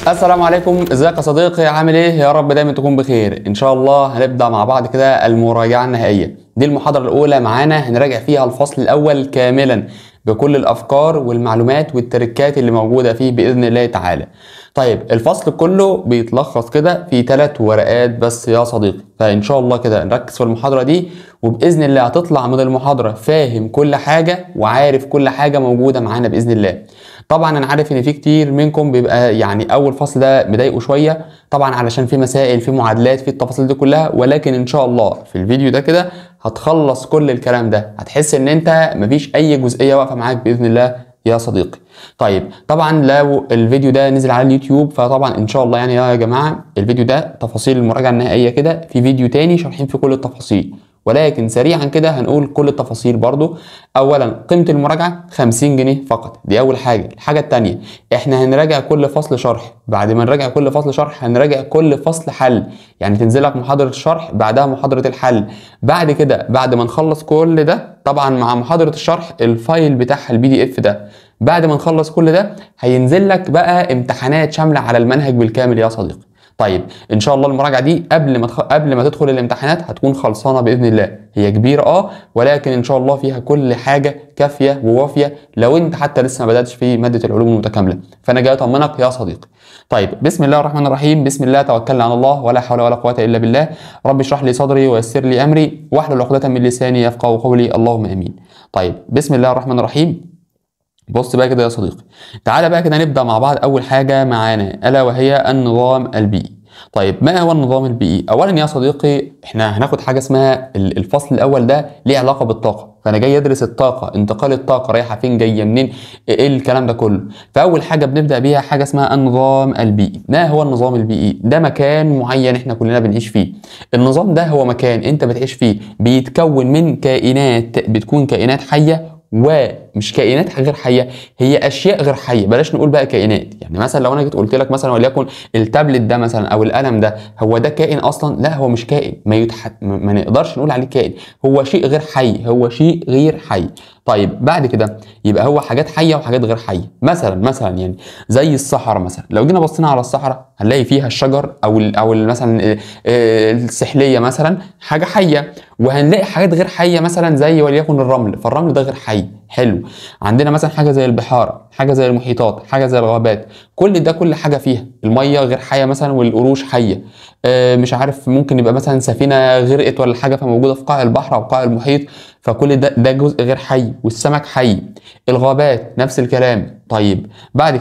السلام عليكم، ازيك يا صديقي؟ عامل ايه؟ يا رب دايما تكون بخير. ان شاء الله هنبدا مع بعض كده المراجعه النهائيه. دي المحاضره الاولى معانا، هنراجع فيها الفصل الاول كاملا بكل الافكار والمعلومات والتركات اللي موجوده فيه باذن الله تعالى. طيب الفصل كله بيتلخص كده في 3 ورقات بس يا صديقي، فان شاء الله كده نركز في المحاضره دي، وباذن الله هتطلع من المحاضره فاهم كل حاجه وعارف كل حاجه موجوده معانا باذن الله. طبعا انا عارف ان في كتير منكم بيبقى يعني اول فصل ده مضايقه شويه، طبعا علشان في مسائل في معادلات في التفاصيل دي كلها، ولكن ان شاء الله في الفيديو ده كده هتخلص كل الكلام ده، هتحس ان انت مفيش اي جزئيه واقفه معاك باذن الله يا صديقي. طيب طبعا لو الفيديو ده نزل على اليوتيوب، فطبعا ان شاء الله يعني يا جماعه الفيديو ده تفاصيل المراجعه النهائيه كده في فيديو تاني شارحين في كل التفاصيل، ولكن سريعا كده هنقول كل التفاصيل برضو. اولا قيمه المراجعه 50 جنيه فقط، دي اول حاجه. الحاجه الثانيه احنا هنراجع كل فصل شرح، بعد ما نراجع كل فصل شرح هنراجع كل فصل حل، يعني تنزل لك محاضره الشرح بعدها محاضره الحل. بعد كده بعد ما نخلص كل ده طبعا مع محاضره الشرح الفايل بتاعها PDF ده، بعد ما نخلص كل ده هينزل لك بقى امتحانات شامله على المنهج بالكامل يا صديقي. طيب ان شاء الله المراجعه دي قبل ما تدخل الامتحانات هتكون خلصانه باذن الله. هي كبيره ولكن ان شاء الله فيها كل حاجه كافيه ووافيه لو انت حتى لسه ما بداتش في ماده العلوم المتكامله، فانا جاي اطمنك يا صديقي. طيب بسم الله الرحمن الرحيم، بسم الله توكلنا على الله ولا حول ولا قوه الا بالله. رب اشرح لي صدري ويسر لي امري واحلل عقده من لساني يفقهوا قولي، اللهم امين. طيب بسم الله الرحمن الرحيم. بص بقى كده يا صديقي، تعالى بقى كده نبدأ مع بعض. أول حاجة معانا ألا وهي النظام البيئي. طيب ما هو النظام البيئي؟ أولا يا صديقي احنا هناخد حاجة اسمها الفصل الأول ده ليه علاقة بالطاقة، فأنا جاي أدرس الطاقة، انتقال الطاقة رايحة فين جاية منين، إيه الكلام ده كله. فأول حاجة بنبدأ بيها حاجة اسمها النظام البيئي. ما هو النظام البيئي؟ ده مكان معين احنا كلنا بنعيش فيه. النظام ده هو مكان انت بتعيش فيه، بيتكون من كائنات، بتكون كائنات حية ومش كائنات غير حيه، هي اشياء غير حيه. بلاش نقول بقى كائنات، يعني مثلا لو انا جيت قلت لك مثلا وليكن التابلت ده مثلا او القلم ده، هو ده كائن اصلا؟ لا هو مش كائن، ما نقدرش نقول عليه كائن، هو شيء غير حي، هو شيء غير حي. طيب بعد كده يبقى هو حاجات حيه وحاجات غير حيه. مثلا يعني زي الصحراء مثلا، لو جينا بصينا على الصحراء هنلاقي فيها الشجر او مثلا السحليه مثلا حاجه حيه، وهنلاقي حاجات غير حيه مثلا زي وليكن الرمل، فالرمل ده غير حي. حلو. عندنا مثلا حاجه زي البحار، حاجه زي المحيطات، حاجه زي الغابات، كل حاجه فيها. الميه غير حيه مثلا والقروش حيه. مش عارف ممكن يبقى مثلا سفينه غرقت ولا حاجه فموجوده في قاع البحر او قاع المحيط، فكل ده جزء غير حي. والسمك حي. الغابات نفس الكلام. طيب بعد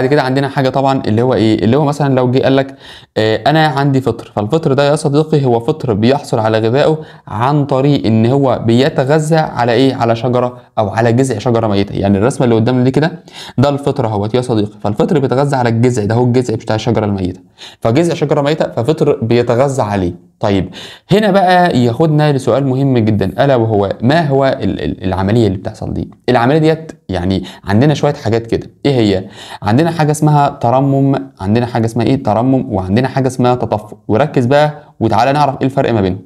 كده عندنا حاجه طبعا اللي هو ايه، اللي هو مثلا لو جه قال لك انا عندي فطر، فالفطر ده يا صديقي هو فطر بيحصل على غذائه عن طريق ان هو بيتغذى على ايه، على شجره او على جذع شجره ميته. يعني الرسمه اللي قدامنا دي كده ده الفطر اهوت يا صديقي، فالفطر بيتغذى على الجذع ده، هو الجذع بتاع الشجره الميته، فجذع شجره ميته ففطر بيتغذى عليه. طيب هنا بقى ياخدنا لسؤال مهم جدا، الا وهو ما هو العمليه اللي بتحصل دي؟ العمليه ديت يعني عندنا شويه حاجات كده. ايه هي؟ عندنا حاجه اسمها ترمم، عندنا حاجه اسمها ايه ترمم، وعندنا حاجه اسمها تطفل. وركز بقى وتعالى نعرف ايه الفرق ما بينهم.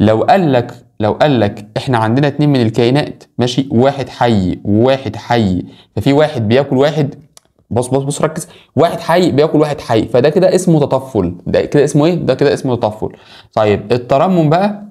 لو قال لك احنا عندنا 2 من الكائنات ماشي، واحد حي وواحد حي، ففي واحد بياكل واحد، بص ركز، واحد حي بياكل واحد حي، فده كده اسمه تطفل. ده كده اسمه ايه؟ ده كده اسمه تطفل. طيب الترمم بقى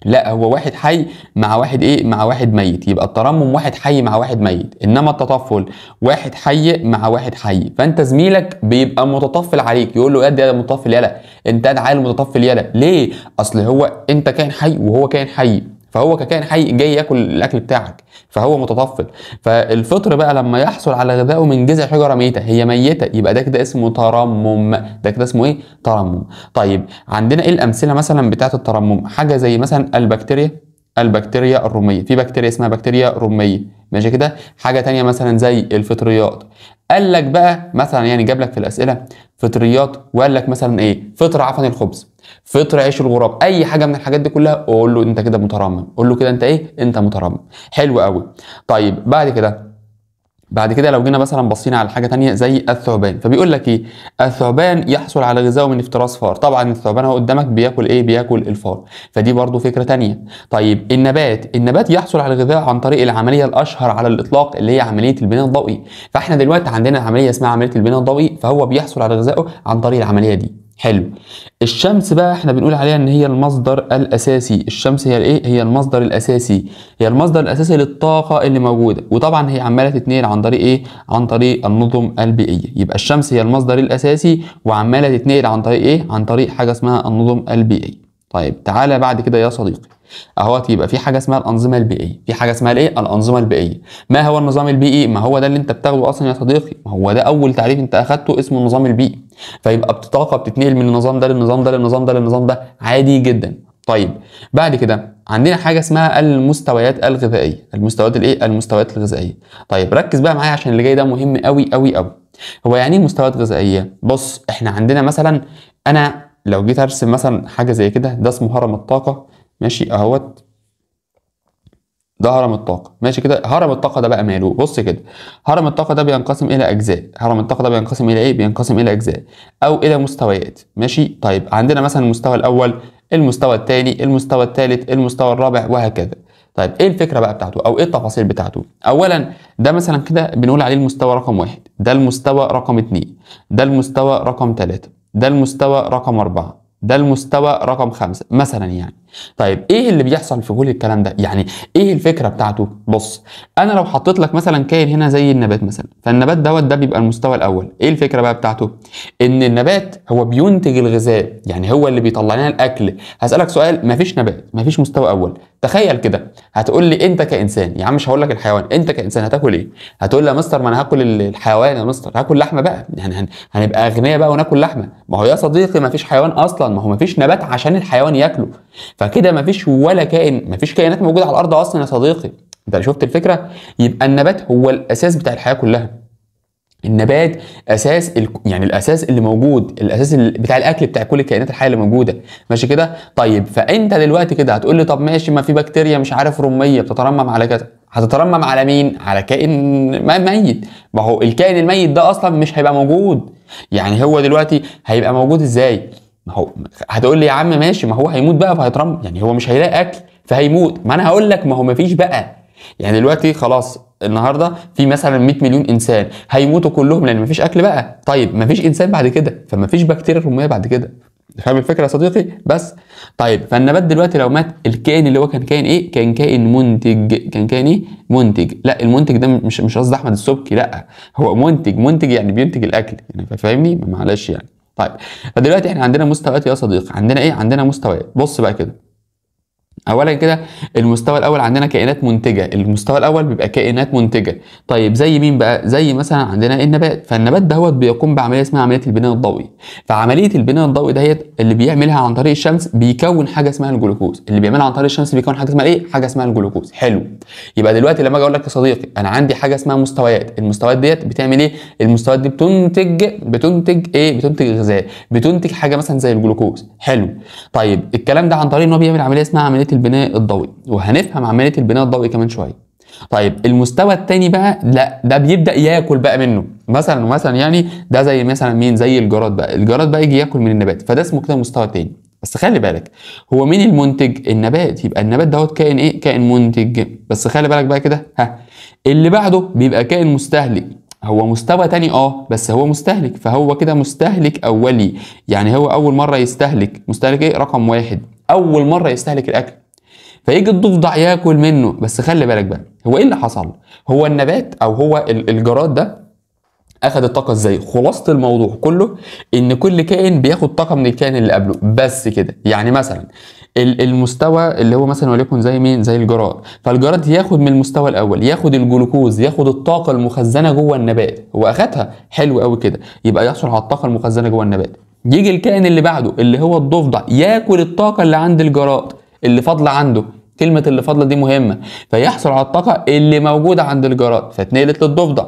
لا، هو واحد حي مع واحد ايه، مع واحد ميت، يبقى الترمم واحد حي مع واحد ميت. انما التطفل واحد حي مع واحد حي، فانت زميلك بيبقى متطفل عليك، يقول له يا متطفل يلا، انت قاعد عيل متطفل يلا. ليه؟ اصل هو انت كائن حي وهو كائن حي، فهو ككائن حي جاي ياكل الاكل بتاعك، فهو متطفل. فالفطر بقى لما يحصل على غذائه من جذع شجره ميته، هي ميته، يبقى ده كده اسمه ترمم. ده كده اسمه ايه؟ ترمم. طيب عندنا ايه الامثله مثلا بتاعه الترمم؟ حاجه زي مثلا البكتيريا الروميه، في بكتيريا اسمها بكتيريا روميه ماشي كده. حاجه تانية مثلا زي الفطريات. قال لك بقى مثلا يعني جاب لك في الاسئله فطريات، وقال لك مثلا ايه، فطر عفن الخبز، فطر عيش الغراب، اي حاجه من الحاجات دي كلها قول له انت كده مترمم، قول له كده انت ايه، انت مترمم. حلو قوي. طيب بعد كده بعد كده لو جينا مثلا بصينا على حاجه تانية زي الثعبان، فبيقول لك ايه؟ الثعبان يحصل على غذائه من افتراس فار. طبعا الثعبان اهو قدامك بياكل ايه؟ بياكل الفار، فدي برضو فكره تانية. طيب النبات يحصل على الغذاء عن طريق العمليه الاشهر على الاطلاق اللي هي عمليه البناء الضوئي. فاحنا دلوقتي عندنا عمليه اسمها عمليه البناء الضوئي، فهو بيحصل على غذائه عن طريق العمليه دي. حلو. الشمس بقى احنا بنقول عليها ان هي المصدر الاساسي. الشمس هي الايه؟ هي المصدر الاساسي، هي المصدر الاساسي للطاقه اللي موجوده، وطبعا هي عماله تتنقل عن طريق ايه؟ عن طريق النظم البيئيه. يبقى الشمس هي المصدر الاساسي وعماله تتنقل عن طريق ايه؟ عن طريق حاجه اسمها النظم البيئيه. طيب تعالى بعد كده يا صديقي اهوت، يبقى في حاجه اسمها الانظمه البيئيه، في حاجه اسمها الايه؟ الانظمه البيئيه. ما هو النظام البيئي؟ ما هو ده اللي انت بتاخده اصلا يا صديقي، ما هو ده اول تعريف انت اخدته اسمه النظام البيئي. فيبقى طاقه بتتنقل من النظام ده للنظام ده للنظام ده للنظام ده عادي جدا. طيب بعد كده عندنا حاجه اسمها المستويات الغذائيه. المستويات الايه؟ المستويات الغذائيه. طيب ركز بقى معايا عشان اللي جاي ده مهم قوي قوي قوي. هو يعني ايه مستويات غذائيه؟ بص احنا عندنا مثلا، انا لو جيت ارسم مثلا حاجه زي كده، ده اسمه هرم الطاقه، ماشي اهوت، ده هرم الطاقة، ماشي كده. هرم الطاقة ده بقى ماله؟ بص كده، هرم الطاقة ده بينقسم إلى أجزاء. هرم الطاقة ده بينقسم إلى إيه؟ بينقسم إلى أجزاء أو إلى مستويات، ماشي. طيب عندنا مثلا المستوى الأول، المستوى الثاني، المستوى الثالث، المستوى الرابع، وهكذا. طيب إيه الفكرة بقى بتاعته أو إيه التفاصيل بتاعته؟ أولا ده مثلا كده بنقول عليه المستوى رقم 1، ده المستوى رقم 2، ده المستوى رقم 3، ده المستوى رقم 4، ده المستوى رقم 5 مثلا يعني. طيب ايه اللي بيحصل في كل الكلام ده؟ يعني ايه الفكره بتاعته؟ بص انا لو حطيت لك مثلا كائن هنا زي النبات مثلا، فالنبات ده بيبقى المستوى الاول. ايه الفكره بقى بتاعته؟ ان النبات هو بينتج الغذاء، يعني هو اللي بيطلع لنا الاكل. هسالك سؤال، مفيش نبات مفيش مستوى اول، تخيل كده. هتقول لي انت كانسان، يا عم مش هقول لك الحيوان، انت كانسان هتاكل ايه؟ هتقول لي يا مستر ما انا هاكل الحيوان، يا مستر هاكل لحمه بقى، يعني هنبقى اغنياء بقى وناكل لحمه. ما هو يا صديقي مفيش حيوان اصلا، ما هو مفيش نبات عشان الحيوان ياكله، فكده مفيش ولا كائن، مفيش كائنات موجوده على الارض اصلا يا صديقي. انت شفت الفكره؟ يبقى النبات هو الاساس بتاع الحياه كلها. النبات اساس يعني الاساس اللي موجود، الاساس بتاع الاكل بتاع كل الكائنات الحيه اللي موجوده، ماشي كده. طيب فانت دلوقتي كده هتقول لي طب ماشي، ما في بكتيريا مش عارف رميه بتترمم على كذا، هتترمم على مين؟ على كائن ميت. ما هو الكائن الميت ده اصلا مش هيبقى موجود، يعني هو دلوقتي هيبقى موجود ازاي؟ ما هو هتقول لي يا عم ماشي، ما هو هيموت بقى فهيترمم، يعني هو مش هيلاقي اكل فهيموت. ما انا هقول لك ما هو مفيش بقى، يعني دلوقتي خلاص النهارده في مثلا 100 مليون انسان هيموتوا كلهم لان مفيش اكل بقى. طيب مفيش انسان بعد كده، فمفيش بكتيريا رميه بعد كده. فاهم الفكره يا صديقي؟ بس طيب فالنبات دلوقتي لو مات، الكائن اللي هو كان كائن ايه؟ كان كائن منتج. كان كائن ايه؟ منتج. لا المنتج ده مش قصدي احمد السبكي، لا هو منتج يعني بينتج الاكل، يعني فاهمني؟ معلش يعني. طيب فدلوقتي احنا عندنا مستويات يا صديقي، عندنا ايه؟ عندنا مستويات. بص بقى كده، اولا كده المستوى الاول عندنا كائنات منتجه. المستوى الاول بيبقى كائنات منتجه. طيب زي مين بقى؟ زي مثلا عندنا النبات، فالنبات دهوت بيقوم بعمليه اسمها عمليه البناء الضوئي. فعمليه البناء الضوئي ديت اللي بيعملها عن طريق الشمس بيكون حاجه اسمها الجلوكوز، اللي بيعملها عن طريق الشمس بيكون حاجه اسمها ايه؟ حاجه اسمها الجلوكوز. حلو. يبقى دلوقتي لما اجي اقول لك يا صديقي انا عندي حاجه اسمها مستويات، المستويات ديت بتعمل ايه؟ المستويات دي بتنتج ايه؟ بتنتج غذاء، بتنتج حاجه مثلا زي الجلوكوز. حلو. طيب الكلام ده عن طريق ان هو بيعمل عمليه اسمها عمليه البناء الضوئي، وهنفهم عمليه البناء الضوئي كمان شويه. طيب المستوى الثاني بقى، لا ده بيبدا ياكل بقى منه، مثلا يعني ده زي مثلا مين؟ زي الجراد بقى. الجراد بقى يجي ياكل من النبات، فده اسمه كده مستوى تاني. بس خلي بالك، هو مين المنتج؟ النبات. يبقى النبات دوت كائن ايه؟ كائن منتج. بس خلي بالك بقى كده، اللي بعده بيبقى كائن مستهلك. هو مستوى تاني بس هو مستهلك، فهو كده مستهلك اولي، يعني هو اول مره يستهلك. مستهلك ايه؟ رقم 1، اول مره يستهلك الاكل، فيجي الضفدع ياكل منه. بس خلي بالك بقى، هو ايه اللي حصل؟ هو النبات او هو الجراد ده اخذ الطاقه ازاي؟ خلاصه الموضوع كله ان كل كائن بياخد طاقه من الكائن اللي قبله، بس كده. يعني مثلا المستوى اللي هو مثلا وليكن زي مين؟ زي الجراد، فالجراد ياخد من المستوى الاول، ياخد الجلوكوز، ياخد الطاقه المخزنه جوه النبات، هو اخدها. حلو قوي كده، يبقى يحصل على الطاقه المخزنه جوه النبات. يجي الكائن اللي بعده اللي هو الضفدع ياكل الطاقه اللي عند الجراد اللي فاضله عنده. كلمة اللي فاضلة دي مهمة، فيحصل على الطاقة اللي موجودة عند الجراد فاتنقلت للضفدع.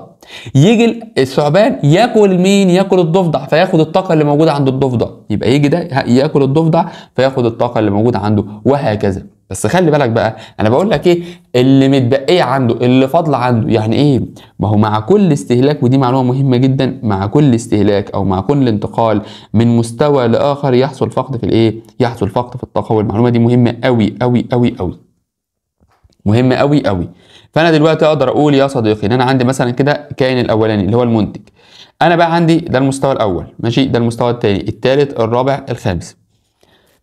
يجي الثعبان ياكل مين؟ ياكل الضفدع، فياخد الطاقة اللي موجودة عند الضفدع. يبقى يجي ده ياكل الضفدع فياخد الطاقة اللي موجودة عنده، وهكذا. بس خلي بالك بقى، انا بقول لك ايه اللي متبقيه عنده، اللي فاضله عنده. يعني ايه؟ ما هو مع كل استهلاك، ودي معلومه مهمه جدا، مع كل استهلاك او مع كل انتقال من مستوى لاخر يحصل فقد في الايه؟ يحصل فقد في الطاقه. والمعلومه دي مهمه قوي قوي قوي قوي، مهمه قوي قوي. فانا دلوقتي اقدر اقول يا صديقي ان انا عندي مثلا كده الكائن الاولاني اللي هو المنتج، انا بقى عندي ده المستوى الاول، ماشي، ده المستوى الثاني، الثالث، الرابع، الخامس.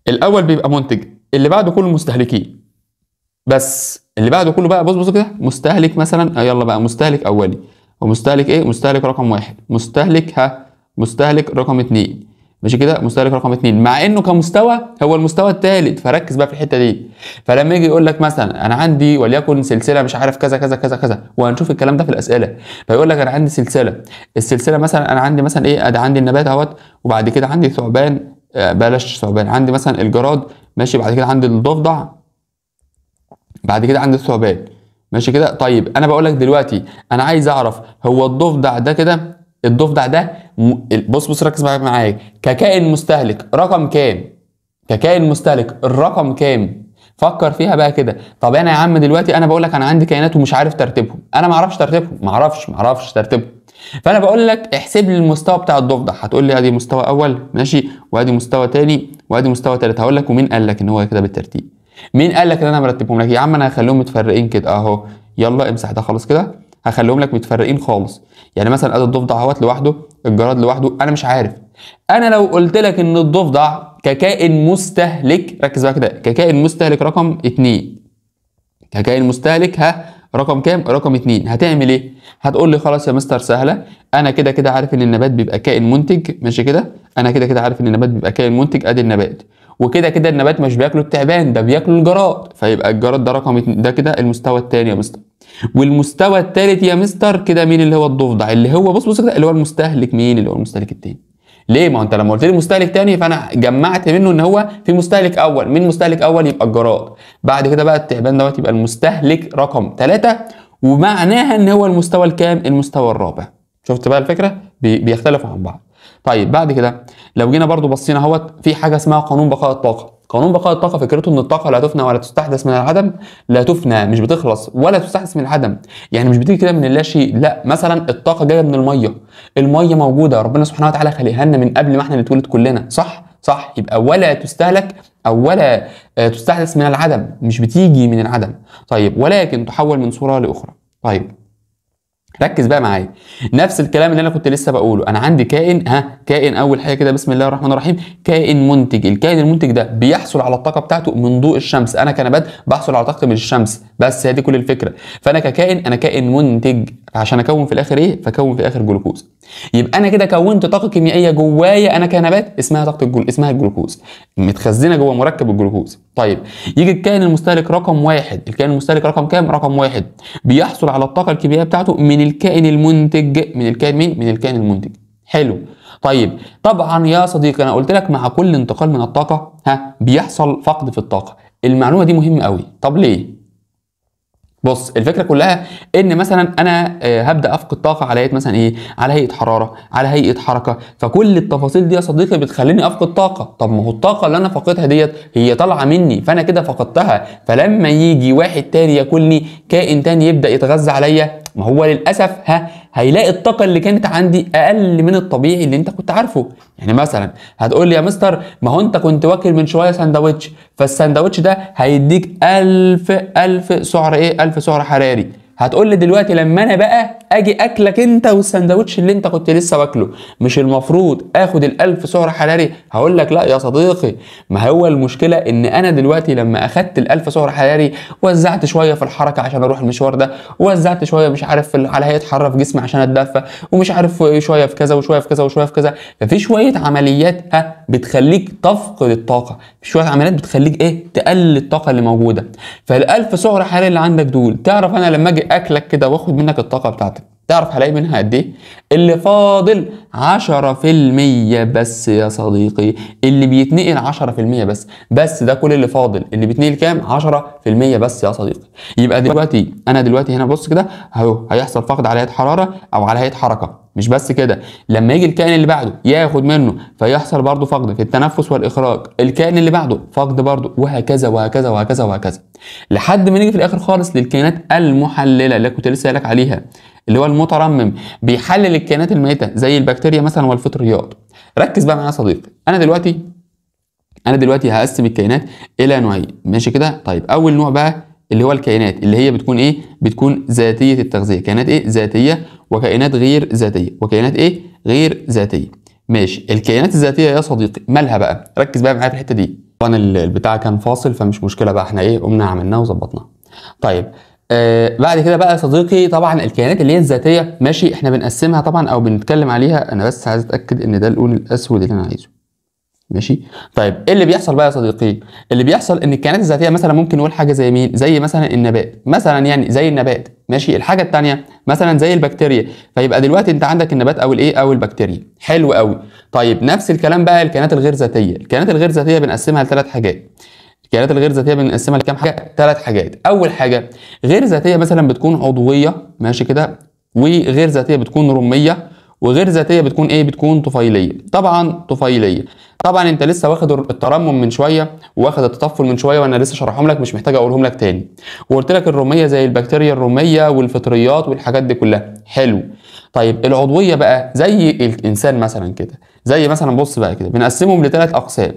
الاول بيبقى منتج، اللي بعده كله مستهلكين، بس اللي بعده كله بقى بص كده مستهلك مثلا. يلا بقى مستهلك اولي، ومستهلك ايه؟ مستهلك رقم واحد، مستهلك مستهلك رقم اتنين، ماشي كده، مستهلك رقم اتنين، مع انه كمستوى هو المستوى الثالث. فركز بقى في الحته دي. فلما يجي يقول لك مثلا انا عندي وليكن سلسله مش عارف كذا كذا كذا كذا، وهنشوف الكلام ده في الاسئله. فيقول لك انا عندي سلسله، السلسله مثلا انا عندي مثلا ايه؟ ادي عندي النبات اهوت، وبعد كده عندي ثعبان، بلاش ثعبان، عندي مثلا الجراد، ماشي، بعد كده عندي الضفدع، بعد كده عندي الثعبان، ماشي كده. طيب انا بقول لك دلوقتي انا عايز اعرف هو الضفدع ده كده، الضفدع ده بص ركز معايا، ككائن مستهلك رقم كام؟ ككائن مستهلك الرقم كام؟ فكر فيها بقى كده. طب انا يا عم دلوقتي انا بقول لك انا عندي كائنات ومش عارف ترتيبهم، انا ما اعرفش ترتيبهم، ما اعرفش ترتيبهم. فانا بقول لك احسب لي المستوى بتاع الضفدع. هتقول لي ادي مستوى اول، ماشي، وادي مستوى ثاني، وادي مستوى ثالث. هقول لك ومين قال لك ان هو كده بالترتيب؟ مين قال لك ان انا مرتبهم لك؟ يا عم انا هخليهم متفرقين كده اهو، يلا امسح ده خالص كده، هخليهم لك متفرقين خالص. يعني مثلا ادي الضفدع اهوت لوحده، الجراد لوحده، انا مش عارف. انا لو قلت لك ان الضفدع ككائن مستهلك، ركز بقى كده، ككائن مستهلك رقم 2، ككائن مستهلك رقم كام؟ رقم 2. هتعمل ايه؟ هتقول لي خلاص يا مستر سهله، انا كده كده عارف ان النبات بيبقى كائن منتج، ماشي كده، انا كده كده عارف ان النبات بيبقى كائن منتج، ادي النبات، وكده كده النبات مش بياكله التعبان، ده بياكله الجراد، فيبقى الجراد ده رقم 2، ده كده المستوى الثاني يا مستر. والمستوى الثالث يا مستر كده مين؟ اللي هو الضفدع، اللي هو بص كده، اللي هو المستهلك مين؟ اللي هو المستهلك الثاني. ليه؟ ما هو انت لما قلت لي مستهلك تاني فانا جمعت منه ان هو في مستهلك اول. مين مستهلك اول؟ يبقى الجراد. بعد كده بقى التعبان دوت يبقى المستهلك رقم 3، ومعناها ان هو المستوى الكام؟ المستوى الرابع. شفت بقى الفكره؟ بيختلفوا عن بعض. طيب بعد كده لو جينا برضو بصينا اهوت في حاجه اسمها قانون بقاء الطاقه. قانون بقاء الطاقه فكرته ان الطاقه لا تفنى ولا تستحدث من العدم، لا تفنى مش بتخلص ولا تستحدث من العدم. يعني مش بتيجي كده من اللا شيء، لا. مثلا الطاقه جايه من الميه، الميه موجوده، ربنا سبحانه وتعالى خلقها لنا من قبل ما احنا نتولد كلنا، صح. يبقى ولا تستهلك او ولا تستحدث من العدم، مش بتيجي من العدم. طيب ولكن تحول من صوره لاخرى. طيب ركز بقى معايا، نفس الكلام اللي انا كنت لسه بقوله. انا عندي كائن، كائن اول حاجه كده بسم الله الرحمن الرحيم، كائن منتج. الكائن المنتج ده بيحصل على الطاقه بتاعته من ضوء الشمس، انا كنبات بحصل على طاقتي من الشمس، بس هي دي كل الفكره. فانا ككائن انا كائن منتج، عشان اكون في الاخر ايه؟ فكون في الاخر جلوكوز. يبقى انا كده كونت طاقه كيميائيه جوايا انا كنبات اسمها طاقه اسمها الجلوكوز، متخزنه جوه مركب الجلوكوز. طيب يجي الكائن المستهلك رقم 1، الكائن المستهلك رقم كام؟ رقم 1، بيحصل على الطاقه الكيميائيه بتاعته من الكائن المنتج. من الكائن مين؟ من الكائن المنتج. حلو. طيب طبعا يا صديقي انا قلت لك مع كل انتقال من الطاقه بيحصل فقد في الطاقه. المعلومه دي مهمه قوي. طب ليه؟ بص الفكره كلها ان مثلا انا هبدا افقد طاقه على هيئه مثلا ايه؟ على هيئه حراره، على هيئه حركه، فكل التفاصيل دي يا صديقي بتخليني افقد طاقه. طب ما هو الطاقه اللي انا فاقدها ديت هي طالعه مني، فانا كده فقدتها. فلما يجي واحد تاني ياكلني، كائن تاني يبدا يتغذى عليا، ما هو للاسف هيلاقي الطاقه اللي كانت عندي اقل من الطبيعي اللي انت كنت عارفه. يعني مثلا هتقول لي يا مستر ما هو انت كنت واكل من شويه سندوتش، فالسندوتش ده هيديك 1000 سعر ايه؟ 1000 سعر حراري. هتقول لي دلوقتي لما انا بقى اجي اكلك انت والسندوتش اللي انت كنت لسه واكله، مش المفروض اخد ال1000 سعر حراري؟ هقول لك لا يا صديقي، ما هو المشكله ان انا دلوقتي لما اخدت ال1000 سعر حراري وزعت شويه في الحركه عشان اروح المشوار ده، ووزعت شويه مش عارف على هيئه حراره في جسمي عشان اتدفى، ومش عارف شويه في كذا وشويه في كذا وشويه في كذا، ففي شويه عمليات بتخليك تفقد الطاقه، في شويه عمليات بتخليك ايه؟ تقلل الطاقه اللي موجوده. فال1000 سعر حراري اللي عندك دول، تعرف انا لما اجي اكلك كده واخد منك الطاقه بتاعتك، تعرف هلاقي منها قد ايه؟ اللي فاضل 10% بس يا صديقي، اللي بيتنقل 10% بس ده كل اللي فاضل. اللي بيتنقل كام؟ 10% بس يا صديقي. يبقى دلوقتي انا دلوقتي هنا بص كده اهو، هيحصل فقد على هيئه حراره او على هيئه حركه. مش بس كده، لما يجي الكائن اللي بعده ياخد منه فيحصل برضه فقد في التنفس والاخراج، الكائن اللي بعده فقد برضه، وهكذا وهكذا وهكذا وهكذا، لحد ما نيجي في الاخر خالص للكائنات المحلله اللي كنت لسه قايلك عليها، اللي هو المترمم، بيحلل الكائنات الميته زي البكتيريا مثلا والفطريات. ركز بقى معايا يا صديقي، انا دلوقتي هقسم الكائنات الى نوعين، ماشي كده؟ طيب اول نوع بقى اللي هو الكائنات اللي هي بتكون ايه؟ بتكون ذاتيه التغذيه، كائنات ايه؟ ذاتيه، وكائنات غير ذاتيه، وكائنات ايه؟ غير ذاتيه. ماشي، الكائنات الذاتيه يا صديقي مالها بقى؟ ركز بقى معايا في الحته دي. طبعا البتاع كان فاصل فمش مشكله بقى، احنا ايه قمنا عملناه وظبطناه. طيب بعد كده بقى يا صديقي، طبعا الكائنات اللي هي الذاتيه ماشي احنا بنقسمها طبعا او بنتكلم عليها، انا بس عايز اتاكد ان ده اللون الاسود اللي انا عايزه. ماشي. طيب ايه اللي بيحصل بقى يا صديقي؟ اللي بيحصل ان الكائنات الذاتيه مثلا ممكن نقول حاجه زي مين؟ زي مثلا النبات مثلا، يعني زي النبات. ماشي. الحاجه الثانيه مثلا زي البكتيريا، فيبقى دلوقتي انت عندك النبات او الايه او البكتيريا. حلو قوي. طيب نفس الكلام بقى الكائنات الغير ذاتيه، الكائنات الغير ذاتيه بنقسمها لثلاث حاجات. الكائنات الغير ذاتيه بنقسمها لكام حاجه؟ ثلاث حاجات. اول حاجه غير ذاتيه مثلا بتكون عضويه، ماشي كده، وغير ذاتيه بتكون رميه، وغير ذاتيه بتكون ايه؟ بتكون طفيليه. طبعا طفيليه، طبعا انت لسه واخد الترمم من شويه واخد التطفل من شويه وانا لسه شرحهم لك، مش محتاج اقولهم لك تاني. وقلت لك الرميه زي البكتيريا الرميه والفطريات والحاجات دي كلها. حلو. طيب العضويه بقى زي الانسان مثلا كده، زي مثلا بص بقى كده بنقسمهم لثلاث اقسام: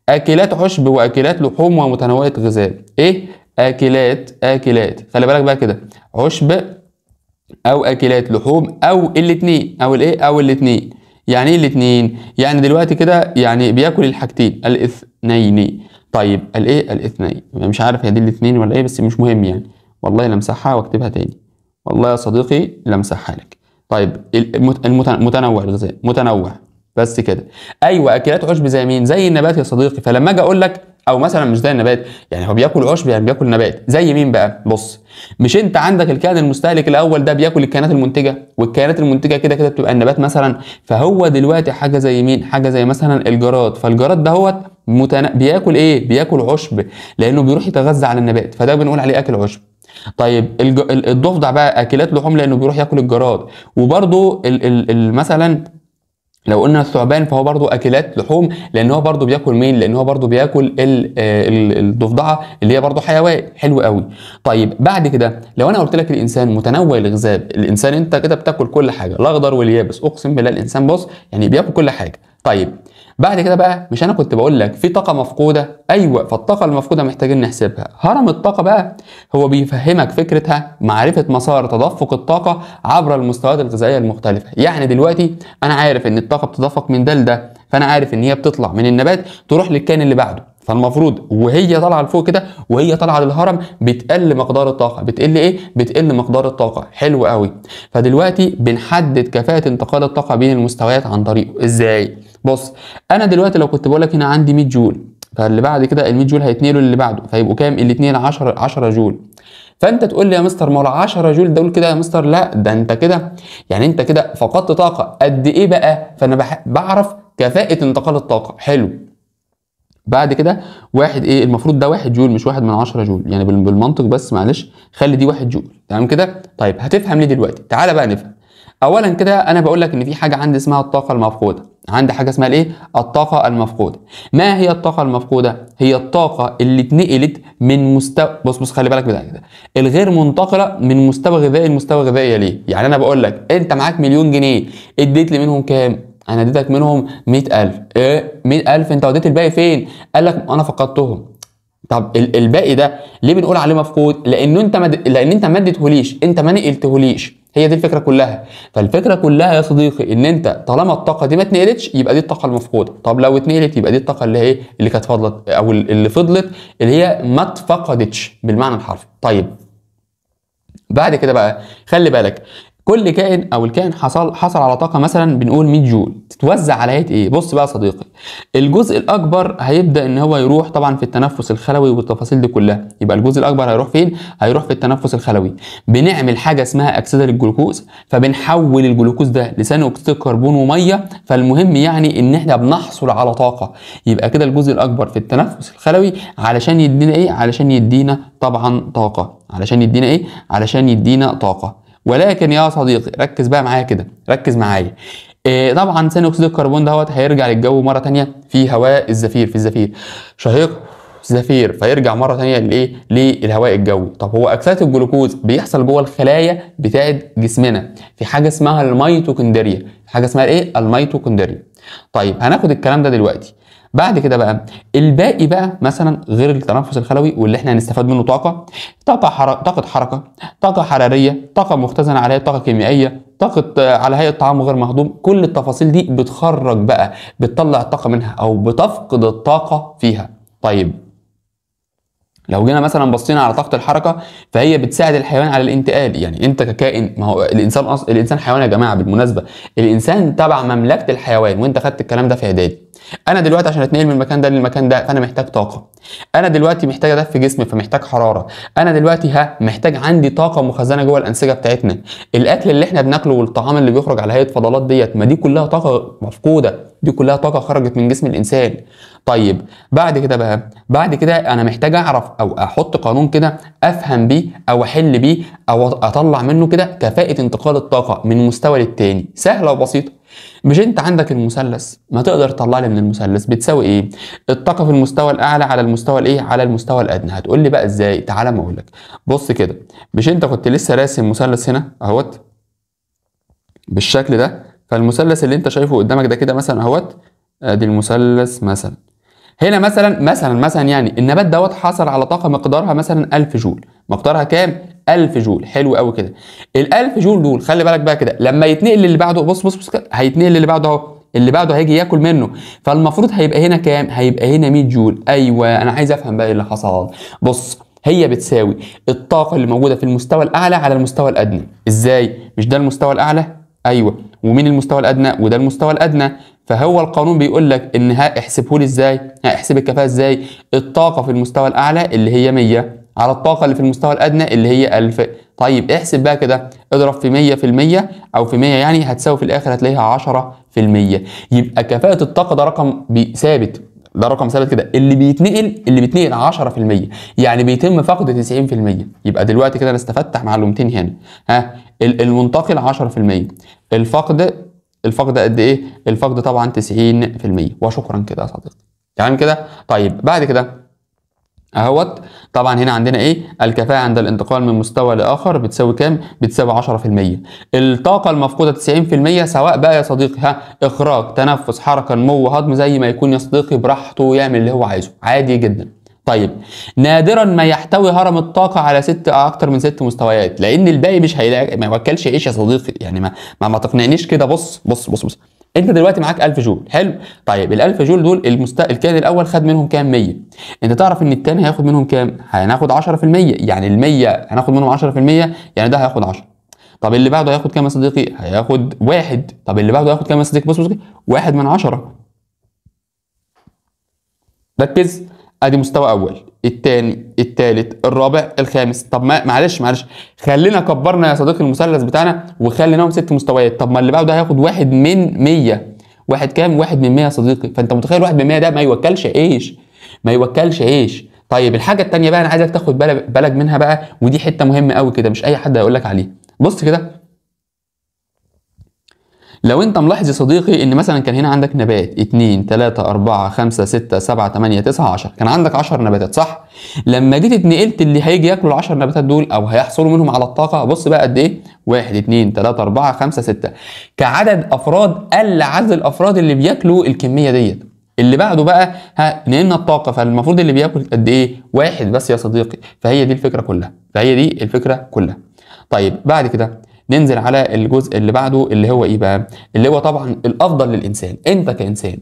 اكلات عشب، واكلات لحوم، ومتنوعه غذاء. ايه؟ اكلات خلي بالك بقى كده، عشب او اكلات لحوم او الاثنين، او الايه او الاثنين. يعني ايه الاثنين؟ يعني دلوقتي كده يعني بياكل الحاجتين الاثنين. طيب الايه الاثنين، مش عارف هي دي الاثنين ولا ايه، بس مش مهم يعني. والله لمسحها واكتبها تاني، والله يا صديقي لمسحها لك. طيب المتنوع الغذاء، متنوع بس كده. ايوه اكلات عشب زي مين؟ زي النبات يا صديقي. فلما اجي اقول لك او مثلا مش زي النبات، يعني هو بياكل عشب يعني بياكل نبات، زي مين بقى؟ بص، مش انت عندك الكائن المستهلك الاول ده بياكل الكائنات المنتجه، والكائنات المنتجه كده كده بتبقى النبات مثلا. فهو دلوقتي حاجه زي مين؟ حاجه زي مثلا الجراد. فالجراد دهوت بياكل ايه؟ بياكل عشب، لانه بيروح يتغذى على النبات، فده بنقول عليه اكل عشب. طيب الضفدع بقى اكلات لحوم لانه بيروح ياكل الجراد. وبرده مثلا لو قلنا الثعبان فهو برضو اكلات لحوم، لان هو برضو بياكل مين؟ لان هو برضو بياكل الضفدعه اللي هي برضو حيوان. حلو قوي. طيب بعد كده لو انا قلت لك الانسان متنوع الغذاء، الانسان انت كده بتاكل كل حاجه، الاخضر واليابس، اقسم بالله الانسان بص يعني بياكل كل حاجه. طيب بعد كده بقى، مش انا كنت بقول لك في طاقه مفقوده؟ ايوه، فالطاقه المفقوده محتاجين نحسبها. هرم الطاقه بقى هو بيفهمك فكرتها معرفه مسار تدفق الطاقه عبر المستويات الغذائيه المختلفه. يعني دلوقتي انا عارف ان الطاقه بتدفق من ده لده، فانا عارف ان هي بتطلع من النبات تروح للكائن اللي بعده، فالمفروض وهي طالعه لفوق كده وهي طالعه للهرم بتقل مقدار الطاقه. بتقل ايه؟ بتقل مقدار الطاقه. حلو قوي. فدلوقتي بنحدد كفاءه انتقال الطاقه بين المستويات عن طريقه ازاي؟ بص، انا دلوقتي لو كنت بقول لك هنا عندي 100 جول، فاللي بعد كده ال 100 جول هيتنقلوا للي بعده، فيبقوا كام؟ الاثنين 10 جول. فانت تقول لي يا مستر ما هو 10 جول دول كده يا مستر؟ لا، ده انت كده يعني انت كده فقدت طاقه قد ايه بقى؟ فانا بعرف كفاءه انتقال الطاقه. حلو. بعد كده واحد ايه المفروض؟ ده 1 جول مش 1 من 10 جول، يعني بالمنطق بس معلش خلي دي 1 جول. تمام كده؟ طيب هتفهم ليه دلوقتي؟ تعالى بقى نفهم. اولا كده انا بقول لك ان في حاجه عندي اسمها الطاقه المفقوده، عندي حاجه اسمها الايه؟ الطاقه المفقوده. ما هي الطاقه المفقوده؟ هي الطاقه اللي اتنقلت من مستوى، بص خلي بالك بتاع كده، الغير منتقله من مستوى غذائي لمستوى غذائي. ليه؟ يعني انا بقول لك انت معاك مليون جنيه، اديت لي منهم كام؟ انا اديتك منهم 100,000. ايه 100,000؟ انت وديت الباقي فين؟ قال لك انا فقدتهم. طب الباقي ده ليه بنقول عليه مفقود؟ لان انت ما اديتهوليش، انت ما نقلتهوليش. هي دي الفكره كلها. فالفكره كلها يا صديقي ان انت طالما الطاقه دي ما اتنقلتش يبقى دي الطاقه المفقوده. طب لو اتنقلت يبقى دي الطاقه اللي هي اللي كانت فضلت، او اللي فضلت اللي هي ما اتفقدتش بالمعنى الحرفي. طيب بعد كده بقى خلي بالك، كل كائن او الكائن حصل على طاقه مثلا بنقول 100 جول، تتوزع على هيئه ايه؟ بص بقى يا صديقي، الجزء الاكبر هيبدا ان هو يروح طبعا في التنفس الخلوي والتفاصيل دي كلها. يبقى الجزء الاكبر هيروح فين؟ هيروح في التنفس الخلوي. بنعمل حاجه اسمها اكسده للجلوكوز، فبنحول الجلوكوز ده لثاني اكسيد الكربون وميه. فالمهم يعني ان احنا بنحصل على طاقه. يبقى كده الجزء الاكبر في التنفس الخلوي علشان يدينا ايه؟ علشان يدينا طبعا طاقه. علشان يدينا ايه؟ علشان يدينا طاقه. ولكن يا صديقي ركز بقى معايا كده، ركز معايا. طبعا ثاني اكسيد الكربون دوت هيرجع للجو مره ثانيه في هواء الزفير، في الزفير شهيق زفير، فيرجع مره ثانيه لايه؟ للهواء الجوي. طب هو اكسده الجلوكوز بيحصل جوه الخلايا بتاعه جسمنا في حاجه اسمها الميتوكوندريا، حاجه اسمها ايه؟ الميتوكوندريا. طيب هناخد الكلام ده دلوقتي. بعد كده بقى الباقي بقى مثلا غير التنفس الخلوي واللي احنا هنستفاد منه طاقه، طاقه حركه، طاقه حراريه، طاقه مختزنه على هيئه طاقه كيميائيه، طاقه على هيئه طعام غير مهضوم. كل التفاصيل دي بتخرج بقى، بتطلع الطاقه منها او بتفقد الطاقه فيها. طيب لو جينا مثلا بصينا على طاقه الحركه فهي بتساعد الحيوان على الانتقال. يعني انت ككائن، ما هو الانسان حيوان يا جماعه بالمناسبه، الانسان تبع مملكه الحيوان، وانت خدت الكلام ده في اعدادي. انا دلوقتي عشان اتنقل من المكان ده للمكان ده فانا محتاج طاقه. انا دلوقتي محتاج ادفي جسمي فمحتاج حراره. انا دلوقتي محتاج عندي طاقه مخزنه جوه الانسجه بتاعتنا. الاكل اللي احنا بناكله والطعام اللي بيخرج على هيئه فضلات ديت، ما دي كلها طاقه مفقوده، دي كلها طاقه خرجت من جسم الانسان. طيب بعد كده بقى، بعد كده انا محتاج اعرف او احط قانون كده افهم بيه او احل بيه او اطلع منه كده كفاءه انتقال الطاقه من مستوى للتاني. سهله وبسيطه. مش انت عندك المثلث، ما تقدر تطلع لي من المثلث بتساوي ايه؟ الطاقه في المستوى الاعلى على المستوى الايه؟ على المستوى الادنى. هتقول لي بقى ازاي؟ تعالى ما اقول لك. بص كده، مش انت كنت لسه راسم مثلث هنا اهوت بالشكل ده؟ فالمثلث اللي انت شايفه قدامك ده كده مثلا اهوت، ادي المثلث مثلا. هنا مثلا يعني النبات دوت حصل على طاقه مقدارها مثلا 1000 جول. مقدارها كام؟ 1000 جول. حلو قوي كده. ال 1000 جول دول خلي بالك بقى كده، لما يتنقل للي بعده، بص كده، هيتنقل للي بعده اهو، اللي بعده هيجي ياكل منه، فالمفروض هيبقى هنا كام؟ هيبقى هنا 100 جول. ايوه انا عايز افهم بقى ايه اللي حصل. بص، هي بتساوي الطاقه اللي موجوده في المستوى الاعلى على المستوى الادنى. ازاي؟ مش ده المستوى الاعلى؟ ايوه، ومين المستوى الادنى؟ وده المستوى الادنى. فهو القانون بيقول لك ان احسبه لي ازاي؟ احسب الكفاءه ازاي؟ الطاقه في المستوى الاعلى اللي هي 100 على الطاقه اللي في المستوى الادنى اللي هي 1000. طيب احسب بقى كده، اضرب في 100 في المية او في 100 يعني هتساوي في الاخر هتلاقيها 10%. يبقى كفاءه الطاقه ده رقم ثابت، ده رقم ثابت كده. اللي بيتنقل 10%، يعني بيتم فقد 90%. يبقى دلوقتي كده انا استفدت معلومتين هنا. المنتقل 10%، الفقد قد ايه؟ الفقد طبعا 90%. وشكرا كده يا صديقي. تمام كده؟ طيب بعد كده اهوت، طبعا هنا عندنا ايه؟ الكفاءة عند الانتقال من مستوى لاخر بتساوي كام؟ بتساوي 10%. الطاقة المفقودة 90%، سواء بقى يا صديقي اخراج، تنفس، حركة، نمو، هضم، زي ما يكون يا صديقي براحته يعمل اللي هو عايزه عادي جدا. طيب نادرا ما يحتوي هرم الطاقة على اكتر من 6 مستويات، لان الباقي مش هيلاقي، ما يوكلش عيش يا صديقي. يعني ما تقنعنيش كده. بص انت دلوقتي معاك 1000 جول. حلو. طيب ال 1000 جول دول الكائن الاول خد منهم كام؟ 100. انت تعرف ان الثاني هياخد منهم كام؟ هناخد 10%. يعني ال 100 هناخد منهم 10%، يعني ده هياخد 10. طب اللي بعده هياخد كام يا صديقي؟ هياخد 1. طب اللي بعده هياخد كام يا صديقي؟ بص 1 من 10. ركز، ادي مستوى اول، الثاني، الثالث، الرابع، الخامس. طب معلش خلينا كبرنا يا صديقي المثلث بتاعنا وخليناهم 6 مستويات. طب ما اللي بعده هياخد 1 من 100. واحد كام؟ 1 من 100 يا صديقي. فانت متخيل 1 من 100 ده ما يوكلش عيش. طيب الحاجه الثانيه بقى انا عايزك تاخد بالك منها بقى، ودي حته مهمه قوي كده مش اي حد هيقول لك عليها. بص كده، لو انت ملاحظ يا صديقي ان مثلا كان هنا عندك نبات 2 3 4 5 6 7 8 9 10، كان عندك 10 نباتات صح؟ لما جيت اتنقلت اللي هيجي ياكلوا ال10 نباتات دول او هيحصلوا منهم على الطاقه، بص بقى قد ايه؟ 1 2 3 4 5 6. كعدد افراد قل عدد الافراد اللي بياكلوا الكميه ديت. اللي بعده بقى نقلنا الطاقه، فالمفروض اللي بياكل قد ايه؟ 1 بس يا صديقي. فهي دي الفكره كلها. طيب بعد كده ننزل على الجزء اللي بعده اللي هو ايه بقى؟ اللي هو طبعا الافضل للانسان. انت كانسان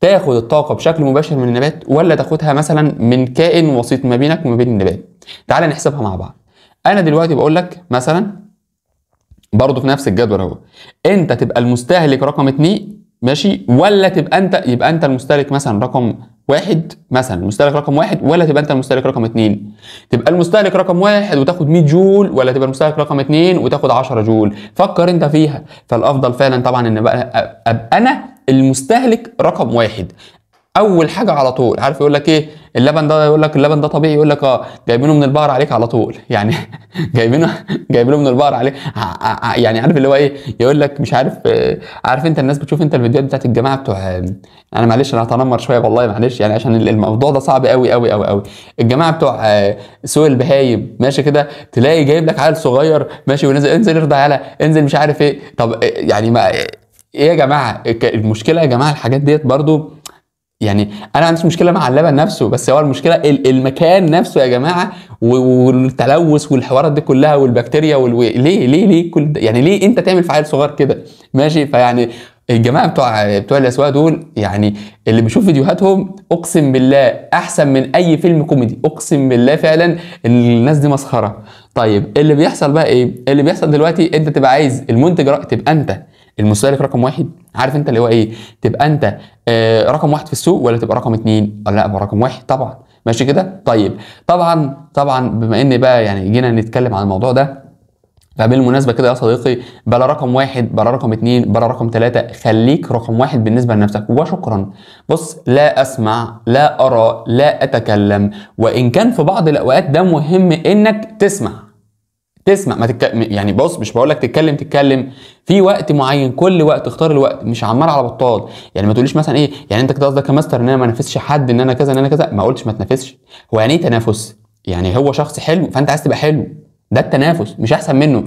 تاخد الطاقه بشكل مباشر من النبات ولا تاخدها مثلا من كائن وسيط ما بينك وما بين النبات؟ تعال نحسبها مع بعض. انا دلوقتي بقول لك مثلا برضه في نفس الجدول اهو، انت تبقى المستهلك رقم 2 ماشي، ولا يبقى انت المستهلك مثلا رقم 1 مثلا، المستهلك رقم 1، ولا تبقى انت المستهلك رقم 2؟ تبقى المستهلك رقم 1 وتاخد 100 جول، ولا تبقى المستهلك رقم 2 وتاخد 10 جول؟ فكر انت فيها. فالافضل فعلا طبعا ان ابقى انا المستهلك رقم 1. اول حاجه على طول عارف يقول لك ايه؟ اللبن ده، يقول لك اللبن ده طبيعي، يقول لك اه جايبينه من البقر عليك على طول يعني جايبينه من البقر عليك يعني عارف اللي هو ايه، يقول لك مش عارف عارف انت الناس بتشوف انت الفيديوهات بتاعت الجماعه بتوع انا معلش انا هتنمر شويه والله معلش يعني عشان الموضوع ده صعب قوي قوي قوي قوي. الجماعه بتوع سوق البهايم ماشي كده، تلاقي جايب لك عيل صغير ماشي ونزل انزل ارضع يالا انزل مش عارف ايه. طب يعني ما ايه يا جماعه المشكله يا جماعه الحاجات ديت برضو يعني. انا ما عنديش مشكله مع اللبن نفسه، بس هو المشكله المكان نفسه يا جماعه والتلوث والحوارات دي كلها والبكتيريا ليه كل ده يعني؟ ليه انت تعمل في عيل صغير كده ماشي؟ فيعني الجماعه بتوع الاسواق دول يعني اللي بيشوف فيديوهاتهم اقسم بالله احسن من اي فيلم كوميدي، اقسم بالله فعلا الناس دي مسخره. طيب اللي بيحصل بقى ايه؟ اللي بيحصل دلوقتي انت تبقى عايز المنتج تبقى انت المستهلك رقم واحد، عارف انت اللي هو ايه، تبقى انت رقم واحد في السوق ولا تبقى رقم اتنين؟ لا ابقى رقم واحد طبعا ماشي كده. طيب طبعا بما ان بقى يعني جينا نتكلم عن الموضوع ده، فبالمناسبه كده يا صديقي بلا رقم واحد بلا رقم اتنين بلا رقم تلاته، خليك رقم واحد بالنسبه لنفسك وشكرا. بص لا اسمع لا ارى لا اتكلم، وان كان في بعض الاوقات ده مهم انك تسمع ما يعني بص مش بقول لك تتكلم في وقت معين، كل وقت اختار الوقت مش عمال على بطال. يعني ما تقوليش مثلا ايه يعني انت كده قصدك يا ماستر ان انا ما انافسش حد ان انا كذا ان انا كذا، ما قلتش ما تنافسش. هو يعني ايه تنافس؟ يعني هو شخص حلو فانت عايز تبقى حلو، ده التنافس مش احسن منه.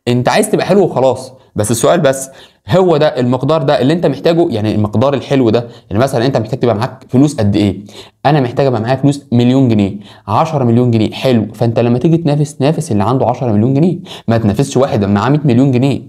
انت عايز تبقى حلو وخلاص. بس السؤال بس هو ده المقدار ده اللي انت محتاجه؟ يعني المقدار الحلو ده يعني مثلا انت محتاج تبقى معاك فلوس قد ايه؟ انا محتاج ابقى معايا فلوس مليون جنيه 10 مليون جنيه. حلو، فانت لما تيجي تنافس اللي عنده 10 مليون جنيه، ما تنافسش واحد معاه 100 مليون جنيه.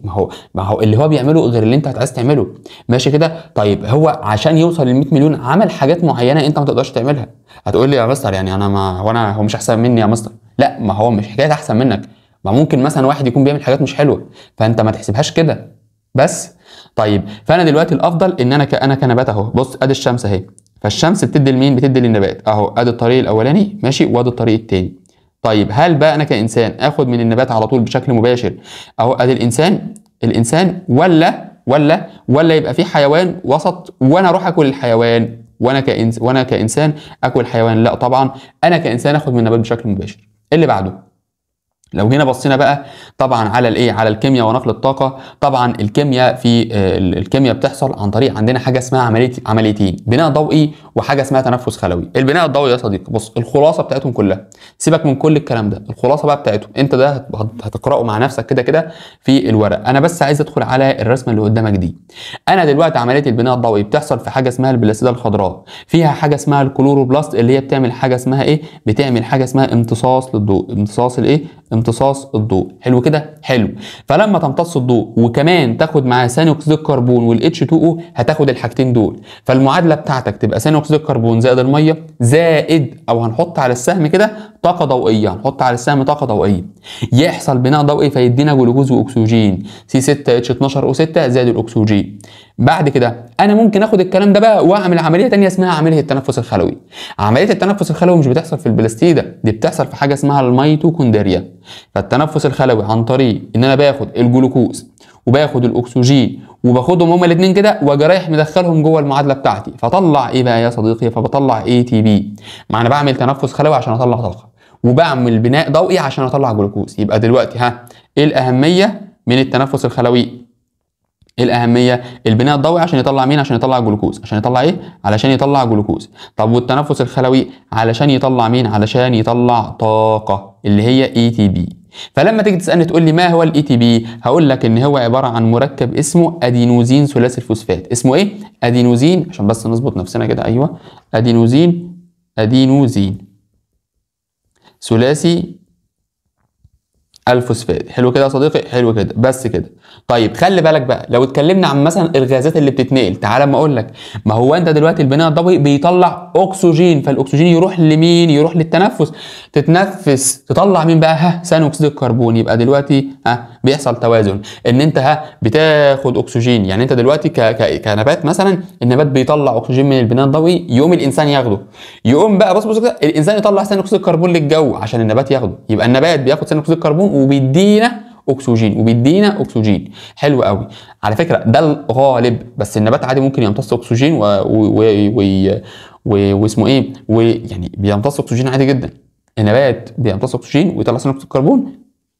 ما هو اللي هو بيعمله غير اللي انت عايز تعمله ماشي كده. طيب هو عشان يوصل لل 100 مليون عمل حاجات معينه انت ما تقدرش تعملها. هتقول لي يا مستر يعني انا ما هو مش احسن مني يا مستر. لا ما هو مش حكايه احسن منك، ما ممكن مثلا واحد يكون بيعمل حاجات مش حلوه فانت ما تحسبهاش كده بس. طيب فانا دلوقتي الافضل ان انا كنبات اهو، بص ادي الشمس اهي، فالشمس بتدي لمين؟ بتدي للنبات اهو، ادي الطريق الاولاني ماشي وادي الطريق التاني. طيب هل بقى انا كانسان اخد من النبات على طول بشكل مباشر اهو ادي الانسان ولا يبقى في حيوان وسط وانا اروح اكل الحيوان وانا كانسان اكل حيوان؟ لا طبعا انا كانسان اخد من النبات بشكل مباشر. اللي بعده لو جينا بصينا بقى طبعا على الايه، على الكيمياء ونقل الطاقه. طبعا الكيمياء الكيمياء بتحصل عن طريق عندنا حاجه اسمها عمليتين، بناء ضوئي وحاجه اسمها تنفس خلوي. البناء الضوئي يا صديقي بص الخلاصه بتاعتهم كلها، سيبك من كل الكلام ده، الخلاصه بقى بتاعتهم انت ده هتقراه مع نفسك كده في الورق. انا بس عايز ادخل على الرسمه اللي قدامك دي. انا دلوقتي عمليه البناء الضوئي بتحصل في حاجه اسمها البلاسيده الخضراء، فيها حاجه اسمها الكلوروبلاست اللي هي بتعمل حاجه اسمها ايه؟ بتعمل حاجه اسمها امتصاص للضوء. امتصاص الضوء. حلو كده؟ حلو. فلما تمتص الضوء وكمان تاخد معاه ثاني اكسيد الكربون والاتش 2 او هتاخد الحاجتين دول، فالمعادله بتاعتك تبقى ثاني اكسيد الكربون زائد الميه زائد او هنحط على السهم كده طاقه ضوئيه، هنحط على السهم طاقه ضوئيه، يحصل بناء ضوئي فيدينا جلوكوز واكسجين C6H12O6 زائد الاكسجين. بعد كده انا ممكن اخد الكلام ده بقى واعمل عمليه ثانيه اسمها عمليه التنفس الخلوي. عمليه التنفس الخلوي مش بتحصل في البلاستيده، دي بتحصل في حاجه اسمها الميتوكوندريا. فالتنفس الخلوي عن طريق ان انا باخد الجلوكوز وباخد الاكسجين وباخدهم هما الاثنين كده واجي رايح مدخلهم جوه المعادله بتاعتي، فطلع ايه بقى يا صديقي؟ فبطلع ATP. ما انا بعمل تنفس خلوي عشان اطلع طاقه وبعمل بناء ضوئي عشان اطلع جلوكوز. يبقى دلوقتي ايه الاهميه من التنفس الخلوي؟ ايه الاهميه؟ البناء الضوئي عشان يطلع مين؟ عشان يطلع جلوكوز. عشان يطلع ايه؟ علشان يطلع جلوكوز. طب والتنفس الخلوي علشان يطلع مين؟ علشان يطلع طاقه اللي هي ATP. فلما تيجي تسالني تقول لي ما هو ATP، هقول لك ان هو عباره عن مركب اسمه ادينوزين ثلاثي الفوسفات. اسمه ايه؟ ادينوزين، عشان بس نظبط نفسنا كده. ايوه ادينوزين ثلاثي الفوسفات. حلو كده يا صديقي؟ حلو كده بس كده. طيب خلي بالك بقى لو اتكلمنا عن مثلا الغازات اللي بتتنقل، تعالى اما اقول لك، ما هو انت دلوقتي البناء الضوئي بيطلع اكسجين، فالاكسجين يروح لمين؟ يروح للتنفس، تتنفس تطلع مين بقى؟ ثاني اكسيد الكربون. يبقى دلوقتي بيحصل توازن ان انت بتاخد اكسجين. يعني انت دلوقتي كنبات مثلا، النبات بيطلع اكسجين من البناء الضوئي يقوم الانسان ياخده، يقوم بقى بص كده الانسان يطلع ثاني اكسيد الكربون للجو عشان النبات ياخده. يبقى النبات بياخد ثاني اكسيد الكربون وبيدينا اكسجين وبيدينا اكسجين. حلو قوي. على فكره ده الغالب، بس النبات عادي ممكن يمتص اكسجين واسمه ايه، ويعني بيمتص اكسجين عادي جدا. النبات بيمتص اكسجين ويطلع ثاني اكسيد الكربون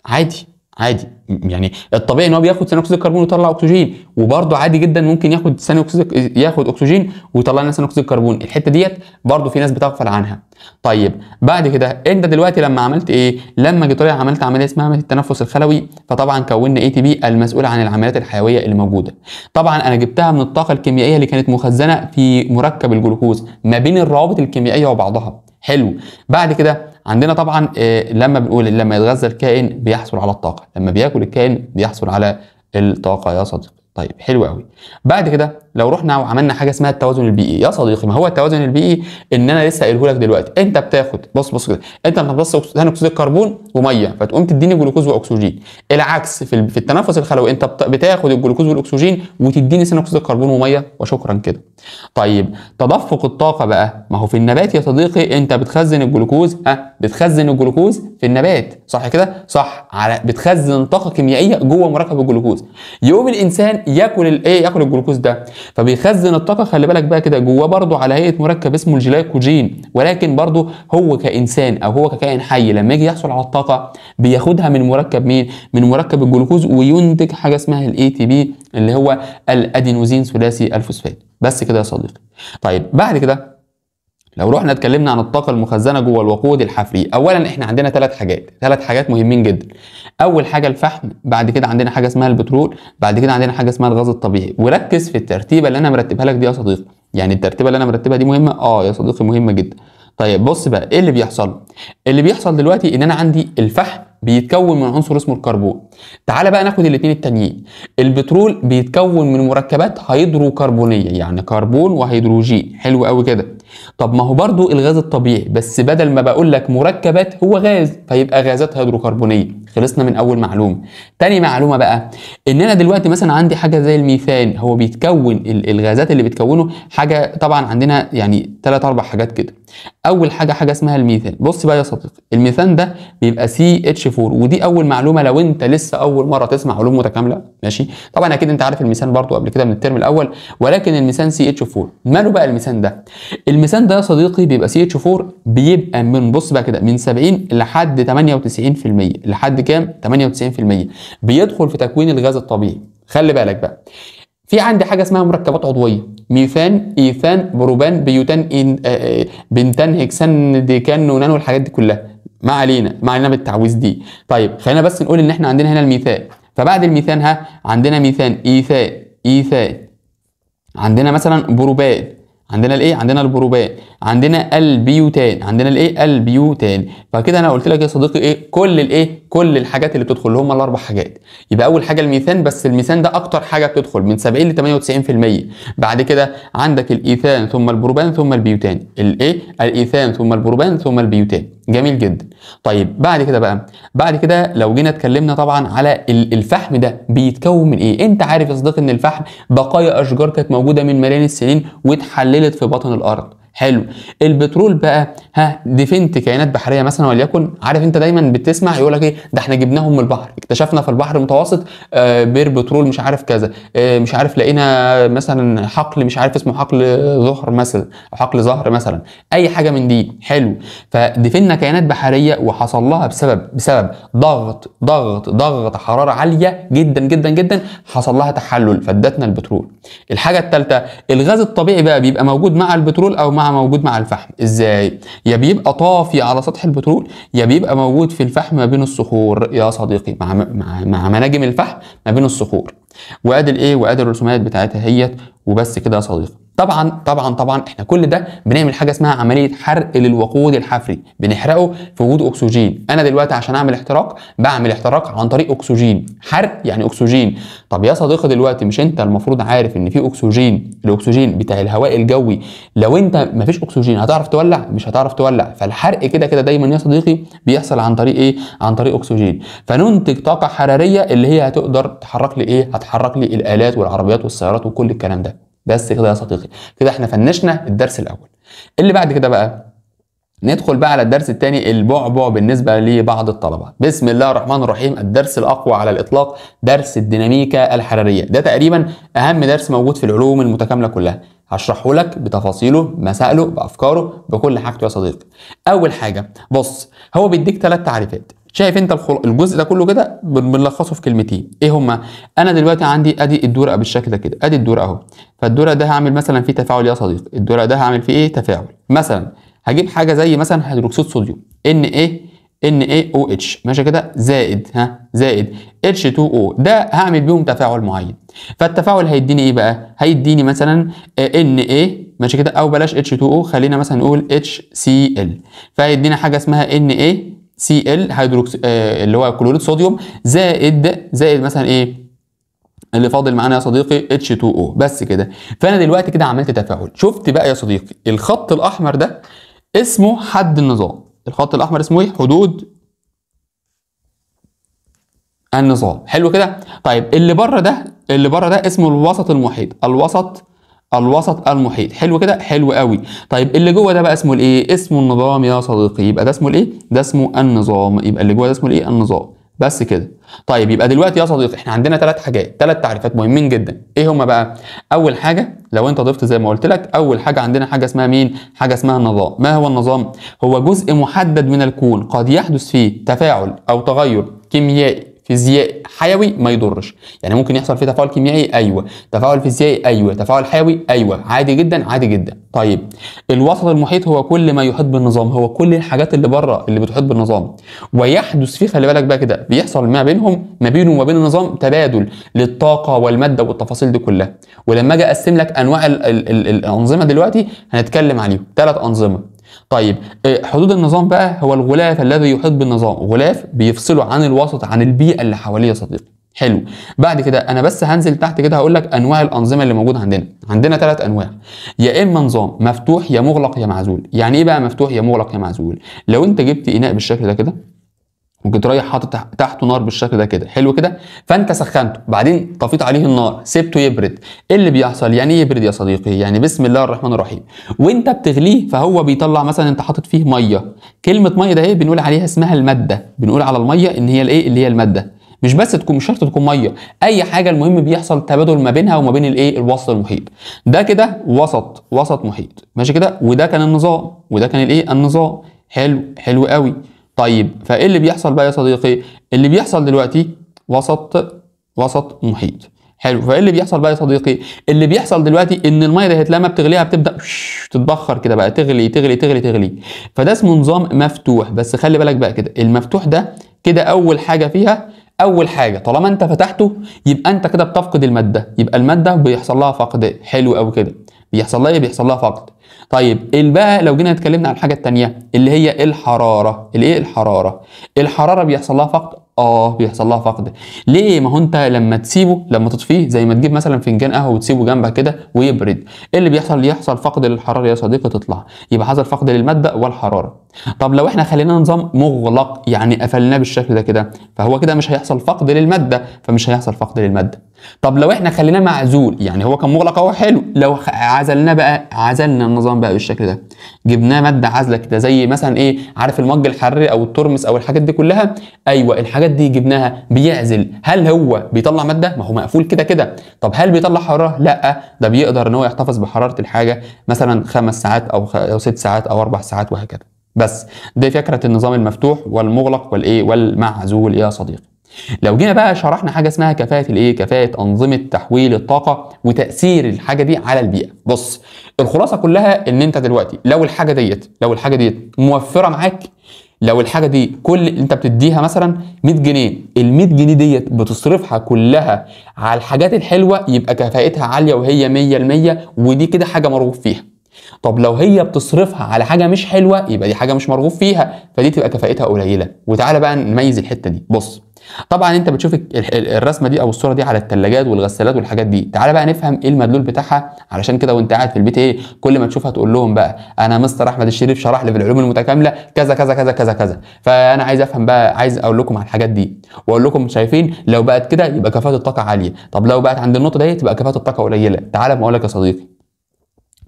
عادي عادي. يعني الطبيعي ان هو بياخد ثاني اكسيد الكربون ويطلع اكسجين، وبرده عادي جدا ممكن ياخد اكسجين ويطلع لنا ثاني اكسيد الكربون. الحته ديت برده في ناس بتغفل عنها. طيب بعد كده انت دلوقتي لما عملت ايه؟ لما جيت طالع عملت عمليه اسمها عمليه التنفس الخلوي، فطبعا كونا اي تي بي المسؤول عن العمليات الحيويه اللي موجوده. طبعا انا جبتها من الطاقه الكيميائيه اللي كانت مخزنه في مركب الجلوكوز ما بين الروابط الكيميائيه وبعضها. حلو. بعد كده عندنا طبعا لما بنقول لما يتغذى الكائن بيحصل على الطاقه، لما بياكل الكائن بيحصل على الطاقه يا صديقي. طيب حلو قوي. بعد كده لو رحنا وعملنا حاجه اسمها التوازن البيئي يا صديقي، ما هو التوازن البيئي ان انا لسه قايله لك دلوقتي، انت بتاخد بص كده، انت بتمتص ثاني اكسيد الكربون وميه فتقوم تديني جلوكوز واكسجين. العكس في التنفس الخلوي انت بتاخد الجلوكوز والاكسجين وتديني ثاني اكسيد الكربون وميه وشكرا كده. طيب تدفق الطاقه بقى، ما هو في النبات يا صديقي انت بتخزن الجلوكوز، بتخزن الجلوكوز في النبات صح كده؟ صح. بتخزن طاقه كيميائيه جوه مركب الجلوكوز. يقوم الانسان ياكل الايه؟ ياكل الجلوكوز ده، فبيخزن الطاقه. خلي بالك بقى كده جواه برضه على هيئه مركب اسمه الجلايكوجين، ولكن برضه هو كانسان او هو ككائن حي لما يجي يحصل على الطاقه بياخدها من مركب مين؟ من مركب الجلوكوز، وينتج حاجه اسمها الاي تي بي اللي هو الادينوزين ثلاثي الفوسفات. بس كده يا صديقي. طيب بعد كده لو رحنا اتكلمنا عن الطاقه المخزنه جوه الوقود الحفري، اولا احنا عندنا ثلاث حاجات مهمين جدا. اول حاجه الفحم، بعد كده عندنا حاجه اسمها البترول، بعد كده عندنا حاجه اسمها الغاز الطبيعي. وركز في الترتيبه اللي انا مرتبها لك دي يا صديقي، يعني الترتيبه اللي انا مرتبها دي مهمه يا صديقي، مهمه جدا. طيب بص بقى ايه اللي بيحصل؟ اللي بيحصل دلوقتي ان انا عندي الفحم بيتكون من عنصر اسمه الكربون. تعالى بقى ناخد الاثنين التانيين. البترول بيتكون من مركبات هيدروكربونيه، يعني كربون وهيدروجين. حلو قوي كده. طب ما هو برضو الغاز الطبيعي، بس بدل ما بقول لك مركبات هو غاز فيبقى غازات هيدروكربونيه. خلصنا من اول معلومه. تاني معلومه بقى ان انا دلوقتي مثلا عندي حاجه زي الميثان، هو بيتكون الغازات اللي بتكونه حاجه، طبعا عندنا يعني 3 4 حاجات كده. اول حاجه اسمها الميثان. بص بقى يا صديقي، الميثان ده بيبقى CH4، ودي اول معلومه لو انت لسه اول مره تسمع علوم متكامله. ماشي، طبعا اكيد انت عارف الميثان برضو قبل كده من الترم الاول، ولكن الميثان CH4. ماله بقى الميثان ده؟ الميثان ده يا صديقي بيبقى CH4، بيبقى من بص بقى كده من 70 لحد 98%. لحد كام؟ 98% بيدخل في تكوين الغاز الطبيعي. خلي بالك بقى، في عندي حاجه اسمها مركبات عضويه: ميثان، ايثان، بروبان، بيوتان، بنتان، هكسان، ديكان، نونان، والحاجات دي كلها. ما علينا بالتعويذ دي. طيب خلينا بس نقول ان احنا عندنا هنا الميثان. فبعد الميثان عندنا ميثان، ايثان، عندنا مثلا بروبان، عندنا الايه؟ عندنا البروبان، عندنا البيوتان. فكده انا قلت لك يا صديقي ايه؟ كل الحاجات اللي بتدخل اللي هم ال4 حاجات. يبقى اول حاجه الميثان، بس الميثان ده اكتر حاجه بتدخل من 70 ل 98%. بعد كده عندك الايثان ثم البروبان ثم البيوتان. الايثان ثم البروبان ثم البيوتان. جميل جدا. طيب بعد كده لو جينا اتكلمنا طبعا على الفحم ده بيتكون من ايه؟ انت عارف يا صديقي ان الفحم بقايا اشجار كانت موجوده من ملايين السنين واتحللت في بطن الارض. حلو. البترول بقى دفنت كائنات بحريه مثلا، وليكن عارف انت دايما بتسمع يقول لك ايه؟ ده احنا جبناهم من البحر، اكتشفنا في البحر المتوسط بير بترول مش عارف كذا، مش عارف لقينا مثلا حقل مش عارف اسمه حقل زهر مثلا او حقل زهر مثلا، اي حاجه من دي. حلو. فدفنا كائنات بحريه وحصل لها بسبب ضغط حراره عاليه جدا جدا جدا، حصل لها تحلل فادتنا البترول. الحاجه الثالثه الغاز الطبيعي بقى بيبقى موجود مع البترول او موجود مع الفحم. ازاي؟ يا بيبقى طافي على سطح البترول، يا بيبقى موجود في الفحم ما بين الصخور يا صديقي، مع مناجم الفحم ما بين الصخور. وادي الايه؟ وادي الرسومات بتاعتها هيت. وبس كده يا صديقي. طبعا احنا كل ده بنعمل حاجه اسمها عمليه حرق للوقود الحفري، بنحرقه في وجود اكسجين. انا دلوقتي عشان اعمل احتراق بعمل احتراق عن طريق اكسجين، حرق يعني اكسجين. طب يا صديقي دلوقتي مش انت المفروض عارف ان في اكسجين، الاكسجين بتاع الهواء الجوي لو انت مفيش اكسجين هتعرف تولع؟ مش هتعرف تولع. فالحرق كده دايما يا صديقي بيحصل عن طريق ايه؟ عن طريق اكسجين. فننتج طاقه حراريه اللي هي هتقدر تحرك لي ايه؟ هتحرك لي الالات والعربيات والسيارات وكل الكلام ده. بس كده يا صديقي، كده احنا فنشنا الدرس الاول. اللي بعد كده بقى ندخل بقى على الدرس الثاني، البعبع بالنسبه لبعض الطلبه. بسم الله الرحمن الرحيم. الدرس الاقوى على الاطلاق درس الديناميكا الحراريه، ده تقريبا اهم درس موجود في العلوم المتكامله كلها. هشرحه لك بتفاصيله، مسائله، بافكاره، بكل حاجته يا صديقي. اول حاجه بص، هو بيديك 3 تعريفات. شايف انت الجزء ده كله كده بنلخصه في كلمتين، ايه هما؟ انا دلوقتي عندي ادي الدورقه بالشكل ده كده، ادي الدورقه اهو. فالدورقه ده هعمل مثلا فيه تفاعل يا صديقي، الدورقه ده هعمل فيه ايه؟ تفاعل. مثلا هجيب حاجه زي مثلا هيدروكسيد صوديوم NaOH ماشي كده، زائد H2O، ده هعمل بيهم تفاعل معين. فالتفاعل هيديني ايه بقى؟ هيديني مثلا Na ماشي كده، او بلاش H2O، خلينا مثلا نقول HCl. فهيدينا حاجه اسمها NaCl هيدروكسيد اللي هو كلوريد صوديوم، زائد مثلا ايه اللي فاضل معانا يا صديقي؟ H2O. بس كده. فانا دلوقتي كده عملت تفاعل. شفت بقى يا صديقي الخط الاحمر ده اسمه حد النظام. الخط الاحمر اسمه ايه؟ حدود النظام. حلو كده. طيب اللي بره ده اسمه الوسط المحيط. الوسط المحيط. حلو كده، حلو قوي. طيب اللي جوه ده بقى اسمه الايه؟ اسمه النظام يا صديقي. يبقى ده اسمه الايه؟ ده اسمه النظام. يبقى اللي جوه ده اسمه الايه؟ النظام. بس كده. طيب يبقى دلوقتي يا صديقي احنا عندنا 3 حاجات، 3 تعريفات مهمين جدا. ايه هما بقى؟ اول حاجه لو انت ضفت زي ما قلت لك، اول حاجه عندنا حاجه اسمها مين؟ حاجه اسمها النظام. ما هو النظام؟ هو جزء محدد من الكون قد يحدث فيه تفاعل او تغير كيميائي فيزيائي حيوي ما يضرش. يعني ممكن يحصل فيه تفاعل كيميائي، ايوه. تفاعل فيزيائي، ايوه. تفاعل حيوي، ايوه. عادي جدا، عادي جدا. طيب الوسط المحيط هو كل ما يحيط بالنظام، هو كل الحاجات اللي بره اللي بتحيط بالنظام، ويحدث فيه، خلي بالك بقى كده، بيحصل ما بينه وما بين النظام تبادل للطاقه والماده والتفاصيل دي كلها. ولما اجي اقسم لك انواع الانظمه دلوقتي هنتكلم عليهم 3 انظمه. طيب حدود النظام بقى هو الغلاف الذي يحيط بالنظام، غلاف بيفصله عن الوسط، عن البيئه اللي حواليه يا صديقي. حلو. بعد كده انا بس هنزل تحت كده هقول لك انواع الانظمه اللي موجوده عندنا 3 انواع. يا اما نظام مفتوح يا مغلق يا معزول. يعني ايه بقى مفتوح يا مغلق يا معزول؟ لو انت جبت اناء بالشكل ده كده وكنت رايح حاطط تحته نار بالشكل ده كده، حلو كده، فانت سخنته بعدين طفيت عليه النار سبته يبرد، ايه اللي بيحصل؟ يعني ايه يبرد يا صديقي؟ يعني بسم الله الرحمن الرحيم، وانت بتغليه فهو بيطلع مثلا، انت حاطط فيه ميه، كلمه ميه ده ايه؟ بنقول عليها اسمها الماده، بنقول على الميه ان هي الايه؟ اللي هي الماده. مش بس تكون، مش شرط تكون ميه، اي حاجه، المهم بيحصل تبادل ما بينها وما بين الايه؟ الوسط المحيط. ده كده وسط محيط ماشي كده، وده كان النظام، وده كان الايه؟ النظام. حلو، حلو قوي. طيب فايه اللي بيحصل بقى يا صديقي؟ اللي بيحصل دلوقتي وسط محيط. حلو. فايه اللي بيحصل بقى يا صديقي؟ اللي بيحصل دلوقتي ان الميه دهيت لما بتغليها بتبدا تتبخر كده بقى، تغلي تغلي تغلي تغلي. فده اسمه نظام مفتوح. بس خلي بالك بقى كده، المفتوح ده كده اول حاجه فيها، اول حاجه طالما انت فتحته يبقى انت كده بتفقد الماده، يبقى الماده بيحصل لها فقد. حلو قوي كده. بيحصل لها ايه؟ بيحصل لها فقد. طيب بقى لو جينا اتكلمنا عن الحاجه الثانيه اللي هي الحراره، الايه؟ الحراره بيحصل لها فقد. بيحصل لها فقد. ليه؟ ما هو انت لما تسيبه، لما تطفيه، زي ما تجيب مثلا فنجان قهوه وتسيبه جنبك كده ويبرد، ايه اللي بيحصل؟ يحصل فقد للحراره يا صديقي، تطلع. يبقى حصل فقد للماده والحراره. طب لو احنا خلينا نظام مغلق، يعني قفلناه بالشكل ده كده، فهو كده مش هيحصل فقد للماده، فمش هيحصل فقد للماده. طب لو احنا خليناه معزول، يعني هو كان مغلق اهو، حلو، لو عزلناه بقى، عزلنا النظام بقى بالشكل ده، جبناه ماده عازله كده، زي مثلا ايه؟ عارف المج الحراري او الترمس او الحاجات دي كلها؟ ايوه، الحاجات دي جبناها، بيعزل. هل هو بيطلع ماده؟ ما هو مقفول كده كده. طب هل بيطلع حراره؟ لا، ده بيقدر ان هو يحتفظ بحراره الحاجه مثلا 5 ساعات او 6 ساعات او 4 ساعات وهكذا. بس دي فكره النظام المفتوح والمغلق والايه؟ والمعزول يا صديقي. لو جينا بقى شرحنا حاجه اسمها كفاءه الايه؟ كفاءه انظمه تحويل الطاقه وتاثير الحاجه دي على البيئه. بص، الخلاصه كلها ان انت دلوقتي لو الحاجه ديت موفره معاك، لو الحاجه دي كل انت بتديها مثلا 100 جنيه، ال 100 جنيه ديت بتصرفها كلها على الحاجات الحلوه، يبقى كفاءتها عاليه وهي 100%، ودي كده حاجه مرغوب فيها. طب لو هي بتصرفها على حاجه مش حلوه، يبقى دي حاجه مش مرغوب فيها، فدي تبقى كفاءتها قليله. وتعالى بقى نميز الحته دي. بص، طبعا انت بتشوف الرسمه دي او الصوره دي على الثلاجات والغسالات والحاجات دي. تعالى بقى نفهم ايه المدلول بتاعها، علشان كده وانت قاعد في البيت ايه؟ كل ما تشوفها تقول لهم بقى انا مستر احمد الشريف شرح لي في العلوم المتكامله كذا كذا كذا كذا كذا، فانا عايز افهم بقى، عايز اقول لكم على الحاجات دي، واقول لكم شايفين لو بقت كده يبقى كفاءه الطاقه عاليه، طب لو بقت عند النقطه دي تبقى كفاءه الطاقه قليله. تعالى بقول لك يا صديقي،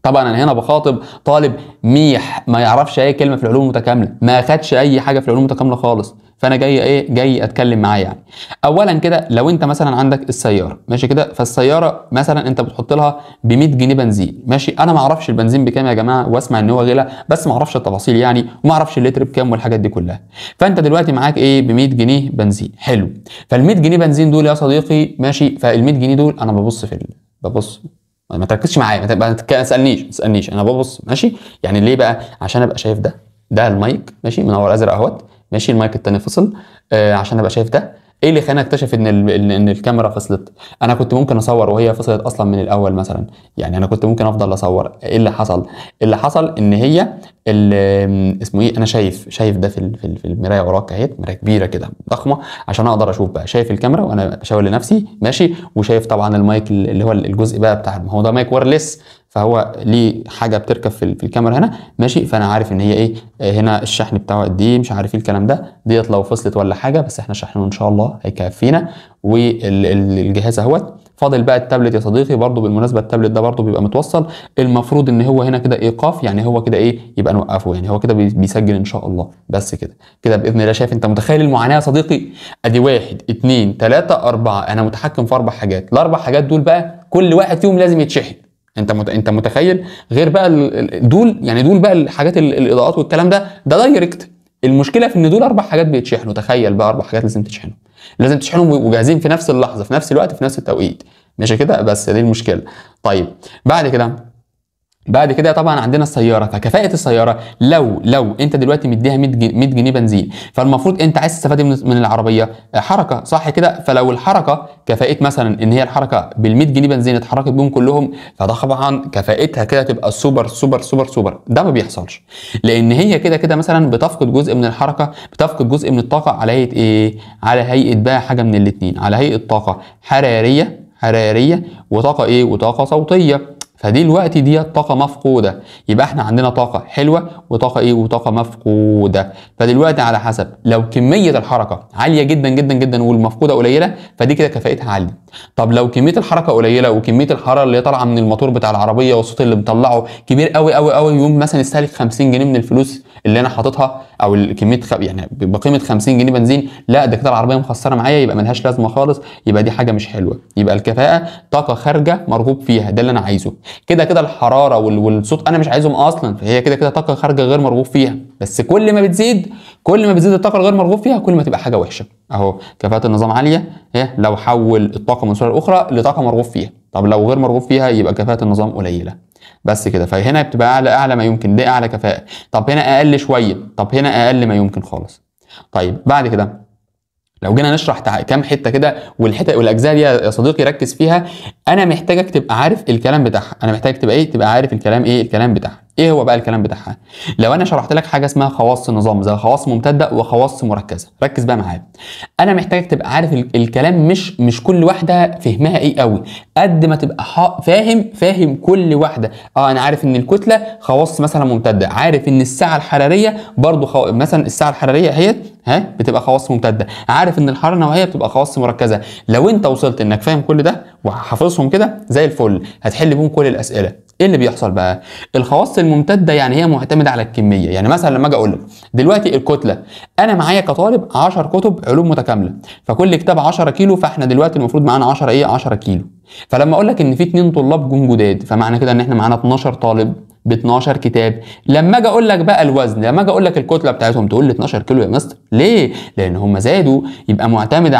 طبعا انا هنا بخاطب طالب ميح ما يعرفش اي كلمه في العلوم المتكامله، ما خدش اي حاجه في العلوم المتكامله خالص، فانا جاي اتكلم معاه يعني. اولا كده لو انت مثلا عندك السياره ماشي كده، فالسياره مثلا انت بتحط لها ب 100 جنيه بنزين ماشي، انا ما اعرفش البنزين بكام يا جماعه، واسمع ان هو غلا بس ما اعرفش التفاصيل يعني، وما اعرفش اللتر بكام والحاجات دي كلها. فانت دلوقتي معاك ايه ب 100 جنيه بنزين، حلو. فال 100 جنيه بنزين دول يا صديقي ماشي، فال 100 جنيه دول انا ببص ببص، ما تركزش معايا، ما تسالنيش انا ببص ماشي. يعني ليه بقى؟ عشان ابقى شايف ده المايك ماشي منور ازرق اهوت ماشي، المايك التاني فصل عشان ابقى شايف ده. ايه اللي خلاني اكتشف ان الكاميرا فصلت؟ انا كنت ممكن اصور وهي فصلت اصلا من الاول مثلا، يعني انا كنت ممكن افضل اصور. ايه اللي حصل؟ اللي حصل ان هي اسمه ايه، انا شايف ده في المرايه وراك اهيت، مرايه كبيره كده ضخمه عشان اقدر اشوف بقى، شايف الكاميرا وانا بشاور لنفسي ماشي، وشايف طبعا المايك اللي هو الجزء بقى بتاع، ما هو ده مايك وايرلس، فهو ليه حاجه بتركب في الكاميرا هنا ماشي، فانا عارف ان هي ايه هنا الشحن بتاعه قد ايه، مش عارف ايه الكلام ده، ديت لو فصلت ولا حاجه، بس احنا شحنه ان شاء الله هيكفينا. والجهاز اهوت. فاضل بقى التابلت يا صديقي، برضو بالمناسبه التابلت ده برضو بيبقى متوصل، المفروض ان هو هنا كده ايقاف، يعني هو كده ايه يبقى نوقفه، يعني هو كده بيسجل ان شاء الله. بس كده باذن الله. شايف انت متخيل المعاناه يا صديقي؟ ادي 1 2 3 4، انا متحكم في 4 حاجات، الاربع حاجات دول بقى كل واحد فيهم لازم يتشحن. انت متخيل؟ غير بقى دول يعني دول بقى الحاجات الاضاءات والكلام ده دايركت. المشكله في ان دول 4 حاجات بيتشحنوا، تخيل بقى 4 حاجات لازم تشحنهم، لازم تشحنهم وجاهزين في نفس اللحظه في نفس الوقت في نفس التوقيت ماشي كده، بس دي المشكله. طيب بعد كده طبعا عندنا السياره، فكفاءه السياره لو انت دلوقتي مديها 100 جنيه بنزين، فالمفروض انت عايز تستفاد من العربيه حركه صح كده، فلو الحركه كفاءه مثلا ان هي الحركه بال 100 جنيه بنزين اتحركت بيهم كلهم، فده طبعا كفاءتها كده تبقى سوبر سوبر سوبر سوبر. ده ما بيحصلش، لان هي كده مثلا بتفقد جزء من الحركه، بتفقد جزء من الطاقه على هيئه ايه؟ على هيئه بقى حاجه من الاثنين، على هيئه طاقه حراريه وطاقه ايه؟ وطاقه صوتيه. فدي الوقت دي طاقه مفقوده. يبقى احنا عندنا طاقه حلوه وطاقه ايه؟ وطاقه مفقوده. فدلوقتي على حسب، لو كميه الحركه عاليه جدا جدا جدا والمفقوده قليله، فدي كده كفاءتها عاليه. طب لو كميه الحركه قليله وكميه الحراره اللي طالعه من الموتور بتاع العربيه والصوت اللي مطلعه كبير قوي قوي قوي، يوم مثلا يستهلك 50 جنيه من الفلوس اللي انا حاططها، او الكميه يعني بقيمه 50 جنيه بنزين، لا ده كده العربيه مخسره معايا، يبقى ملهاش لازمه خالص، يبقى دي حاجه مش حلوه. يبقى الكفاءه طاقه خارجه مرغوب فيها، ده اللي انا عايزه. كده الحراره والصوت انا مش عايزهم اصلا، فهي كده طاقه خارجه غير مرغوب فيها. بس كل ما بتزيد الطاقه الغير مرغوب فيها، كل ما تبقى حاجه وحشه. اهو كفاءه النظام عاليه لو حول الطاقه من صوره لاخرى لطاقه مرغوب فيها، طب لو غير مرغوب فيها يبقى كفاءه النظام قليله. بس كده، فهنا بتبقى اعلى ما يمكن، دي اعلى كفاءه. طب هنا اقل شويه، طب هنا اقل ما يمكن خالص. طيب بعد كده لو جينا نشرح كام حته كده، والاجزاء دي يا صديقي ركز فيها، انا محتاجك تبقى عارف الكلام بتاعها، انا محتاجك تبقى عارف الكلام بتاعها. ايه هو بقى الكلام بتاعها؟ لو انا شرحت لك حاجه اسمها خواص النظام، زي خواص ممتده وخواص مركزه، ركز بقى معايا. انا محتاجك تبقى عارف الكلام، مش كل واحده فهمها ايه قوي، قد ما تبقى فاهم كل واحده. انا عارف ان الكتله خواص مثلا ممتده، عارف ان السعه الحراريه برضو مثلا السعه الحراريه هي بتبقى خواص ممتده، عارف ان الحراره النوعيه بتبقى خواص مركزه. لو انت وصلت انك فاهم كل ده وحافظهم كده زي الفل، هتحل بيهم كل الاسئله. ايه اللي بيحصل بقى؟ الخواص الممتده يعني هي معتمده على الكميه. يعني مثلا لما اجي اقول لك دلوقتي الكتله، انا معايا كطالب 10 كتب علوم متكامله، فكل كتاب 10 كيلو، فاحنا دلوقتي المفروض معانا 10 كيلو. فلما اقول لك ان في 2 طلاب جم جداد، فمعنى كده ان احنا معانا 12 طالب ب 12 كتاب. لما اجي اقول لك بقى الوزن، لما اجي اقول لك الكتله بتاعتهم، تقول لي 12 كيلو يا مستر. ليه؟ لان هم زادوا. يبقى معتمده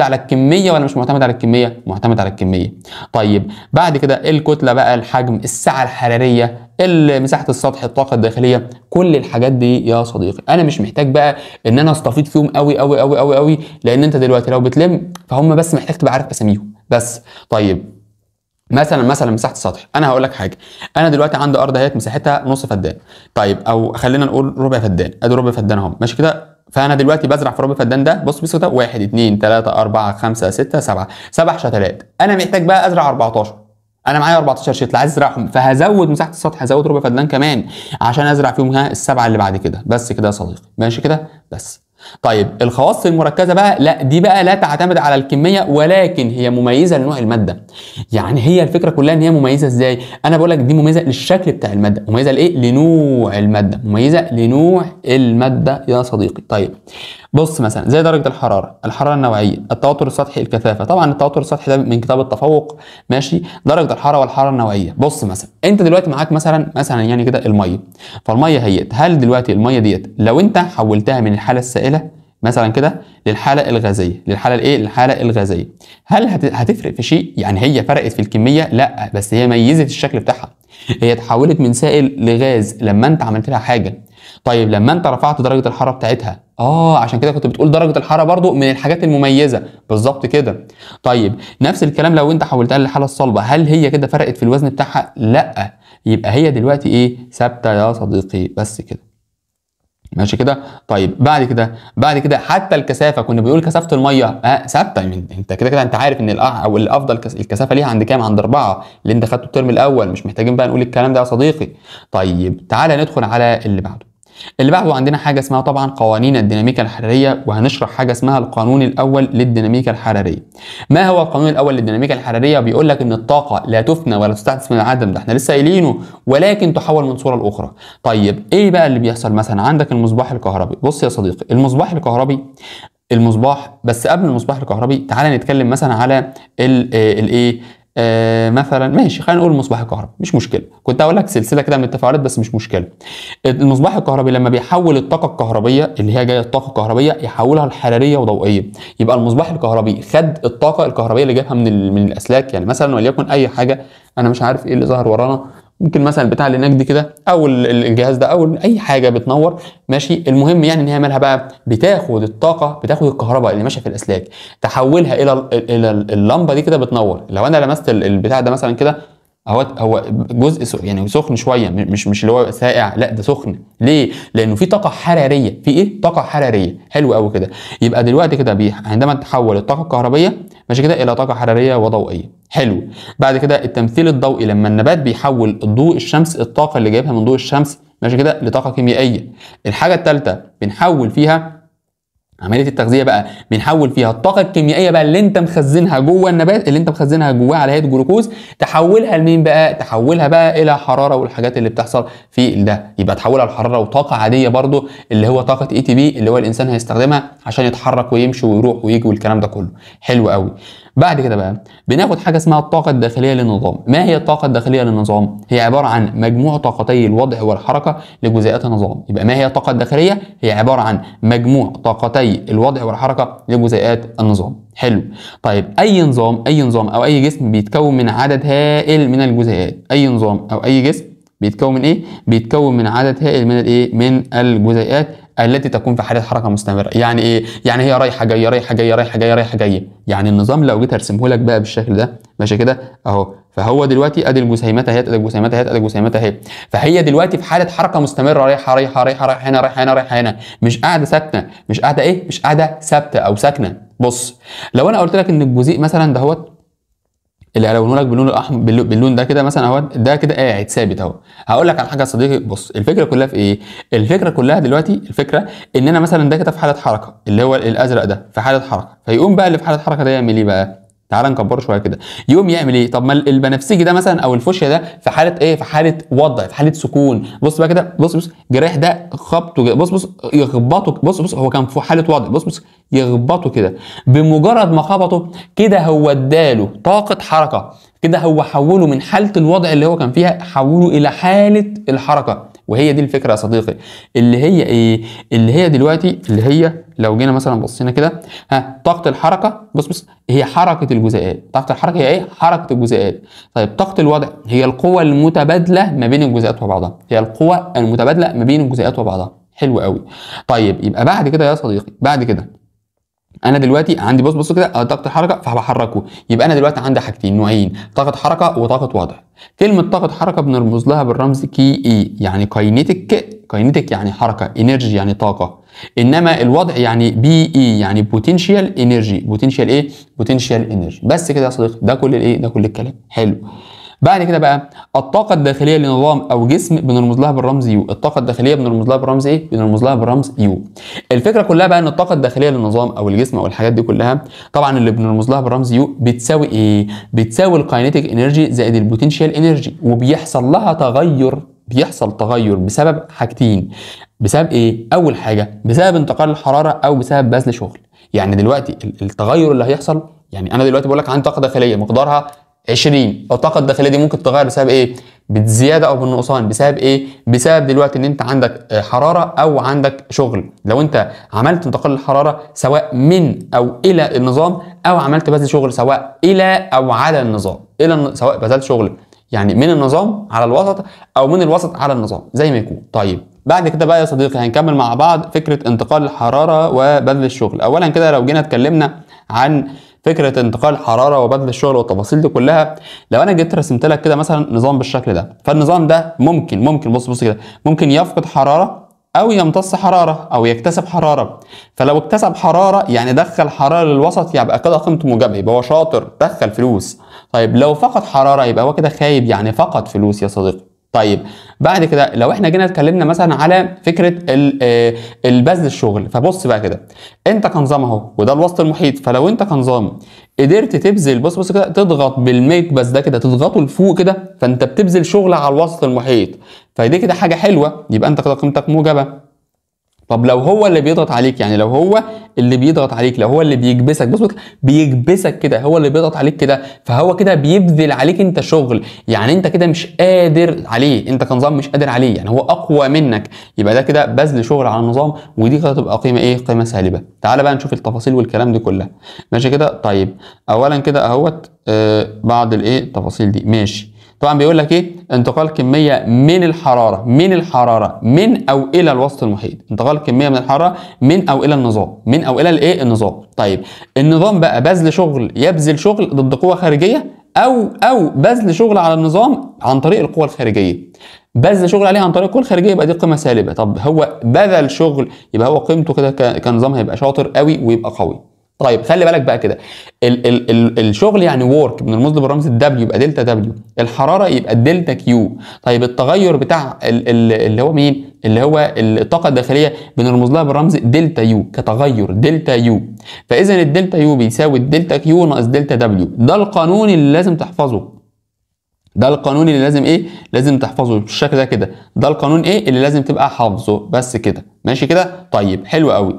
على الكميه ولا مش معتمده على الكميه؟ معتمده على الكميه. طيب بعد كده الكتله بقى، الحجم، السعه الحراريه، مساحه السطح، الطاقه الداخليه، كل الحاجات دي يا صديقي انا مش محتاج بقى ان انا استفيض فيهم قوي قوي قوي قوي قوي، لان انت دلوقتي لو بتلم فهم، بس محتاج تبقى عارف اساميهم بس. طيب مثلا مساحه السطح، انا هقول لك حاجه، انا دلوقتي عندي ارض اهيت مساحتها نص فدان، طيب او خلينا نقول ربع فدان، ادي ربع فدان اهو ماشي كده. فانا دلوقتي بزرع في ربع فدان ده، بص كده، 1 2 3 4 5 6 7 شتلات، انا محتاج بقى ازرع 14. انا معايا 14 شتله عايز ازرعهم، فهزود مساحه السطح، هزود ربع فدان كمان عشان ازرع فيهم السبعه اللي بعد كده. بس كده يا صديقي ماشي كده بس. طيب الخواص المركزه بقى لا، دي بقى لا تعتمد على الكميه ولكن هي مميزه لنوع الماده. يعني هي الفكره كلها ان هي مميزه ازاي؟ انا بقول لك دي مميزه للشكل بتاع الماده، مميزه لايه؟ لنوع الماده، مميزه لنوع الماده يا صديقي. طيب بص مثلا زي درجه الحراره النوعيه، التوتر السطحي، الكثافه. طبعا التوتر السطحي ده من كتاب التفوق، ماشي. درجه الحراره والحراره النوعيه. بص مثلا انت دلوقتي معاك مثلا يعني كده الميه، فالميه هي، هل دلوقتي الميه ديت لو انت حولتها من الحاله السائله مثلا كده للحاله الغازيه، للحاله الغازيه، هل هتفرق في شيء؟ يعني هي فرقت في الكميه؟ لا، بس هي ميزت الشكل بتاعها، هي اتحولت من سائل لغاز لما انت عملت لها حاجه. طيب لما انت رفعت درجه الحراره بتاعتها، عشان كده كنت بتقول درجه الحراره برضو من الحاجات المميزه، بالظبط كده. طيب نفس الكلام لو انت حولتها للحاله الصلبه، هل هي كده فرقت في الوزن بتاعها؟ لا، يبقى هي دلوقتي ايه؟ ثابته يا صديقي، بس كده، ماشي كده. طيب بعد كده حتى الكثافه، كنا بنقول كثافه الميه ثابته. انت كده انت عارف ان او الافضل الكثافه ليها عند كام؟ عند 4 اللي انت خدته الترم الاول، مش محتاجين بقى نقول الكلام ده يا صديقي. طيب تعالى ندخل على اللي بعده عندنا حاجه اسمها طبعا قوانين الديناميكا الحراريه، وهنشرح حاجه اسمها القانون الاول للديناميكا الحراريه. ما هو القانون الاول للديناميكا الحراريه؟ بيقول لك ان الطاقه لا تفنى ولا تستحدث من العدم، ده احنا لسه قايلينه، ولكن تحول من صوره لاخرى. طيب ايه بقى اللي بيحصل؟ مثلا عندك المصباح الكهربي. بص يا صديقي، المصباح بس قبل المصباح الكهربي تعالى نتكلم مثلا على الايه، مثلا ماشي، خلينا نقول المصباح الكهربي، مش مشكله. كنت هقول لك سلسله كده من التفاعلات بس مش مشكله. المصباح الكهربي لما بيحول الطاقه الكهربيه اللي هي جايه الطاقه الكهربيه يحولها لحراريه وضوئيه، يبقى المصباح الكهربي خد الطاقه الكهربيه اللي جابها من الاسلاك. يعني مثلا وليكن اي حاجه، انا مش عارف ايه اللي ظهر ورانا، ممكن مثلا البتاع اللي هناك دي كده، او الجهاز ده، او اي حاجه بتنور، ماشي. المهم يعني ان هي مالها بقى؟ بتاخد الطاقه، بتاخد الكهرباء اللي ماشيه في الاسلاك، تحولها الى اللمبه دي كده بتنور. لو انا لمست البتاع ده مثلا كده، هو جزء يعني سخن شويه، مش اللي هو ساقع، لا ده سخن. ليه؟ لانه في طاقه حراريه، في ايه؟ طاقه حراريه. حلو قوي كده. يبقى دلوقتي كده عندما تحول الطاقه الكهربيه ماشي كده الى طاقه حراريه وضوئيه. حلو. بعد كده التمثيل الضوئي، لما النبات بيحول الضوء الشمس، الطاقه اللي جايبها من ضوء الشمس ماشي كده لطاقه كيميائيه. الحاجه الثالثه بنحول فيها عمليه التغذيه بقى، بنحول فيها الطاقه الكيميائيه بقى اللي انت مخزنها جوه النبات، اللي انت مخزنها جواه على هيئه جلوكوز، تحولها لمين بقى؟ تحولها بقى الى حراره والحاجات اللي بتحصل في ده، يبقى تحولها لحراره وطاقه عاديه برضو اللي هو طاقه ATP اللي هو الانسان هيستخدمها عشان يتحرك ويمشي ويروح ويجي والكلام ده كله. حلو قوي. بعد كده بقى بناخد حاجه اسمها الطاقه الداخليه للنظام. ما هي الطاقه الداخليه للنظام؟ هي عباره عن مجموع طاقتي الوضع والحركه لجزيئات النظام. يبقى ما هي الطاقه الداخليه؟ هي عباره عن مجموع طاقتي الوضع والحركه لجزيئات النظام. حلو. طيب اي نظام او اي جسم بيتكون من عدد هائل من الجزيئات. اي نظام او اي جسم بيتكون من ايه؟ بيتكون من عدد هائل من الايه؟ من الجزيئات التي تكون في حاله حركه مستمره. يعني ايه؟ يعني هي رايحه جايه رايحه جايه رايحه جايه رايحه جايه. يعني النظام لو جيت ارسمه لك بقى بالشكل ده ماشي كده اهو، فهو دلوقتي ادي الجسيمات اهي، ادي الجسيمات اهي، ادي الجسيمات اهي، فهي دلوقتي في حاله حركه مستمره، رايحه رايحه رايحه رايحه هنا رايحه هنا رايحه هنا، مش قاعده ساكنه، مش قاعده ايه؟ مش قاعده ثابته او ساكنه. بص لو انا قلت لك ان الجزيء مثلا دهوت اللي هلونه لك باللون الاحمر، باللون ده كده مثلا اهو، ده كده قاعد ثابت اهو. هقول لك على حاجه يا صديقي، بص الفكره كلها في ايه؟ الفكره كلها دلوقتي، الفكره ان انا مثلا ده كده في حاله حركه، اللي هو الازرق ده في حاله حركه، فيقوم بقى اللي في حاله حركه ده يعمل ايه بقى؟ تعال نكبره شويه كده. يقوم يعمل ايه؟ طب ما البنفسجي ده مثلا او الفوشيا ده في حاله ايه؟ في حاله وضع، في حاله سكون. بص بقى كده، بص جراح ده خبطه، بص يخبطه، بص هو كان في حاله وضع، بص يخبطه كده. بمجرد ما خبطه كده هو اداله طاقه حركه، كده هو حوله من حاله الوضع اللي هو كان فيها، حوله الى حاله الحركه. وهي دي الفكره يا صديقي، اللي هي ايه؟ اللي هي دلوقتي اللي هي لو جينا مثلا بصينا كده، طاقه الحركه، بص هي حركه الجزيئات. طاقه الحركه هي ايه؟ حركه الجزيئات. طيب طاقه الوضع هي القوه المتبادله ما بين الجزيئات وبعضها، هي القوه المتبادله ما بين الجزيئات وبعضها. حلو قوي. طيب يبقى بعد كده يا صديقي، بعد كده انا دلوقتي عندي بص كده طاقه الحركه فبحركه، يبقى انا دلوقتي عندي حاجتين، نوعين، طاقه حركه وطاقه وضع. كلمه طاقه حركه بنرمز لها بالرمز كي اي، يعني كاينيتيك يعني حركه، انرجي يعني طاقه. انما الوضع يعني بي اي يعني بوتنشال انرجي، بوتنشال ايه؟ بوتنشال انرجي. بس كده يا صديقي، ده كل الايه؟ ده كل الكلام. حلو. بعد كده بقى الطاقه الداخليه لنظام او جسم بنرمز لها بالرمز يو. الطاقه الداخليه بنرمز لها بالرمز ايه؟ بنرمز لها بالرمز يو. الفكره كلها بقى ان الطاقه الداخليه للنظام او الجسم او الحاجات دي كلها طبعا اللي بنرمز لها بالرمز يو بتساوي ايه؟ بتساوي الكاينيتيك انرجي زائد البوتنشال انرجي، وبيحصل لها تغير، بيحصل تغير بسبب حاجتين. بسبب ايه؟ اول حاجه بسبب انتقال الحراره او بسبب بذل شغل. يعني دلوقتي التغير اللي هيحصل، يعني انا دلوقتي بقول لك عندي طاقه داخليه مقدارها 20، الطاقه الداخليه دي ممكن تتغير بسبب ايه؟ بالزياده او بالنقصان. بسبب ايه؟ بسبب دلوقتي ان انت عندك حراره او عندك شغل. لو انت عملت انتقال الحراره سواء من او الى النظام، او عملت بذل شغل سواء الى او على النظام، سواء بذلت شغل يعني من النظام على الوسط او من الوسط على النظام زي ما يكون. طيب بعد كده بقى يا صديقي هنكمل مع بعض فكره انتقال الحراره وبذل الشغل. اولا كده لو جينا اتكلمنا عن فكره انتقال الحراره وبذل الشغل والتفاصيل دي كلها، لو انا جيت رسمت لك كده مثلا نظام بالشكل ده، فالنظام ده ممكن بص كده ممكن يفقد حراره او يمتص حراره او يكتسب حراره. فلو اكتسب حراره يعني دخل حراره للوسط، يبقى كده قيمته موجبه، يبقى هو شاطر دخل فلوس. طيب لو فقد حراره يبقى هو كده خايب، يعني فقد فلوس يا صديقي. طيب بعد كده لو احنا جينا اتكلمنا مثلا على فكره البذل الشغل، فبص بقى كده انت كنظام اهو وده الوسط المحيط، فلو انت كنظام قدرت تبذل بص كده تضغط بالمكبس ده كده تضغطه لفوق كده، فانت بتبذل شغل على الوسط المحيط، فدي كده حاجه حلوه، يبقى انت كده قيمتك موجبه. طب لو هو اللي بيضغط عليك، يعني لو هو اللي بيضغط عليك، لو هو اللي بيكبسك بص بيكبسك كده، هو اللي بيضغط عليك كده، فهو كده بيبذل عليك انت شغل، يعني انت كده مش قادر عليه، انت كنظام مش قادر عليه، يعني هو اقوى منك، يبقى ده كده بذل شغل على النظام، ودي كده تبقى قيمه ايه؟ قيمه سالبه. تعال بقى نشوف التفاصيل والكلام دي كلها ماشي كده. طيب اولا كده اهوت بعض الايه التفاصيل دي ماشي. طبعا بيقول لك ايه؟ انتقال كميه من الحراره من او الى الوسط المحيط، انتقال كميه من الحراره من او الى النظام، من او الى الايه؟ النظام. طيب النظام بقى بذل شغل، يبذل شغل ضد قوه خارجيه او بذل شغل على النظام عن طريق القوه الخارجيه. بذل شغل عليه عن طريق القوه الخارجيه يبقى دي قيمه سالبه. طب هو بذل شغل يبقى هو قيمته كده كنظام هيبقى شاطر قوي ويبقى قوي. طيب خلي بالك بقى كده الشغل يعني وورك بنرمز له بالرمز الدبليو يبقى دلتا دبليو، الحراره يبقى الدلتا كيو. طيب التغير بتاع اللي هو مين؟ اللي هو الطاقه الداخليه بنرمز لها بالرمز دلتا يو كتغير دلتا يو. فاذا الدلتا يو بيساوي الدلتا كيو ناقص دلتا دبليو. ده القانون اللي لازم تحفظه، ده القانون اللي لازم ايه؟ لازم تحفظه بالشكل ده كده، ده القانون ايه اللي لازم تبقى حافظه بس كده ماشي كده. طيب حلو قوي.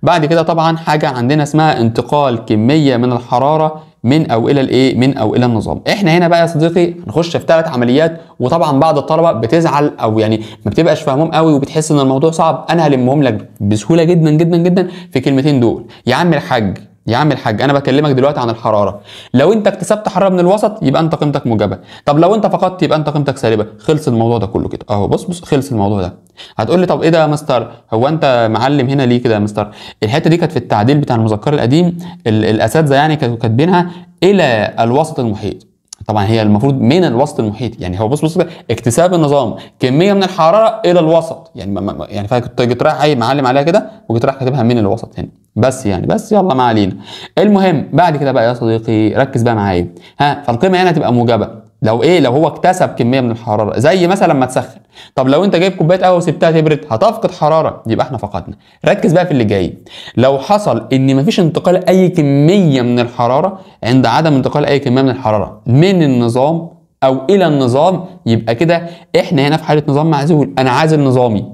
بعد كده طبعا حاجه عندنا اسمها انتقال كميه من الحراره من او الى الايه؟ من او الى النظام. احنا هنا بقى يا صديقي هنخش في 3 عمليات، وطبعا بعض الطلبه بتزعل او يعني ما بتبقاش فاهمهم قوي وبتحس ان الموضوع صعب. انا هلمهم لك بسهوله جدا جدا جدا في كلمتين دول. يا عم الحاج انا بكلمك دلوقتي عن الحراره. لو انت اكتسبت حراره من الوسط يبقى انت قيمتك موجبه، طب لو انت فقدت يبقى انت قيمتك سالبه. خلص الموضوع ده كله كده اهو. بص خلص الموضوع ده. هتقول لي طب ايه ده يا مستر؟ هو انت معلم هنا ليه كده يا مستر؟ الحته دي كانت في التعديل بتاع المذكر القديم، الاساتذه يعني كانوا كاتبينها الى الوسط المحيط. طبعا هي المفروض من الوسط المحيط، يعني هو بص اكتساب النظام كميه من الحراره الى الوسط، يعني يعني فكنت جيت رايح معلم عليها كده وجيت رايح كاتبها من الوسط هنا بس يلا ما علينا. المهم بعد كده بقى يا صديقي ركز بقى معايا، فالقيمه هنا تبقى موجبه لو ايه؟ لو هو اكتسب كميه من الحراره، زي مثلا لما تسخن. طب لو انت جايب كوبايه قهوه وسبتها تبرد هتفقد حراره، يبقى احنا فقدنا. ركز بقى في اللي جاي، لو حصل ان مفيش انتقال اي كميه من الحراره، عند عدم انتقال اي كميه من الحراره من النظام او الى النظام، يبقى كده احنا هنا في حاله نظام معزول. انا عازل نظامي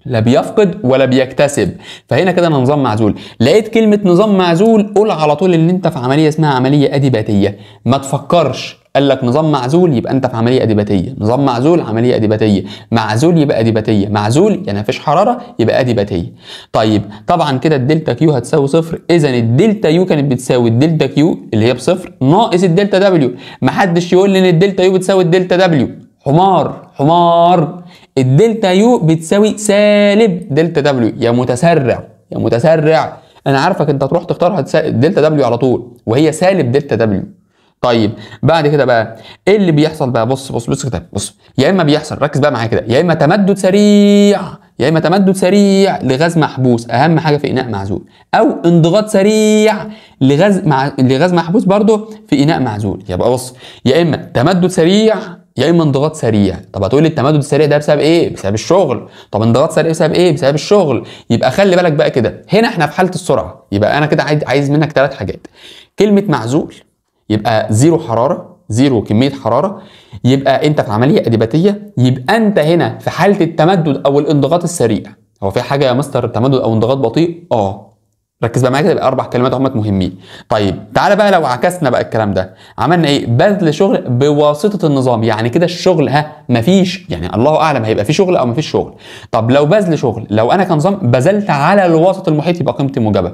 لا بيفقد ولا بيكتسب، فهنا كده انا نظام معزول. لقيت كلمه نظام معزول قول على طول ان انت في عمليه اسمها عمليه اديباتيه، ما تفكرش. قال لك نظام معزول يبقى انت في عمليه اديباتيه، نظام معزول عمليه اديباتيه، معزول يبقى اديباتيه، معزول يعني مفيش حراره يبقى اديباتيه. طيب طبعا كده الدلتا كيو هتساوي صفر، اذا الدلتا يو كانت بتساوي الدلتا كيو اللي هي بصفر ناقص الدلتا دبليو. محدش يقول لي ان الدلتا يو بتساوي الدلتا دبليو، حمار. الدلتا يو بتساوي سالب دلتا دبليو. يا متسرع انا عارفك انت هتروح تختار دلتا دبليو على طول وهي سالب دلتا دبليو. طيب بعد كده بقى ايه اللي بيحصل بقى؟ بص كده، بص يا اما بيحصل، ركز بقى معايا كده، يا اما تمدد سريع يا اما تمدد سريع لغاز محبوس اهم حاجه في اناء معزول، او انضغاط سريع لغاز محبوس برضه في اناء معزول. يبقى بص، يا اما تمدد سريع يا اما انضغاط سريع. طب هتقول لي التمدد السريع ده بسبب ايه؟ بسبب الشغل. طب انضغاط سريع بسبب ايه؟ بسبب الشغل. يبقى خلي بالك بقى كده، هنا احنا في حاله السرعه، يبقى انا كده عايز منك 3 حاجات. كلمه معزول يبقى زيرو حراره، زيرو كميه حراره، يبقى انت في عمليه اديباتيه، يبقى انت هنا في حاله التمدد او الانضغاط السريع. هو في حاجه يا مستر تمدد او انضغاط بطيء؟ ركز بقى معايا كده، يبقى 4 كلمات هم مهمين. طيب تعالى بقى لو عكسنا بقى الكلام ده، عملنا ايه؟ بذل شغل بواسطه النظام. يعني كده الشغل مفيش، يعني الله اعلم هيبقى في شغل او مفيش شغل. طب لو بذل شغل، لو انا كنظام بذلت على الوسط المحيط، يبقى قيمتي موجبه.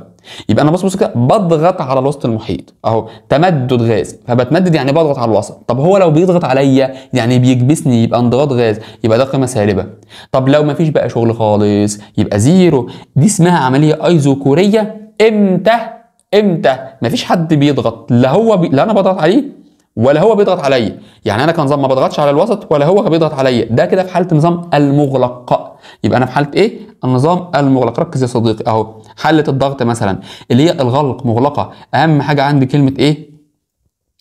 يبقى انا بص كده بضغط على الوسط المحيط اهو، تمدد غاز، فبتمدد يعني بضغط على الوسط. طب هو لو بيضغط عليا يعني بيكبسني، يبقى انضغاط غاز، يبقى ده قيمه سالبه. طب لو مفيش بقى شغل خالص يبقى زيرو. دي اسمها عمليه ايزوكوريه. امتى مفيش حد بيضغط، لا انا بضغط عليه ولا هو بيضغط عليا. يعني انا كنظام ما بضغطش على الوسط ولا هو بيضغط عليا، ده كده في حاله النظام المغلق. يبقى انا في حاله ايه؟ النظام المغلق. ركز يا صديقي اهو، حاله الضغط مثلا اللي هي الغلق مغلقه، اهم حاجه عندي كلمه ايه؟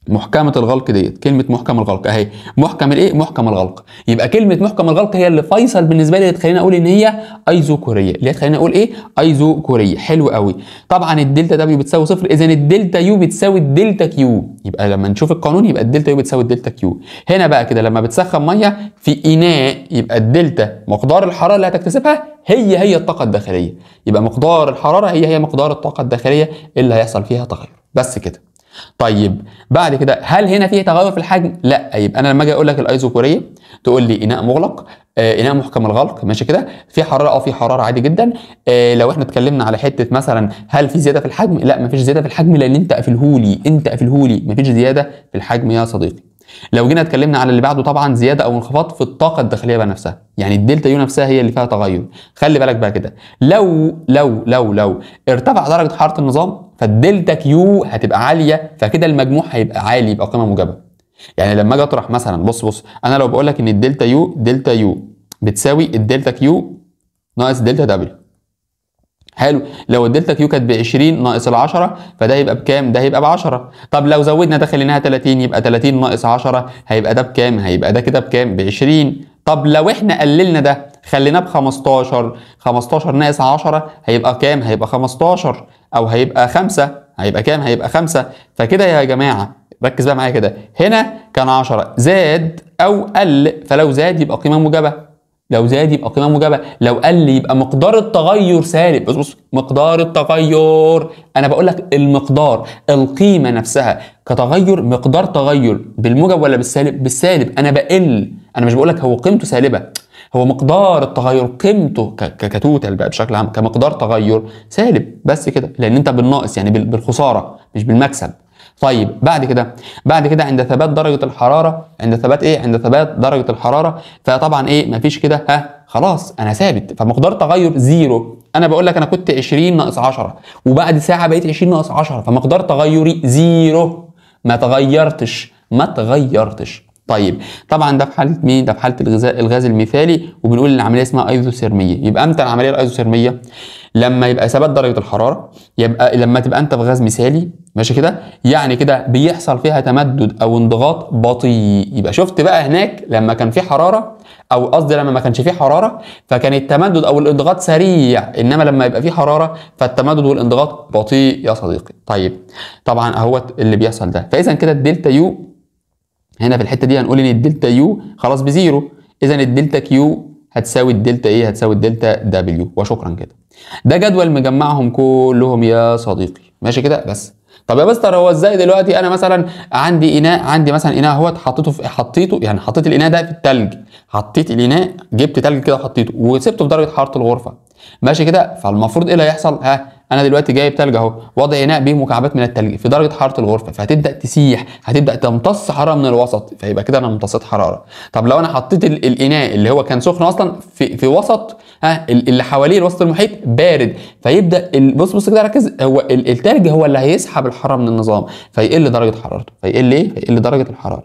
محكمة الغلق ديت. كلمة محكم الغلق اهي، محكم الايه؟ محكم الغلق. يبقى كلمة محكم الغلق هي اللي فيصل بالنسبة لي، اللي تخليني اقول ان هي ايزوكورية، اللي هي تخليني اقول ايه؟ ايزوكورية. حلو قوي. طبعا الدلتا دبليو بتساوي صفر، اذا الدلتا يو بتساوي الدلتا كيو. يبقى لما نشوف القانون يبقى الدلتا يو بتساوي الدلتا كيو. هنا بقى كده لما بتسخن ميه في اناء، يبقى الدلتا مقدار الحرارة اللي هتكتسبها هي الطاقة الداخلية. يبقى مقدار الحرارة هي مقدار الطاقة الداخلية اللي هيحصل فيها تغير. بس كده. طيب بعد كده، هل هنا فيه تغير في الحجم؟ لا. يبقى انا لما اجي اقول لك الايزوكوريه تقول لي اناء مغلق، اناء محكم الغلق، ماشي كده. في حراره في حراره عادي جدا. لو احنا اتكلمنا على حته مثلا هل في زياده في الحجم؟ لا مفيش زياده في الحجم، لان انت قافلهولي مفيش زياده في الحجم يا صديقي. لو جينا اتكلمنا على اللي بعده، طبعا زياده او انخفاض في الطاقه الداخليه بقى نفسها، يعني الدلتا يو نفسها هي اللي فيها تغير. خلي بالك بقى كده، لو ارتفع درجه حراره النظام فالدلتا كيو هتبقى عاليه، فكده المجموع هيبقى عالي، يبقى قيمه موجبه. يعني لما اجي اطرح مثلا، بص انا لو بقول لك ان الدلتا يو بتساوي الدلتا كيو ناقص دلتا دبليو. حلو. لو الدلتا كيو كانت ب 20 ناقص ال 10 فده هيبقى بكام؟ ده هيبقى ب 10. طب لو زودنا ده خليناها 30 يبقى 30 ناقص 10 هيبقى ده بكام؟ هيبقى ده كده بكام؟ ب 20. طب لو احنا قللنا ده خليناه ب 15 ناقص 10 هيبقى كام؟ هيبقى 15 او هيبقى 5. هيبقى كام؟ هيبقى 5. فكده يا جماعه ركز بقى معايا كده، هنا كان 10 زاد او قل، فلو زاد يبقى قيمه موجبه، لو زاد يبقى قيمه موجبه، لو قل يبقى مقدار التغير سالب. بص مقدار التغير، انا بقول لك المقدار، القيمه نفسها كتغير، مقدار تغير بالموجب ولا بالسالب؟ بالسالب. انا بقل، انا مش بقول لك هو قيمته سالبه، هو مقدار التغير قيمته كتوتال بقى بشكل عام كمقدار تغير سالب، بس كده، لان انت بالناقص يعني بالخساره مش بالمكسب. طيب بعد كده عند ثبات درجه الحراره، عند ثبات درجه الحراره، فطبعا ايه؟ مفيش كده، خلاص انا ثابت، فمقدار تغير زيرو. انا بقول لك انا كنت 20 ناقص 10 وبعد ساعه بقيت 20 ناقص 10، فمقدار تغيري زيرو، ما تغيرتش. طيب طبعا ده في حاله مين؟ ده في حاله الغاز المثالي، وبنقول ان العمليه اسمها ايزوثيرميه. يبقى امتى العمليه الايزوثيرميه؟ لما يبقى ثبات درجه الحراره، يبقى لما تبقى انت في غاز مثالي، ماشي كده، يعني كده بيحصل فيها تمدد او انضغاط بطيء. يبقى شفت بقى هناك لما كان في حراره، او قصدي لما ما كانش في حراره فكان التمدد او الانضغاط سريع، انما لما يبقى في حراره فالتمدد والانضغاط بطيء يا صديقي. طيب طبعا اهوت اللي بيحصل ده. فاذا كده الدلتا يو هنا في الحته دي هنقول ان الدلتا يو خلاص بزيرو، اذا الدلتا كيو هتساوي الدلتا ايه؟ هتساوي الدلتا دبليو، وشكرا كده. ده جدول مجمعهم كلهم يا صديقي، ماشي كده بس. طب يا مستر هو ازاي دلوقتي انا مثلا عندي مثلا اناء اهوت حطيته يعني حطيت الاناء ده في التلج، حطيت الاناء جبت تلج كده وحطيته وسبته في درجه حراره الغرفه، ماشي كده. فالمفروض ايه اللي هيحصل؟ انا دلوقتي جايب تلج اهو، وضع اناء به مكعبات من التلج في درجه حراره الغرفه، فهتبدا تسيح، هتبدا تمتص حراره من الوسط، فيبقى كده انا امتصيت حراره. طب لو انا حطيت الاناء اللي هو كان سخن اصلا في وسط اللي حواليه الوسط المحيط بارد، فيبدا بص كده ركز، هو التلج هو اللي هيسحب الحراره من النظام، فيقل درجه حرارته، فيقل درجه الحراره.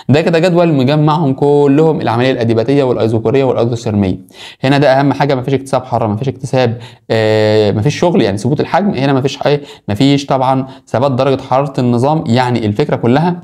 ده كده جدول مجمعهم كلهم، العمليه الاديباتيه والايزوكوريه والايزوثيرميه. هنا ده اهم حاجه، مفيش اكتساب حراره، مفيش اكتساب مفيش شغل يعني ثبوت الحجم. هنا مفيش طبعا ثبات درجه حراره النظام. يعني الفكره كلها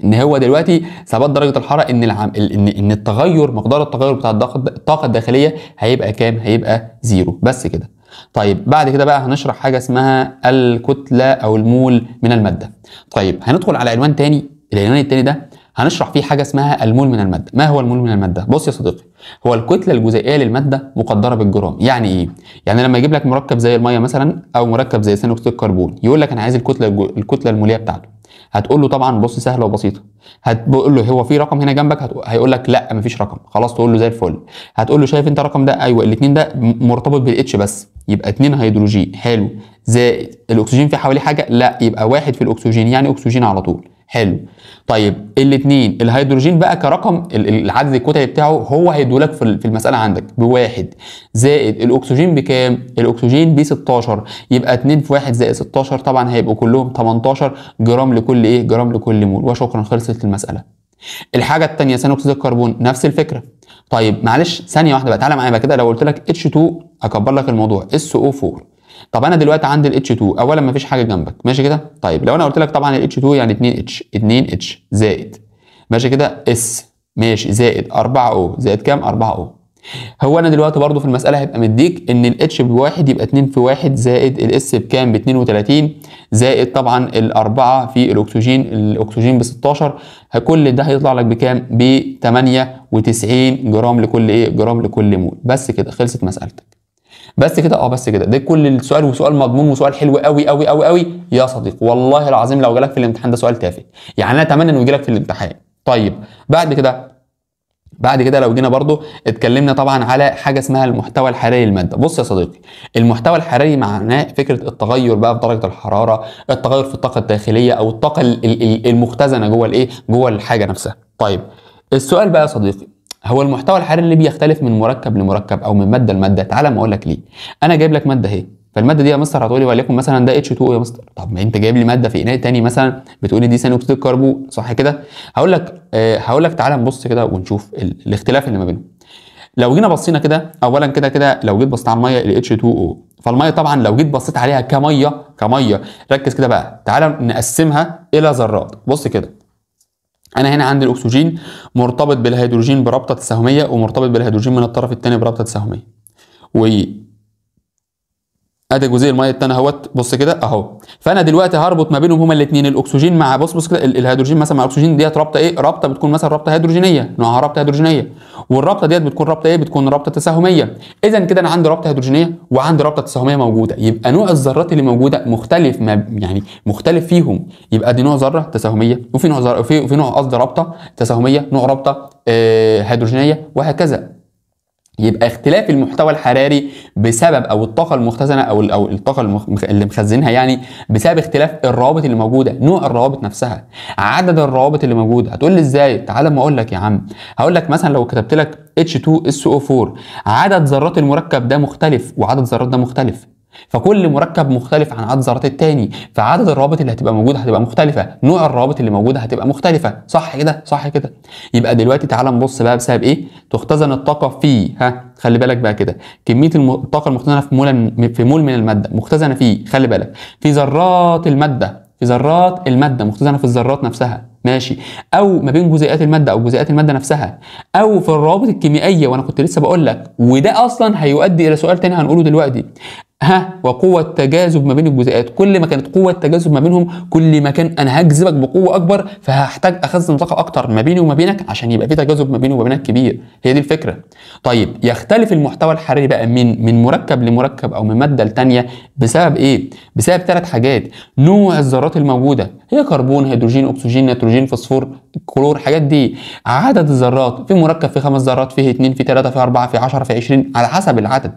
ان هو دلوقتي ثبات درجه الحراره، ان التغير، مقدار التغير بتاع الطاقه الداخليه هيبقى كام؟ هيبقى زيرو. بس كده. طيب بعد كده بقى هنشرح حاجه اسمها الكتله او المول من الماده. طيب هندخل على عنوان تاني، العنوان التاني ده هنشرح فيه حاجه اسمها المول من الماده. ما هو المول من الماده؟ بص يا صديقي، هو الكتله الجزيئيه للماده مقدره بالجرام. يعني ايه؟ يعني لما يجيب لك مركب زي الميه مثلا او مركب زي ثاني اكسيد الكربون، يقول لك انا عايز الكتله الموليه بتاعته. هتقول له طبعا بص سهله وبسيطه، هتقول له هو في رقم هنا جنبك؟ هيقول لك لا مفيش رقم. خلاص تقول له زي الفل. هتقول له شايف انت الرقم ده؟ ايوه الاثنين ده مرتبط بالاتش بس، يبقى 2 هيدروجين حلو، زائد الاكسجين في حواليه حاجه؟ لا، يبقى 1 في الاكسجين، يعني اكسجين على طول. حلو. طيب الاثنين الهيدروجين بقى كرقم العدد الكتلي بتاعه هو هيدولك في المساله عندك بواحد، زائد الاكسجين بكام؟ الاكسجين ب 16، يبقى 2 في 1 زائد 16 طبعا هيبقوا كلهم 18 جرام لكل ايه؟ جرام لكل مول. وشكرا، خلصت المساله. الحاجه الثانيه ثاني اكسيد الكربون نفس الفكره. طيب معلش ثانيه واحده بقى، تعالى معايا بقى كده. لو قلت لك H2 اكبر لك الموضوع SO4. طب انا دلوقتي عندي ال H2 اولا مفيش حاجه جنبك، ماشي كده؟ طيب لو انا قلت لك طبعا ال H2 يعني 2H زائد، ماشي كده، S ماشي، زائد 4O، زائد كام؟ 4O. هو انا دلوقتي برضو في المساله هيبقى مديك ان ال H بواحد، يبقى 2 في 1 زائد ال S بكام؟ ب 32، زائد طبعا الأربعة في الاكسجين ب 16. كل ده هيطلع لك بكام؟ ب 98 جرام لكل ايه؟ جرام لكل مول. بس كده خلصت مسألتك. بس كده بس كده. ده كل السؤال، وسؤال مضمون وسؤال حلو قوي قوي قوي قوي يا صديقي. والله العظيم لو جالك في الامتحان ده سؤال تافه، يعني انا اتمنى انه يجيلك في الامتحان. طيب بعد كده لو جينا برضو اتكلمنا طبعا على حاجه اسمها المحتوى الحراري للماده. بص يا صديقي، المحتوى الحراري معناه فكره التغير بقى في درجه الحراره، التغير في الطاقه الداخليه او الطاقه المختزنه جوه الايه؟ جوه الحاجه نفسها. طيب السؤال بقى يا صديقي، هو المحتوى الحراري اللي بيختلف من مركب لمركب او من ماده لماده؟ تعالى ما اقول لك ليه. انا جايب لك ماده اهي، فالماده دي يا مستر هتقول لي وليكن مثلا ده H2 يا مستر. طب ما انت جايب لي ماده في اناء تاني مثلا بتقول لي دي ثاني اكسيد الكربون، صح كده؟ هقول لك تعالى نبص كده ونشوف الاختلاف اللي ما بينهم. لو جينا بصينا كده، اولا كده لو جيت بصيت على الميه ال H2O، فالميه طبعا لو جيت بصيت عليها كميه، ركز كده بقى، تعالى نقسمها الى ذرات. بص كده، انا هنا عندي الاكسجين مرتبط بالهيدروجين برابطه تساهميه، ومرتبط بالهيدروجين من الطرف الثاني برابطه تساهميه. ادي جزيء الميه الثاني اهوت، بص كده اهو. فانا دلوقتي هربط ما بينهم هما الاثنين، الاكسجين مع بص كده الهيدروجين مثلا مع الاكسجين، ديت رابطه ايه؟ رابطه بتكون مثلا رابطه هيدروجينيه، نوعها رابطه هيدروجينيه، والرابطه ديت بتكون رابطه ايه؟ بتكون رابطه تساهميه. اذا كده انا عندي رابطه هيدروجينيه وعندي رابطه تساهميه موجوده، يبقى نوع الذرات اللي موجوده مختلف، يعني مختلف فيهم. يبقى دي نوع ذره تساهميه، وفي نوع ذره في نوع قصدي رابطه تساهميه، نوع رابطه هيدروجينيه، وهكذا. يبقى اختلاف المحتوى الحراري بسبب او الطاقه المختزنه او الطاقه اللي مخزنها، يعني بسبب اختلاف الروابط اللي موجوده، نوع الروابط نفسها، عدد الروابط اللي موجوده. هتقول لي ازاي؟ تعالى ما اقول لك يا عم. هقول لك مثلا لو كتبت لك H2SO4، عدد ذرات المركب ده مختلف وعدد ذرات ده مختلف، فكل مركب مختلف عن عدد ذرات التاني، فعدد الروابط اللي هتبقى موجوده هتبقى مختلفه، نوع الروابط اللي موجوده هتبقى مختلفه، صح كده؟ صح كده. يبقى دلوقتي تعالى نبص بقى بسبب ايه تختزن الطاقه فيه. خلي بالك بقى كده، كميه الطاقه المختزنه في مول من الماده مختزنه فيه، خلي بالك، في ذرات الماده مختزنه في الذرات نفسها، ماشي، او ما بين جزيئات الماده او جزيئات الماده نفسها، او في الروابط الكيميائيه. وانا كنت لسه بقول لك، وده اصلا هيؤدي الى سؤال تاني هنقوله دلوقتي. وقوة تجاذب ما بين الجزيئات، كل ما كانت قوة التجاذب ما بينهم كل ما كان انا هجذبك بقوة اكبر، فهحتاج اخزن طاقة اكتر ما بيني وما بينك عشان يبقى في تجاذب ما بيني وما بينك كبير. هي دي الفكرة. طيب يختلف المحتوى الحراري بقى من مركب لمركب او من مادة لتانية بسبب ايه؟ بسبب 3 حاجات. نوع الذرات الموجودة، هي كربون، هيدروجين، اكسجين، نيتروجين، فوسفور، كلور، الحاجات دي. عدد الذرات، في مركب في 5 ذرات، فيه 2، في 3، في 4، في 10، في 20، على حسب العدد.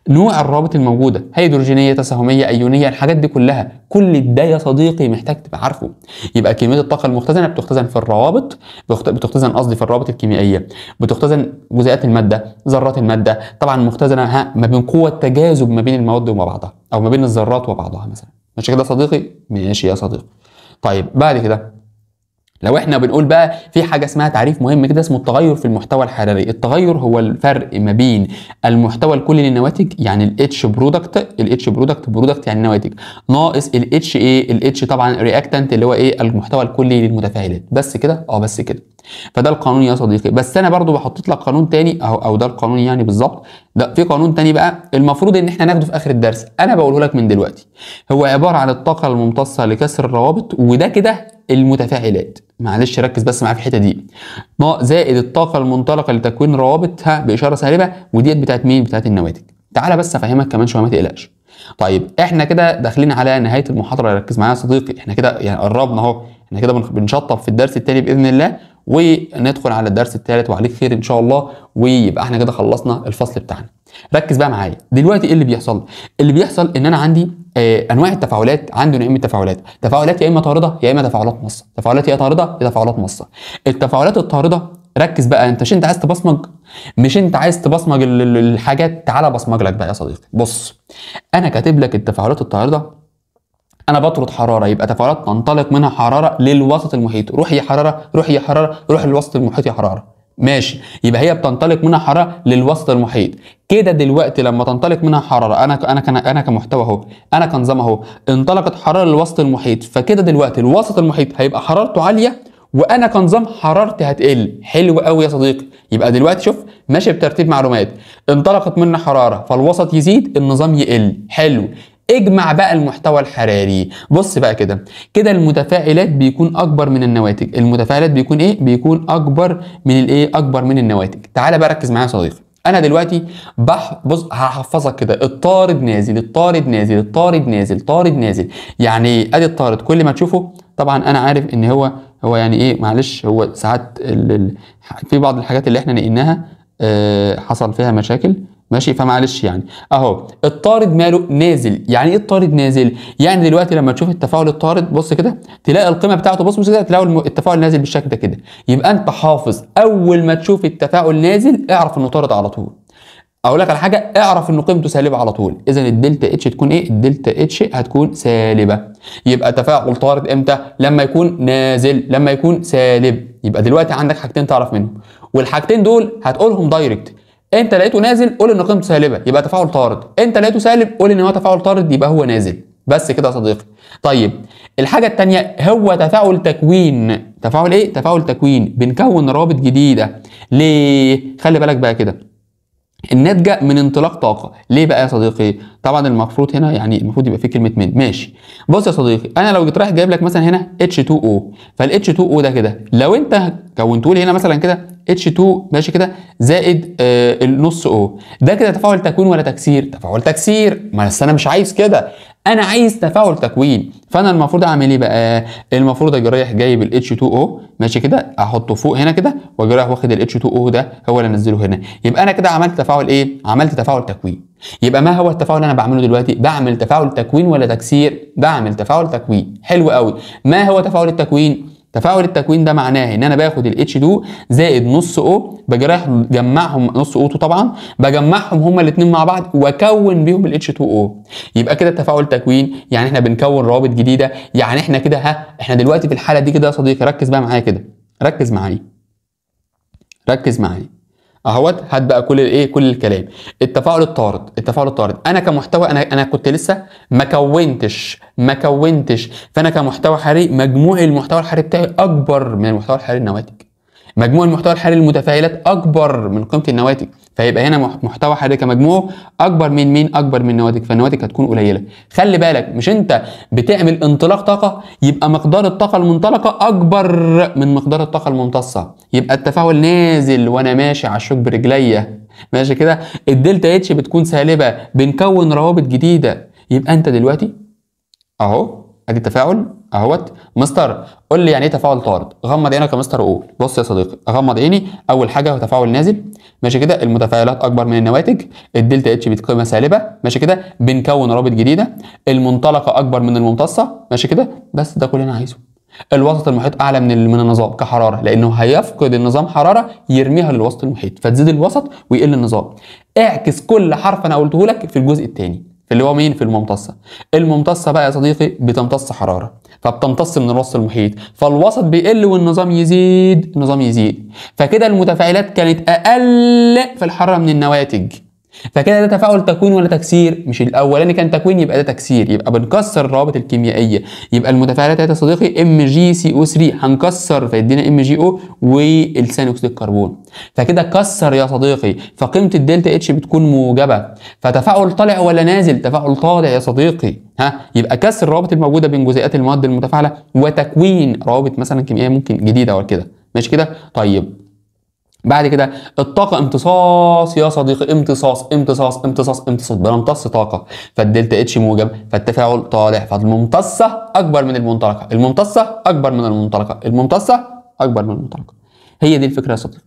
نوع الروابط الموجوده، هيدروجينيه، تساهميه، ايونيه، الحاجات دي كلها، كل ده يا صديقي محتاج تبقى عارفه. يبقى كميه الطاقه المختزنه بتختزن في الروابط، بتختزن قصدي في الروابط الكيميائيه، بتختزن جزيئات الماده، ذرات الماده، طبعا مختزنه ما بين قوه تجاذب ما بين المواد وما بعضها، او ما بين الذرات وبعضها مثلا. ماشي كده يا صديقي؟ ماشي يا صديقي. طيب بعد كده لو احنا بنقول بقى في حاجه اسمها تعريف مهم كده اسمه التغير في المحتوى الحراري. التغير هو الفرق ما بين المحتوى الكلي للنواتج يعني الاتش برودكت، الاتش برودكت يعني نواتج، ناقص الاتش ايه، الاتش طبعا رياكتنت اللي هو ايه المحتوى الكلي للمتفاعلات. بس كده بس كده. فده القانون يا صديقي. بس انا برضو بحط لك قانون تاني او ده القانون يعني بالظبط. ده في قانون تاني بقى المفروض ان احنا ناخده في اخر الدرس، انا بقوله لك من دلوقتي. هو عباره عن الطاقه الممتصه لكسر الروابط، وده كده المتفاعلات. معلش ركز بس معايا في الحته دي. زائد الطاقه المنطلقه لتكوين روابطها باشاره سالبه، وديت بتاعت مين؟ بتاعت النواتج. تعالى بس افهمك كمان شويه ما تقلقش. طيب احنا كده داخلين على نهايه المحاضره، ركز معايا يا صديقي. احنا كده يعني قربنا اهو، احنا كده بنشطب في الدرس التاني باذن الله، وندخل على الدرس الثالث وعليك خير ان شاء الله، ويبقى احنا كده خلصنا الفصل بتاعنا. ركز بقى معايا دلوقتي. ايه اللي بيحصل؟ اللي بيحصل ان انا عندي انواع التفاعلات. عندي نوعين من التفاعلات، تفاعلات يا اما طارده يا اما تفاعلات مصه. تفاعلات يا طارده يا تفاعلات مصه. التفاعلات الطارده ركز بقى، انت مش انت عايز تبصمج، مش انت عايز تبصمج الحاجات، تعالى بصمج لك بقى يا صديقي. بص انا كاتب لك التفاعلات الطارده، انا بطرد حراره، يبقى تفاعلات تنطلق منها حراره للوسط المحيط. روح يا حراره، روح يا حراره، روح للوسط المحيط يا حراره. ماشي، يبقى هي بتنطلق منها حراره للوسط المحيط. كده دلوقتي لما تنطلق منها حراره، انا كمحتوى اهو، انا كنظام اهو، انطلقت حراره للوسط المحيط، فكده دلوقتي الوسط المحيط هيبقى حرارته عاليه وانا كنظام حرارتي هتقل. حلو قوي يا صديقي. يبقى دلوقتي شوف ماشي بترتيب معلومات، انطلقت منها حراره فالوسط يزيد النظام يقل. حلو. اجمع بقى المحتوى الحراري. بص بقى كده، كده المتفاعلات بيكون اكبر من النواتج. المتفاعلات بيكون ايه؟ بيكون اكبر من الايه؟ اكبر من النواتج. تعالى بقى ركز معايا يا صديقي. انا دلوقتي بص هحفظك كده، الطارد نازل، الطارد نازل، الطارد نازل، طارد نازل. يعني ادي الطارد كل ما تشوفه، طبعا انا عارف ان هو يعني ايه، معلش هو ساعات في بعض الحاجات اللي احنا نقلناها حصل فيها مشاكل، ماشي، فمعلش يعني. اهو الطارد ماله نازل. يعني ايه الطارد نازل؟ يعني دلوقتي لما تشوف التفاعل الطارد بص كده تلاقي القيمه بتاعته، بص كده تلاقي التفاعل نازل بالشكل ده كده. يبقى انت حافظ اول ما تشوف التفاعل نازل اعرف انه طارد على طول. اقول لك على حاجه، اعرف انه قيمته سالبه على طول. اذا الدلتا اتش تكون ايه؟ الدلتا اتش هتكون سالبه. يبقى تفاعل طارد امتى؟ لما يكون نازل، لما يكون سالب. يبقى دلوقتي عندك حاجتين تعرف منهم، والحاجتين دول هتقولهم دايركت. انت لقيته نازل قول ان قيمته سالبه يبقى تفاعل طارد، انت لقيته سالب قول ان هو تفاعل طارد يبقى هو نازل. بس كده يا صديقي. طيب الحاجه الثانيه هو تفاعل تكوين. تفاعل ايه؟ تفاعل تكوين. بنكون روابط جديده. ليه؟ خلي بالك بقى كده، الناتجه من انطلاق طاقه. ليه بقى يا صديقي؟ طبعا المفروض هنا يعني المفروض يبقى في كلمه من. ماشي، بص يا صديقي، انا لو جيت رايح جايب لك مثلا هنا H2O، فال H2O ده كده لو انت كونته لي هنا مثلا كده H2 ماشي كده زائد النص O، ده كده تفاعل تكوين ولا تكسير؟ تفاعل تكسير. ما انا مش عايز كده، انا عايز تفاعل تكوين. فانا المفروض اعمل ايه بقى؟ المفروض اجي رايح جايب ال H2O ماشي كده احطه فوق هنا كده، واجي رايح واخد ال H2O ده هو اللي انزله هنا. يبقى انا كده عملت تفاعل ايه؟ عملت تفاعل تكوين. يبقى ما هو التفاعل اللي انا بعمله دلوقتي؟ بعمل تفاعل تكوين ولا تكسير؟ بعمل تفاعل تكوين. حلو قوي. ما هو تفاعل التكوين؟ تفاعل التكوين ده معناه ان انا باخد ال H2 زائد نص O، باجي رايح جمعهم، نص O2 طبعا، بجمعهم هما الاثنين مع بعض واكون بيهم ال H2O. يبقى كده تفاعل تكوين، يعني احنا بنكون روابط جديده. يعني احنا كده احنا دلوقتي في الحاله دي كده يا صديقي، ركز بقى معايا كده، ركز معايا، ركز معايا اهوت. هات بقى كل الايه، كل الكلام. التفاعل الطارد، التفاعل الطارد انا كمحتوى، انا كنت لسه ما كونتش، فانا كمحتوى حراري مجموع المحتوى الحراري بتاعي اكبر من المحتوى الحراري النواتج. مجموع المحتوى الحراري المتفاعلات اكبر من قيمه النواتج، فيبقى هنا محتوى حراري كمجموعه اكبر من مين؟ اكبر من النواتج، فالنواتج هتكون قليله. خلي بالك، مش انت بتعمل انطلاق طاقه يبقى مقدار الطاقه المنطلقه اكبر من مقدار الطاقه الممتصه، يبقى التفاعل نازل وانا ماشي على الشوك برجليا ماشي كده. الدلتا اتش بتكون سالبه، بنكون روابط جديده. يبقى انت دلوقتي اهو ادي التفاعل اهوت. مستر قول لي يعني ايه تفاعل طارد؟ غمض عينك يا مستر قول. بص يا صديقي اغمض عيني. اول حاجه هو تفاعل نازل ماشي كده، المتفاعلات اكبر من النواتج، الدلتا اتش بقيمه سالبه ماشي كده، بنكون روابط جديده، المنطلقه اكبر من الممتصه ماشي كده. بس ده كل اللي انا عايزه. الوسط المحيط اعلى من النظام كحراره، لانه هيفقد النظام حراره يرميها للوسط المحيط، فتزيد الوسط ويقل النظام. اعكس كل حرف انا قلته لك في الجزء الثاني. في اللي هو مين؟ في الممتصه. الممتصه بقى يا صديقي بتمتص حراره، فبتمتص من الوسط المحيط، فالوسط بيقل والنظام يزيد، النظام يزيد. فكده المتفاعلات كانت اقل في الحراره من النواتج. فكده ده تفاعل تكوين ولا تكسير؟ مش الاولاني كان تكوين، يبقى ده تكسير، يبقى بنكسر الروابط الكيميائيه. يبقى المتفاعلات يا صديقي MgCO3 هنكسر فيدينا MgO والثاني اكسيد الكربون. فكده كسر يا صديقي، فقيمه الدلتا اتش بتكون موجبه. فتفاعل طالع ولا نازل؟ تفاعل طالع يا صديقي. يبقى كسر الروابط الموجوده بين جزيئات المواد المتفاعله وتكوين روابط مثلا كيميائيه ممكن جديده ولا كده. ماشي كده؟ طيب بعد كده الطاقة امتصاص يا صديقي، امتصاص بنمتص طاقة، فالدلتا اتش موجب، فالتفاعل طالع، فالممتصة أكبر من المنطلقة، الممتصة أكبر من المنطلقة، الممتصة أكبر من المنطلقة. هي دي الفكرة يا صديقي.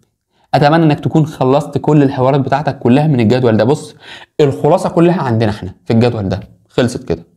أتمنى إنك تكون خلصت كل الحوارات بتاعتك كلها من الجدول ده. بص الخلاصة كلها عندنا احنا في الجدول ده، خلصت كده.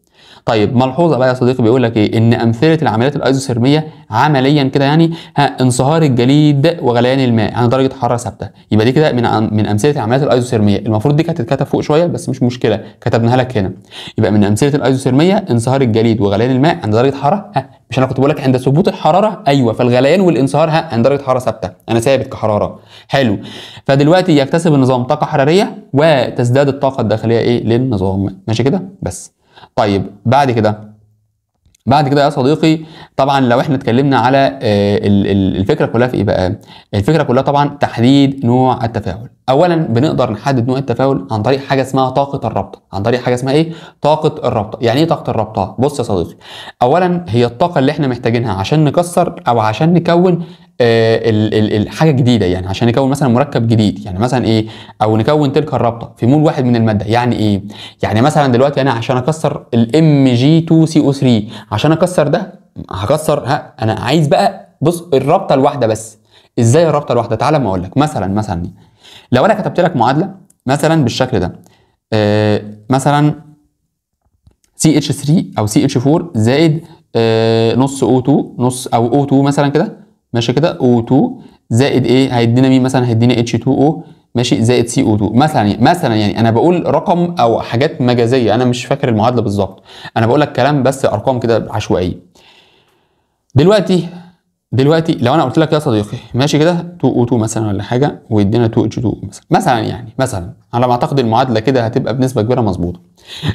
طيب ملحوظه بقى يا صديقي بيقول لك ايه؟ ان امثله العمليات الايزوثيرميه عمليا كده يعني انصهار الجليد وغليان الماء عند درجه حراره ثابته. يبقى دي كده من امثله العمليات الايزوثيرميه. المفروض دي كانت تتكتب فوق شويه بس مش مشكله، كتبناها لك هنا. يبقى من امثله الايزوثيرميه انصهار الجليد وغليان الماء عند درجه حراره مش انا كنت بقول لك عند ثبوت الحراره؟ ايوه، فالغليان والانصهار عند درجه حراره ثابته، انا ثابت كحراره. حلو. فدلوقتي يكتسب النظام طاقه حراريه وتزداد الطاقه الداخليه ايه للنظام. ماشي كده؟ بس طيب بعد كده يا صديقي، طبعا لو احنا اتكلمنا على الفكره كلها في ايه بقى؟ الفكره كلها طبعا تحديد نوع التفاعل. اولا بنقدر نحدد نوع التفاعل عن طريق حاجه اسمها طاقه الرابطه. عن طريق حاجه اسمها ايه؟ طاقه الرابطه. يعني ايه طاقه الرابطه؟ بص يا صديقي، اولا هي الطاقه اللي احنا محتاجينها عشان نكسر او عشان نكون الحاجه جديده، يعني عشان نكون مثلا مركب جديد، يعني مثلا ايه؟ او نكون تلك الرابطه في مول واحد من الماده. يعني ايه؟ يعني مثلا دلوقتي انا عشان اكسر Mg2CO3، عشان اكسر ده هكسر انا عايز بقى بص الرابطه الواحده بس. ازاي الرابطه الواحده؟ تعالى ما اقول لك. مثلا لو انا كتبت لك معادله مثلا بالشكل ده، مثلا CH3 او CH4 زائد نص O2 نص او O2 مثلا كده، ماشي كده، O2 زائد ايه؟ هيدينا مين مثلا؟ هيدينا H2O ماشي زائد CO2 مثلا يعني انا بقول رقم او حاجات مجازيه، انا مش فاكر المعادله بالظبط، انا بقول لك كلام بس ارقام كده عشوائيه. دلوقتي لو انا قلت لك يا صديقي ماشي كده 2O2 مثلا ولا حاجه ويدينا 2H2 مثلا يعني مثلا على ما اعتقد المعادله كده هتبقى بنسبه كبيره مظبوطه.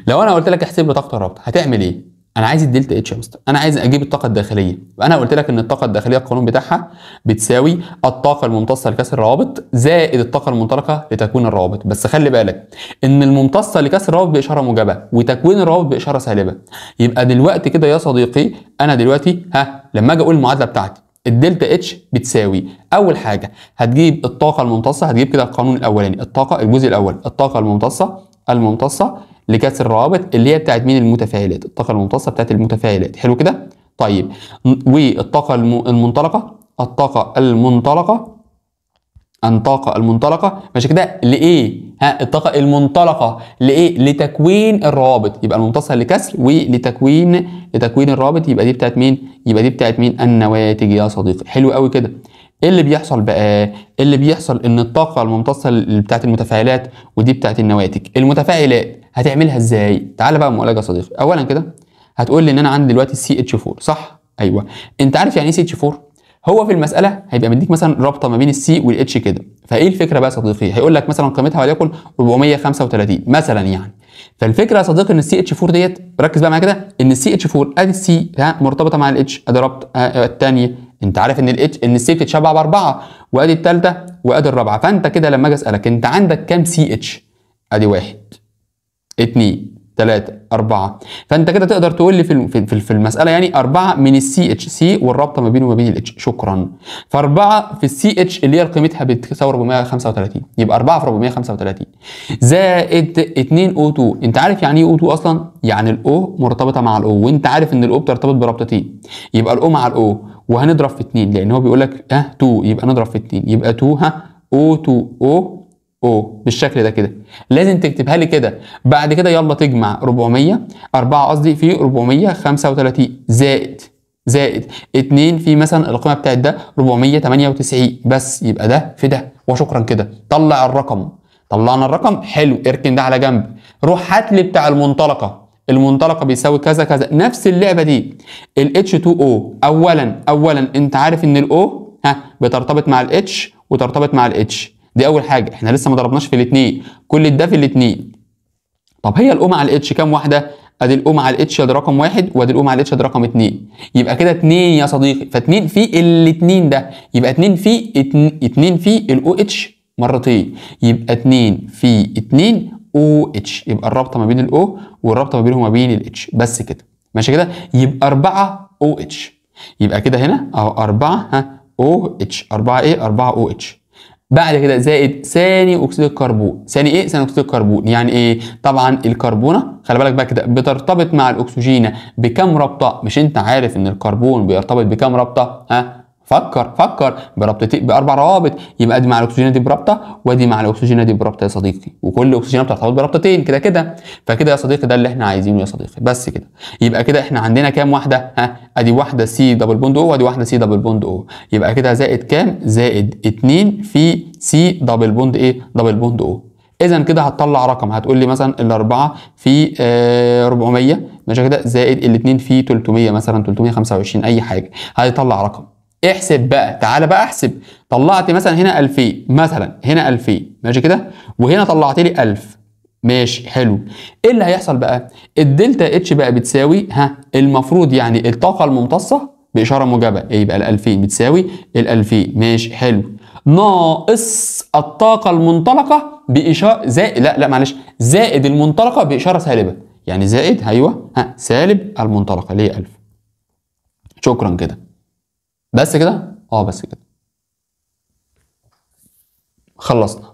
لو انا قلت لك احسب لي طاقه الرابطه هتعمل ايه؟ انا عايز الدلتا اتش يا مستر، انا عايز اجيب الطاقه الداخليه. وانا قلت لك ان الطاقه الداخليه القانون بتاعها بتساوي الطاقه الممتصه لكسر الروابط زائد الطاقه المنطلقه لتكوين الروابط. بس خلي بالك ان الممتصه لكسر الروابط باشاره موجبه وتكوين الروابط باشاره سالبه. يبقى دلوقتي كده يا صديقي انا دلوقتي لما اجي اقول المعادله بتاعتي الدلتا اتش بتساوي اول حاجه هتجيب الطاقه الممتصه، هتجيب كده القانون الاولاني الطاقه الجزء الاول الطاقه الممتصه لكسر الروابط اللي هي بتاعت مين؟ المتفاعلات. الطاقه الممتصه بتاعت المتفاعلات. حلو كده؟ طيب والطاقه المنطلقه الطاقه المنطلقه ماشي كده لايه؟ الطاقه المنطلقه لايه؟ لتكوين الروابط. يبقى الممتصه لكسر ولتكوين الروابط. يبقى دي بتاعت مين؟ النواتج يا صديقي. حلو قوي كده. ايه اللي بيحصل بقى؟ اللي بيحصل ان الطاقه الممتصه بتاعت المتفاعلات ودي بتاعت النواتج. المتفاعلات هتعملها ازاي؟ تعالى بقى مقولك يا صديقي. اولا كده هتقول لي ان انا عندي دلوقتي CH4 صح؟ ايوه. انت عارف يعني ايه CH4؟ هو في المساله هيبقى مديك مثلا رابطه ما بين السي والاتش كده. فايه الفكره بقى يا صديقي؟ هيقول لك مثلا قيمتها وليكن 435 مثلا يعني. فالفكره يا صديقي ان CH4 ديت، ركز بقى معايا كده، ان CH4 ادي السي مرتبطه مع الاتش، ادي رابطه الثانيه. انت عارف ان السي بتتشبع باربعه، وادي الثالثه وادي الرابعه. فانت كده لما اجي اسالك انت عندك كام CH؟ ادي 1 2 3 4. فانت كده تقدر تقول لي في المساله يعني 4 من السي اتش، سي والرابطه ما بينه وما بين الاتش. شكرا. ف4 في السي اتش اللي هي قيمتها بتساوي 435. يبقى 4 في 435 زائد 2 O2. انت عارف يعني ايه O2 اصلا؟ يعني الاو مرتبطه مع الاو، وانت عارف ان الاو بترتبط برابطتين. يبقى الاو مع الاو وهنضرب في 2 لان هو بيقول لك 2 يبقى نضرب في 2 يبقى 2 O2 بالشكل ده كده. لازم تكتبها لي كده. بعد كده يلا تجمع 400 قصدي في 435 زائد 2 في مثلا القيمه بتاعت ده 498 بس. يبقى ده في ده وشكرا كده. طلع طلعنا الرقم، حلو، اركن ده على جنب. روح هات لي بتاع المنطلقه، المنطلقه بيساوي كذا كذا، نفس اللعبه دي. ال H2O اولا انت عارف ان الاو بترتبط مع الاتش وترتبط مع الاتش، دي اول حاجه، احنا لسه ما ضربناش في الاثنين، كل ده في الاثنين. طب هي الاو مع الاتش كام واحده؟ ادي الاو مع الاتش ده رقم واحد، وادي الاو مع الاتش ده رقم اتنين، يبقى كده اتنين يا صديقي، فاتنين في الاتنين ده، يبقى اتنين في الاو اتش مرتين، يبقى 2 في 2 او اتش، يبقى الرابطه ما بين الاو والرابطه ما بينهم ما بين الاتش، بس كده ماشي كده، يبقى 4 او اتش، يبقى كده هنا اهو 4 او اتش، 4 ايه؟ 4 او اتش. بعد كده زائد ثاني اكسيد الكربون، ثاني ايه؟ ثاني اكسيد الكربون، يعني ايه؟ طبعا الكربونه خلي بالك بقى كده بترتبط مع الاكسجين بكام رابطه؟ مش انت عارف ان الكربون بيرتبط بكام رابطه؟ فكر برابطتين، باربع روابط، يبقى دي مع الاكسجين دي برابطه، ودي مع الاكسجين دي برابطه يا صديقي، وكل اكسجين بترتبط برابطتين كده كده، فكده يا صديقي ده اللي احنا عايزينه يا صديقي، بس كده. يبقى كده احنا عندنا كام واحده؟ ادي واحده سي دبل بوند او، وادي واحده سي دبل بوند او، يبقى كده زائد كام؟ زائد 2 في سي دبل بوند ايه؟ دبل بوند او. اذا كده هتطلع رقم، هتقول لي مثلا الاربعه في 400 ماشي كده، زائد الاثنين في 300 مثلا 325 اي حاجه، هيطلع رقم. احسب بقى، تعالى بقى احسب، طلعت مثلا هنا 2000 مثلا، هنا 2000 ماشي كده، وهنا طلعت لي 1000 ماشي حلو. ايه اللي هيحصل بقى؟ الدلتا اتش بقى بتساوي المفروض يعني الطاقه الممتصه باشاره موجبه، يبقى ال 2000 بتساوي ال 2000 ماشي حلو، ناقص الطاقه المنطلقه باشاره زائد، لا معلش، زائد المنطلقه باشاره سالبه، يعني زائد ايوه سالب المنطلقه اللي هي 1000. شكرا كده، بس كده؟ بس كده خلصنا،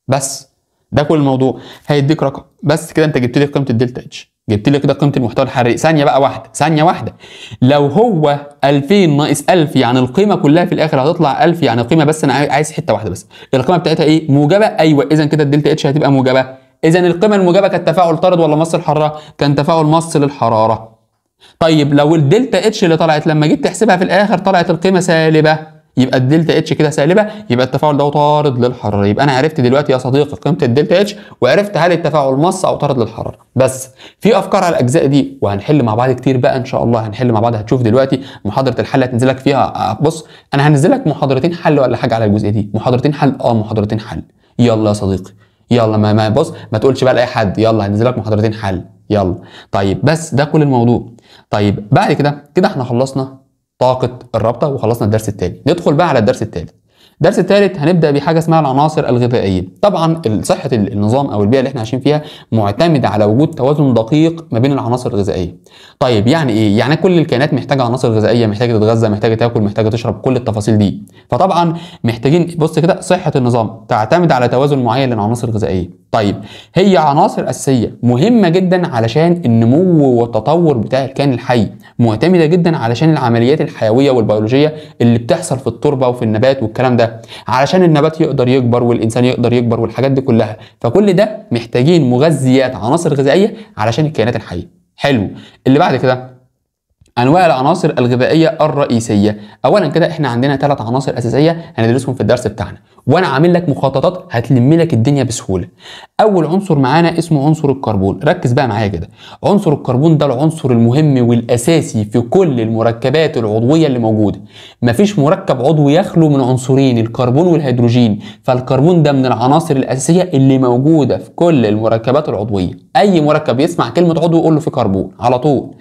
بس ده كل الموضوع. هيديك رقم بس كده، انت جبت لي قيمه الدلتا اتش، جبت لي كده قيمه المحتوى الحراري. ثانيه بقى واحده، ثانيه واحده، لو هو 2000 ناقص 1000 يعني القيمه كلها في الاخر هتطلع 1000، يعني القيمه بس انا عايز حته واحده بس، القيمه بتاعتها ايه؟ موجبه، ايوه، اذا كده الدلتا اتش هتبقى موجبه. اذا القيمه الموجبه كانت تفاعل طارد ولا مص الحراره؟ كان تفاعل مص للحراره. طيب لو الدلتا اتش اللي طلعت لما جيت تحسبها في الاخر طلعت القيمه سالبه، يبقى الدلتا اتش كده سالبه، يبقى التفاعل ده طارد للحراره. يبقى انا عرفت دلوقتي يا صديقي قيمه الدلتا اتش، وعرفت هل التفاعل مص او طارد للحراره. بس في افكار على الاجزاء دي، وهنحل مع بعض كتير بقى ان شاء الله، هنحل مع بعض، هتشوف دلوقتي محاضره الحل هتنزل لك فيها. بص انا هنزل لك محاضرتين حل ولا حاجه على الجزئيه دي، محاضرتين حل، محاضرتين حل، يلا يا صديقي يلا، ما بص ما تقولش بقى لاي حد، يلا هنزل لك محاضرتين حل يلا. طيب بس ده كل الموضوع. طيب بعد كده احنا خلصنا طاقة الرابطة وخلصنا الدرس الثاني، ندخل بقى على الدرس الثالث. الدرس الثالث هنبدأ بحاجة اسمها العناصر الغذائية. طبعا صحة النظام أو البيئة اللي احنا عايشين فيها معتمدة على وجود توازن دقيق ما بين العناصر الغذائية. طيب يعني إيه؟ يعني كل الكائنات محتاجة عناصر غذائية، محتاجة تتغذى، محتاجة تاكل، محتاجة تشرب، كل التفاصيل دي. فطبعا محتاجين، بص كده، صحة النظام تعتمد على توازن معين للعناصر الغذائية. طيب هي عناصر أساسية مهمة جدا علشان النمو والتطور بتاع الكائن الحي، معتمدة جدا علشان العمليات الحيوية والبيولوجية اللي بتحصل في التربة وفي النبات والكلام ده، علشان النبات يقدر يكبر والإنسان يقدر يكبر والحاجات دي كلها. فكل ده محتاجين مغذيات، عناصر غذائية علشان الكائنات الحية. حلو. اللي بعد كده انواع العناصر الغذائيه الرئيسيه. اولا كده احنا عندنا 3 عناصر اساسيه هندرسهم في الدرس بتاعنا، وانا عامل لك مخططات هتلم لك الدنيا بسهوله. اول عنصر معانا اسمه عنصر الكربون، ركز بقى معايا كده. عنصر الكربون ده العنصر المهم والاساسي في كل المركبات العضويه اللي موجوده. مفيش مركب عضوي يخلو من عنصرين، الكربون والهيدروجين، فالكربون ده من العناصر الاساسيه اللي موجوده في كل المركبات العضويه. اي مركب يسمع كلمه عضو يقول له في كربون على طول،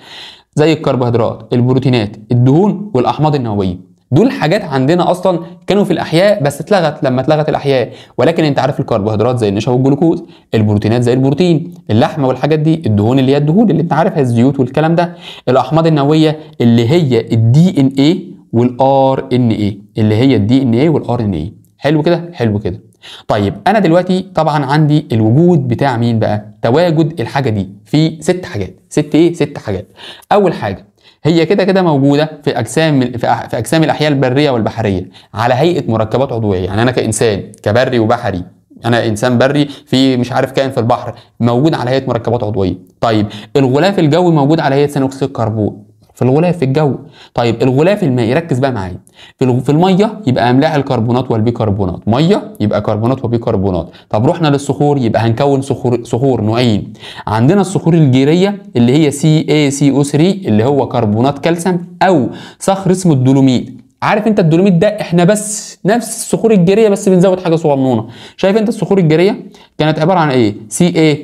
زي الكربوهيدرات، البروتينات، الدهون، والاحماض النوويه. دول حاجات عندنا اصلا كانوا في الاحياء بس اتلغت لما اتلغت الاحياء، ولكن انت عارف الكربوهيدرات زي النشا والجلوكوز، البروتينات زي البروتين، اللحمه والحاجات دي، الدهون اللي هي الدهون اللي انت عارفها الزيوت والكلام ده، الاحماض النوويه اللي هي الدي ان اي والار ان اي، اللي هي الدي ان اي والار ان اي. حلو كده، حلو كده. طيب انا دلوقتي طبعا عندي الوجود بتاع مين بقى؟ تواجد الحاجه دي في 6 حاجات. 6 حاجات. اول حاجه هي كده موجوده في اجسام الاحياء البريه والبحريه على هيئه مركبات عضويه. يعني انا كانسان كبري وبحري، انا انسان بري في مش عارف كائن في البحر موجود على هيئه مركبات عضويه. طيب الغلاف الجوي موجود على هيئه ثاني اكسيد الكربون، في الغلاف في الجو. طيب الغلاف المائي ركز بقى معايا، في الميه يبقى املاح الكربونات والبيكربونات، ميه يبقى كربونات وبيكربونات. طب رحنا للصخور يبقى هنكون صخور نوعين، عندنا الصخور الجيريه اللي هي CaCO3 اللي هو كربونات كالسيوم، او صخر اسمه الدولوميت. عارف انت الدولوميت ده احنا بس نفس الصخور الجيريه بس بنزود حاجه صغنونه. شايف انت الصخور الجيريه كانت عباره عن ايه؟ Ca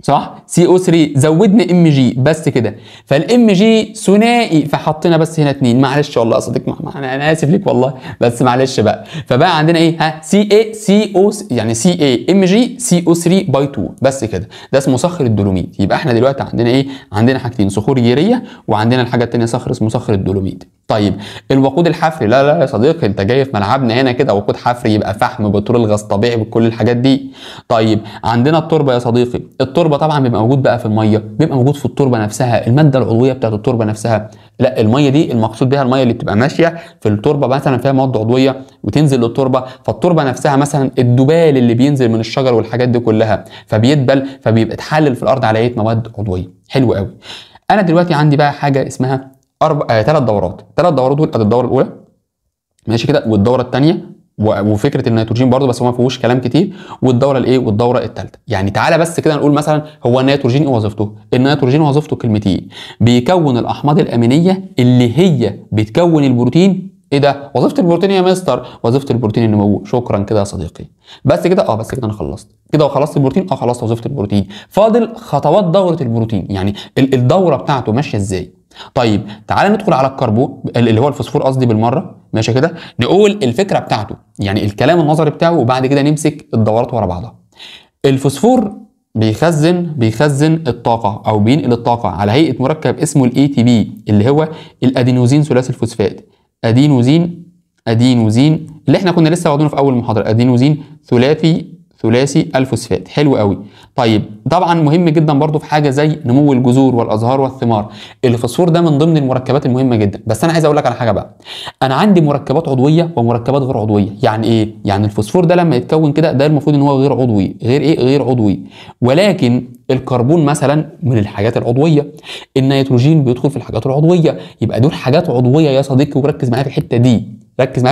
صح؟ CO3 زودنا Mg بس كده، فالMg ثنائي فحطينا بس هنا 2. معلش والله يا صديق، انا اسف ليك والله، بس معلش بقى. فبقى عندنا ايه؟ ها CaCO يعني CaMgCO3 باي 2 بس كده، ده اسمه صخر الدولوميت. يبقى احنا دلوقتي عندنا ايه؟ عندنا حاجتين، صخور جيريه وعندنا الحاجه الثانيه صخر اسمه صخر الدولوميت. طيب الوقود الحفري، لا يا صديقي انت جاي في ملعبنا هنا كده، وقود حفري يبقى فحم بترول غاز طبيعي بكل الحاجات دي. طيب عندنا التربه يا صديقي، التربه طبعا بيبقى موجود بقى في الميه، بيبقى موجود في التربه نفسها، الماده العضويه بتاعت التربه نفسها. لا الميه دي المقصود بها الميه اللي بتبقى ماشيه في التربه مثلا فيها مواد عضويه وتنزل للتربه، فالتربه نفسها مثلا الدبال اللي بينزل من الشجر والحاجات دي كلها فبيدبل فبيبقى اتحلل في الارض على ايه؟ مواد عضويه. حلو قوي. انا دلوقتي عندي بقى حاجه اسمها 3 دورات. 3 دورات دول، ادي الدوره الاولى ماشي كده، والدوره الثانيه وفكره النيتروجين برضه بس هو ما فيهوش كلام كتير، والدوره الايه؟ والدوره الثالثه. يعني تعالى بس كده نقول مثلا هو النيتروجين ايه وظيفته؟ النيتروجين وظيفته كلمتين، بيكون الاحماض الامينيه اللي هي بتكون البروتين. ايه ده؟ وظيفه البروتين يا مستر؟ وظيفه البروتين النمو. شكرا كده يا صديقي. بس كده؟ بس كده انا خلصت كده وخلصت البروتين. خلصت وظيفه البروتين، فاضل خطوات دوره البروتين، يعني الدوره بتاعته ماشيه ازاي. طيب تعالى ندخل على الكربون اللي هو الفوسفور قصدي بالمره، ماشي كده، نقول الفكره بتاعته يعني الكلام النظري بتاعه، وبعد كده نمسك الدورات ورا بعضها. الفوسفور بيخزن الطاقه او بينقل الطاقه على هيئه مركب اسمه ATP اللي هو الادينوزين ثلاثي الفوسفات. ادينوزين اللي احنا كنا لسه واخدينه في اول محاضره، ادينوزين ثلاثي الفوسفات. حلو قوي. طيب طبعا مهم جدا برضو في حاجه زي نمو الجذور والازهار والثمار. الفوسفور ده من ضمن المركبات المهمه جدا. بس انا عايز اقول لك على حاجه بقى، انا عندي مركبات عضويه ومركبات غير عضويه. يعني ايه؟ يعني الفوسفور ده لما يتكون كده ده المفروض ان هو غير عضوي. غير عضوي. ولكن الكربون مثلا من الحاجات العضويه، النيتروجين بيدخل في الحاجات العضويه، يبقى دول حاجات عضويه يا صديقي، وركز معايا في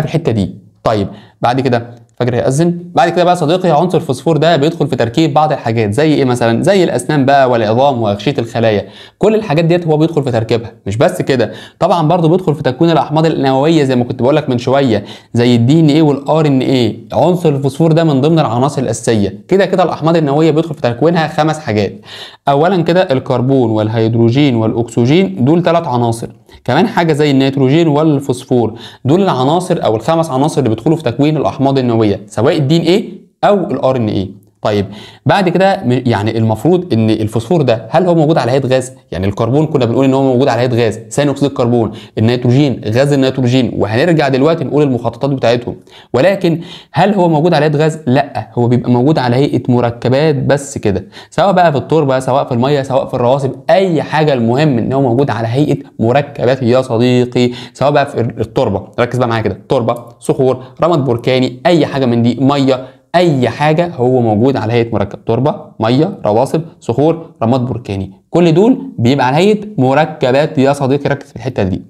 الحته دي. طيب بعد كده فجر هيأذن. بعد كده بقى صديقي عنصر الفوسفور ده بيدخل في تركيب بعض الحاجات زي ايه مثلا؟ زي الاسنان بقى والعظام واغشيه الخلايا. كل الحاجات ديت هو بيدخل في تركيبها. مش بس كده، طبعا برضه بيدخل في تكوين الاحماض النوويه زي ما كنت بقول لك من شويه، زي الDNA والRNA. عنصر الفوسفور ده من ضمن العناصر الاساسيه. كده الاحماض النوويه بيدخل في تكوينها 5 حاجات. اولا كده الكربون والهيدروجين والاكسجين، دول 3 عناصر. كمان حاجه زي النيتروجين والفوسفور، دول العناصر او ال5 عناصر اللي بيدخلوا في تكوين الاحماض النوويه سواء الDNA او الRNA. طيب بعد كده يعني المفروض ان الفوسفور ده هل هو موجود على هيئه غاز؟ يعني الكربون كنا بنقول ان هو موجود على هيئه غاز، ثاني اكسيد الكربون، النيتروجين غاز النيتروجين، وهنرجع دلوقتي نقول المخططات بتاعتهم. ولكن هل هو موجود على هيئه غاز؟ لا، هو بيبقى موجود على هيئه مركبات بس كده، سواء بقى في التربه سواء في الميه سواء في الرواسب، اي حاجه، المهم ان هو موجود على هيئه مركبات يا صديقي. سواء بقى في التربه، ركز بقى معايا كده، تربه، صخور، رمد بركاني، اي حاجه من دي، ميه، اي حاجه هو موجود على هيئه مركب. تربه، ميه، رواسب، صخور، رماد بركاني، كل دول بيبقى على هيئه مركبات يا صديقي. ركز في الحته دي.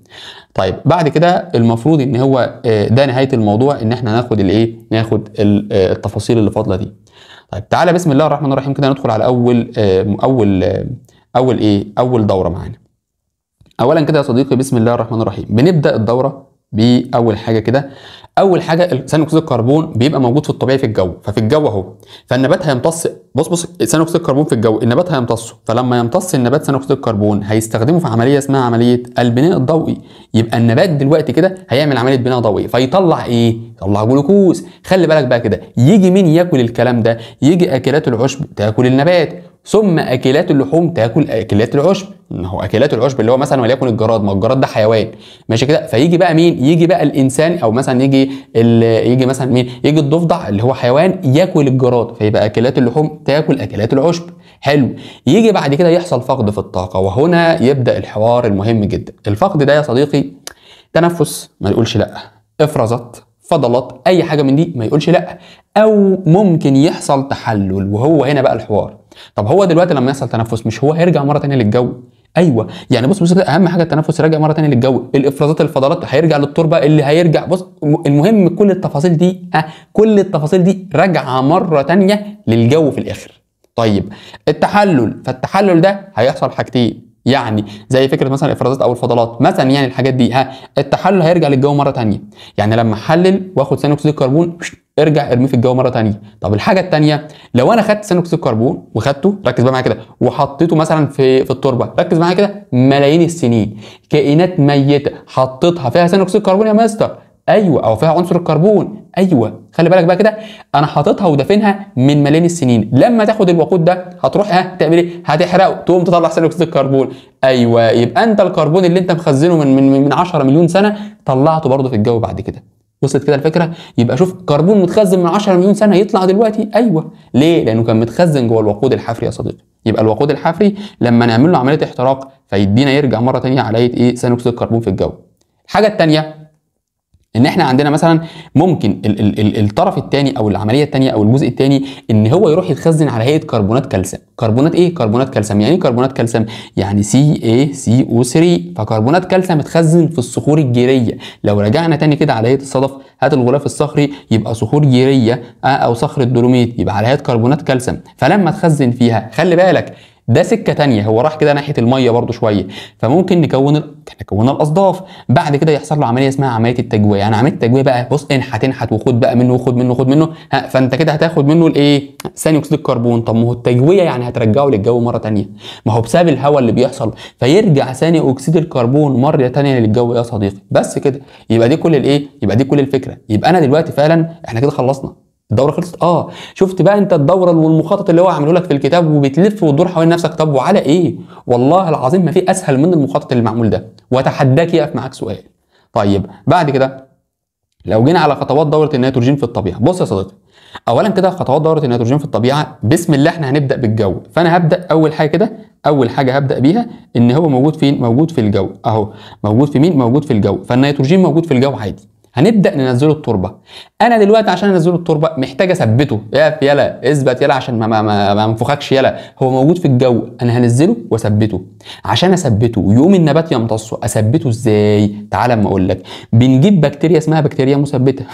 طيب بعد كده المفروض ان هو ده نهايه الموضوع، ان احنا ناخد ناخد التفاصيل اللي فاضله دي. طيب تعالى بسم الله الرحمن الرحيم كده ندخل على اول دوره معانا. اولا كده يا صديقي بسم الله الرحمن الرحيم بنبدا الدوره باول حاجه كده. اول حاجه ثاني اكسيد الكربون بيبقى موجود في الطبيعي في الجو، ففي الجو اهو، فالنبات هيمتص. بص ثاني اكسيد الكربون في الجو النبات هيمتصه، فلما يمتص النبات ثاني اكسيد الكربون هيستخدمه في عمليه اسمها عمليه البناء الضوئي. يبقى النبات دلوقتي كده هيعمل عمليه بناء ضوئي، فيطلع ايه؟ يطلع جلوكوز. خلي بالك بقى كده، يجي مين ياكل الكلام ده؟ يجي اكلات العشب تاكل النبات، ثم اكلات اللحوم تاكل اكلات العشب. هو اكلات العشب اللي هو مثلا وليكن الجراد، ما الجراد ده حيوان ماشي كده. فيجي بقى مين؟ يجي بقى الانسان، او مثلا يجي مثلا مين؟ يجي الضفدع اللي هو حيوان ياكل الجراد، فيبقى اكلات اللحوم تاكل اكلات العشب. حلو. يجي بعد كده يحصل فقد في الطاقه، وهنا يبدا الحوار المهم جدا. الفقد ده يا صديقي تنفس ما يقولش لا، افرازات، فضلات، اي حاجه من دي ما يقولش لا، او ممكن يحصل تحلل، وهو هنا بقى الحوار. طب هو دلوقتي لما يحصل تنفس مش هو هيرجع مره ثانيه للجو؟ ايوه يعني بص كده، اهم حاجه التنفس راجع مره ثانيه للجو، الافرازات الفضلات هيرجع للتربه اللي هيرجع. بص المهم كل التفاصيل دي كل التفاصيل دي راجعه مره ثانيه للجو في الاخر. طيب التحلل، فالتحلل ده هيحصل حاجتين، يعني زي فكره مثلا الافرازات او الفضلات مثلا، يعني الحاجات دي التحلل هيرجع للجو مره ثانيه، يعني لما احلل واخد ثاني اكسيد الكربون ارجع ارميه في الجو مره ثانيه. طب الحاجه الثانيه، لو انا خدت ثاني اكسيد الكربون وخدته، ركز بقى معايا كده، وحطيته مثلا في التربه، ركز معايا كده، ملايين السنين كائنات ميته حطيتها فيها ثاني اكسيد الكربون يا مستر، ايوه، او فيها عنصر الكربون، ايوه، خلي بالك بقى كده، انا حاططها ودافنها من ملايين السنين، لما تاخد الوقود ده هتروح تعمل ايه؟ هتحرقه، تقوم تطلع ثاني اكسيد الكربون، ايوه، يبقى انت الكربون اللي انت مخزنه من 10 مليون سنه طلعته برضه في الجو بعد كده. وصلت كده الفكره؟ يبقى شوف، كربون متخزن من 10 مليون سنه يطلع دلوقتي، ايوه، ليه؟ لانه كان متخزن جوه الوقود الحفري يا صديقي. يبقى الوقود الحفري لما نعمل له عمليه احتراق فيدينا يرجع مره ثانيه على ايه؟ ثاني اكسيد الكربون في الجو. الحاجه الثانيه ان احنا عندنا مثلا ممكن الطرف الثاني او العمليه الثانيه او الجزء الثاني ان هو يروح يتخزن على هيئه كربونات كالسيوم. كربونات ايه؟ كربونات كالسيوم. يعني ايه كربونات كالسيوم؟ يعني CaCO3. فكربونات كالسيوم متخزن في الصخور الجيريه. لو رجعنا تاني كده على هيئه الصدف، هات الغلاف الصخري يبقى صخور جيريه او صخر الدولوميت يبقى على هيئه كربونات كالسيوم. فلما تخزن فيها خلي بالك ده سكه تانية، هو راح كده ناحيه الميه برضو شويه، فممكن نكون الاصداف. بعد كده يحصل له عمليه اسمها عمليه التجويه. يعني عمليه التجويه بقى بص، انحت وخد بقى منه وخد منه وخد منه، فانت كده هتاخد منه الايه؟ ثاني اكسيد الكربون. طب ما هو التجويه يعني هترجعه للجو مره ثانيه، ما هو بسبب الهواء اللي بيحصل فيرجع ثاني اكسيد الكربون مره ثانيه للجو يا صديقي. بس كده، يبقى دي كل الايه؟ يبقى دي كل الفكره. يبقى انا دلوقتي فعلا احنا كده خلصنا الدوره، خلصت. شفت بقى انت الدوره والمخطط اللي هو عامله لك في الكتاب وبتلف وتدور حوالين نفسك. طب وعلى ايه؟ والله العظيم ما في اسهل من المخطط اللي معمول ده، واتحداك يقف معاك سؤال. طيب بعد كده لو جينا على خطوات دوره النيتروجين في الطبيعه، بص يا صديقي، اولا كده خطوات دوره النيتروجين في الطبيعه، بسم الله احنا هنبدا بالجو. فانا هبدا اول حاجه كده، اول حاجه هبدا بيها ان هو موجود فين؟ موجود في الجو اهو. موجود في مين؟ موجود في الجو. فالنيتروجين موجود في الجو عادي، هنبدا ننزله التربه. انا دلوقتي عشان انزله التربه محتاج اثبته، يلا اثبت يلا عشان ما انفخكش يلا. هو موجود في الجو، انا هنزله واثبته. عشان اثبته ويقوم النبات يمتصه، اثبته ازاي؟ تعال اما اقول لك. بنجيب بكتيريا اسمها بكتيريا مثبته.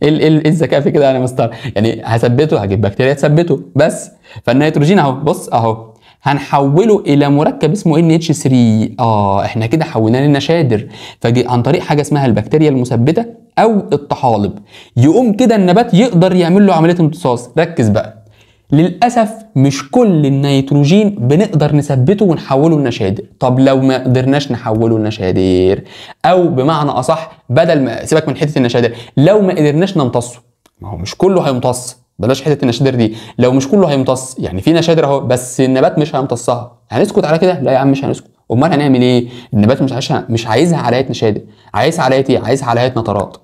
ايه الذكاء في كده؟ انا مستر يعني هثبته، هجيب بكتيريا تثبته بس. فالنيتروجين اهو، بص اهو، هنحوله الى مركب اسمه NH3. احنا كده حولناه لنشادر عن طريق حاجه اسمها البكتيريا المثبته او الطحالب. يقوم كده النبات يقدر يعمل له عمليه امتصاص. ركز بقى، للاسف مش كل النيتروجين بنقدر نثبته ونحوله لنشادر. طب لو ما قدرناش نحوله لنشادر، او بمعنى اصح بدل ما سيبك من حته النشادر، لو ما قدرناش نمتصه، ما هو مش كله هيمتص، بلاش حته النشادر دي، لو مش كله هيمتص، يعني في نشادر اهو بس النبات مش هيمتصها، هنسكت على كده؟ لا يا عم مش هنسكت. امال هنعمل ايه؟ النبات مش عايزها على هيئه نشادر، عايزها على هيئه ايه؟ عايزها على هيئه نترات.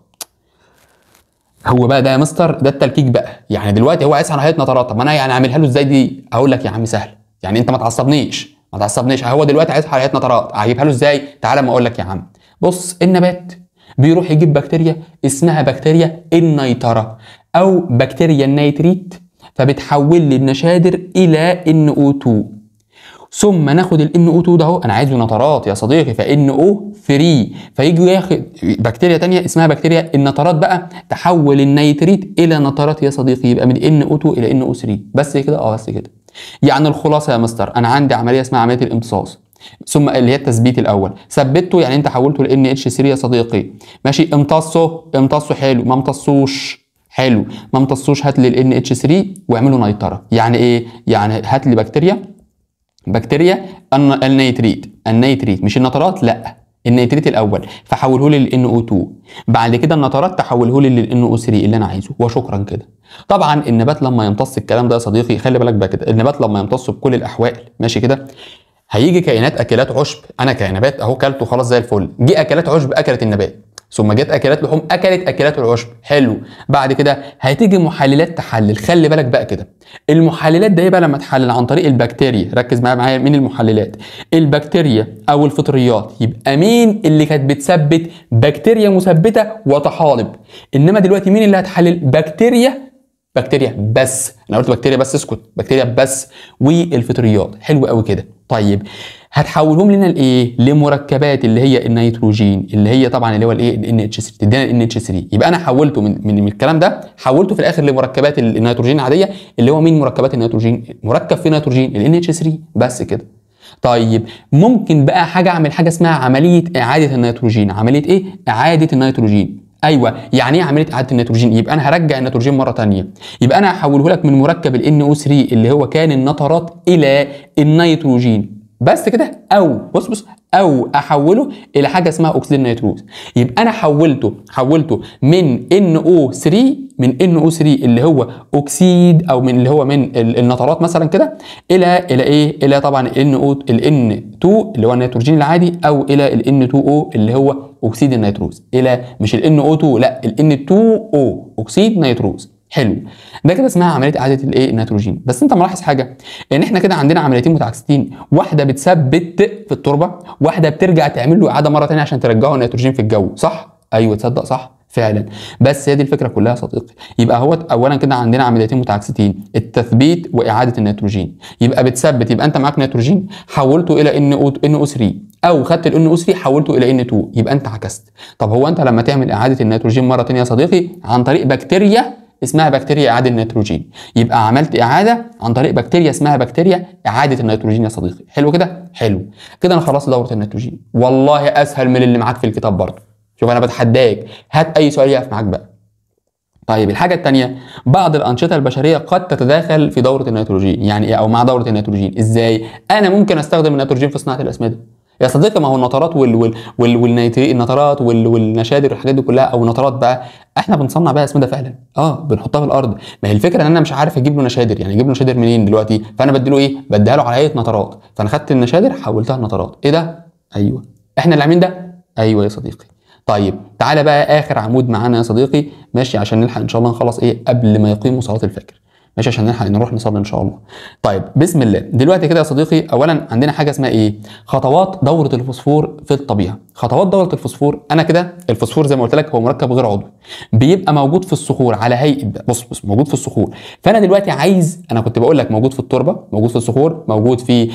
هو بقى ده يا مستر ده التلكيك بقى. يعني دلوقتي هو عايزها على هيئه نترات، طب ما انا يعني اعملها له ازاي دي؟ اقول لك يا عم سهل، يعني انت ما تعصبنيش. هو دلوقتي عايزها على هيئه نترات، هجيبها له ازاي؟ تعالى ما اقول لك يا عم. بص، النبات بيروح يجيب بكتيريا اسمها بكتيريا النيترة او بكتيريا النيتريت، فبتحول لي النشادر الى NO2، ثم ناخد ال NO2 ده اهو، انا عايزه نترات يا صديقي، ف NO3، فيجي ياخد بكتيريا ثانيه اسمها بكتيريا النترات بقى تحول النيتريت الى نترات يا صديقي، يبقى من NO2 الى NO3. بس كده؟ بس كده. يعني الخلاصه يا مستر، انا عندي عمليه اسمها عمليه الامتصاص، ثم اللي هي التثبيت الاول، ثبته يعني انت حولته ل NH3 يا صديقي، ماشي. امتصه حلو، ما امتصوش حلو، ما امتصوش، هات لي ال NH3 واعمله نيتره. يعني ايه؟ يعني هات لي بكتيريا النيتريت مش النترات، لا النيتريت الاول، فحوله لي لل NO2، بعد كده النترات تحوله لي لل NO3 اللي انا عايزه، وشكرا كده. طبعا النبات لما يمتص الكلام ده يا صديقي، خلي بالك بقى كده، النبات لما يمتص بكل الاحوال، ماشي كده، هيجي كائنات اكلات عشب، انا كنبات اهو كلته خلاص زي الفل، جه اكلات عشب اكلت النبات، ثم جت اكلات لحوم اكلت اكلات العشب، حلو. بعد كده هتيجي محللات تحلل، خلي بالك بقى كده، المحللات ده بقى لما تحلل عن طريق البكتيريا، ركز معايا مين المحللات؟ البكتيريا او الفطريات. يبقى مين اللي كانت بتثبت؟ بكتيريا مثبته وطحالب. انما دلوقتي مين اللي هتحلل؟ بكتيريا بس، انا قلت بكتيريا بس، اسكت، بكتيريا بس والفطريات. حلو قوي كده. طيب هتحولهم لنا لايه؟ لمركبات اللي هي النيتروجين، اللي هي طبعا اللي هو الايه؟ ال NH3، تدينا ال NH3. يبقى انا حولته من الكلام ده، حولته في الاخر لمركبات النيتروجين العاديه، اللي هو مين مركبات النيتروجين؟ مركب فيه نيتروجين ال NH3 بس كده. طيب ممكن بقى اعمل حاجه اسمها عمليه اعاده النيتروجين. عمليه ايه؟ اعاده النيتروجين. ايوه، يعني ايه عمليه اعاده النيتروجين؟ يبقى انا هرجع النيتروجين مره ثانيه. يبقى انا هحوله لك من مركب ال NO3 اللي هو كان النترات الى النيتروجين بس كده، او بص او احوله الى حاجه اسمها اكسيد النيتروز. يبقى انا حولته من NO3 اللي هو اكسيد، او من اللي هو من النترات مثلا كده، الى ايه؟ الى طبعا ال N2 اللي هو النيتروجين العادي، او الى ال N2O اللي هو اكسيد النيتروز. الى مش ال NO2، لا ال N2O اكسيد نيتروز. حلو، ده كده اسمها عمليه اعاده الايه؟ النيتروجين. بس انت ملاحظ حاجه، ان احنا كده عندنا عمليتين متعاكستين، واحده بتثبت في التربه، واحده بترجع تعمل له اعاده مره ثانيه عشان ترجعه النيتروجين في الجو، صح؟ ايوه تصدق صح فعلا. بس هي دي الفكره كلها يا صديقي. يبقى هو اولا كده عندنا عمليتين متعاكستين، التثبيت واعاده النيتروجين. يبقى بتثبت، يبقى انت معاك نيتروجين حولته الى NO3، او خدت ال NO3 حولته الى N2، يبقى انت عكست. طب هو انت لما تعمل اعاده النيتروجين مره ثانيه يا صديقي عن طريق بكتيريا اسمها بكتيريا اعاده النيتروجين، يبقى عملت اعاده عن طريق بكتيريا اسمها بكتيريا اعاده النيتروجين يا صديقي. حلو كده؟ حلو كده انا خلصت دوره النيتروجين، والله اسهل من اللي معاك في الكتاب برضه. شوف انا بتحداك، هات اي سؤال يقف معاك بقى. طيب الحاجه الثانيه، بعض الانشطه البشريه قد تتداخل في دوره النيتروجين. يعني ايه؟ او مع دوره النيتروجين ازاي؟ انا ممكن استخدم النيتروجين في صناعه الاسمده يا صديقي. ما هو النترات النترات والنشادر والحاجات دي كلها، او النترات بقى احنا بنصنع بيها اسمده فعلا، بنحطها في الارض. ما هي الفكره ان انا مش عارف اجيب له نشادر، يعني اجيب له نشادر منين دلوقتي؟ فانا بديله ايه؟ بديها له على هيئه نترات، فانا خدت النشادر حولتها لنترات. ايه ده؟ ايوه احنا اللي عاملين ده. ايوه يا صديقي. طيب تعالى بقى اخر عمود معانا يا صديقي، ماشي، عشان نلحق ان شاء الله نخلص ايه قبل ما يقيموا صلاه الفجر، ماشي، عشان نلحق نروح نصلي ان شاء الله. طيب بسم الله. دلوقتي كده يا صديقي، اولا عندنا حاجه اسمها ايه؟ خطوات دوره الفوسفور في الطبيعه. خطوات دوره الفوسفور، انا كده الفوسفور زي ما قلت لك هو مركب غير عضوي، بيبقى موجود في الصخور على هيئه، بص موجود في الصخور. فانا دلوقتي عايز، انا كنت بقول لك موجود في التربه، موجود في الصخور، موجود في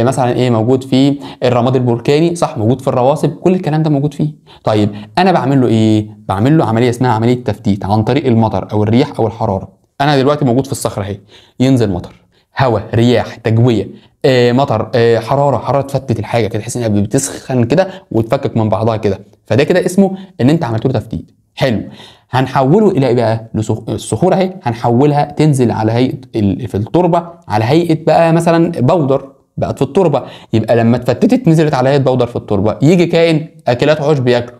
مثلا ايه؟ موجود في الرماد البركاني، صح، موجود في الرواسب، كل الكلام ده موجود فيه. طيب انا بعمل له ايه؟ بعمل له عمليه اسمها عمليه تفتيت عن طريق المطر او الرياح او الحراره. انا دلوقتي موجود في الصخره اهي، ينزل مطر، هواء، رياح، تجويه، مطر، حراره تفتت الحاجه كده، تحس انها بتسخن كده وتفكك من بعضها كده، فده كده اسمه ان انت عملت له تفتيت. حلو، هنحوله الى ايه بقى؟ الصخور اهي هنحولها تنزل على هيئه في التربه على هيئه بقى مثلا بودر بقت في التربه. يبقى لما اتفتتت نزلت على هيئه بودر في التربه، يجي كائن اكلات عشب ياكله،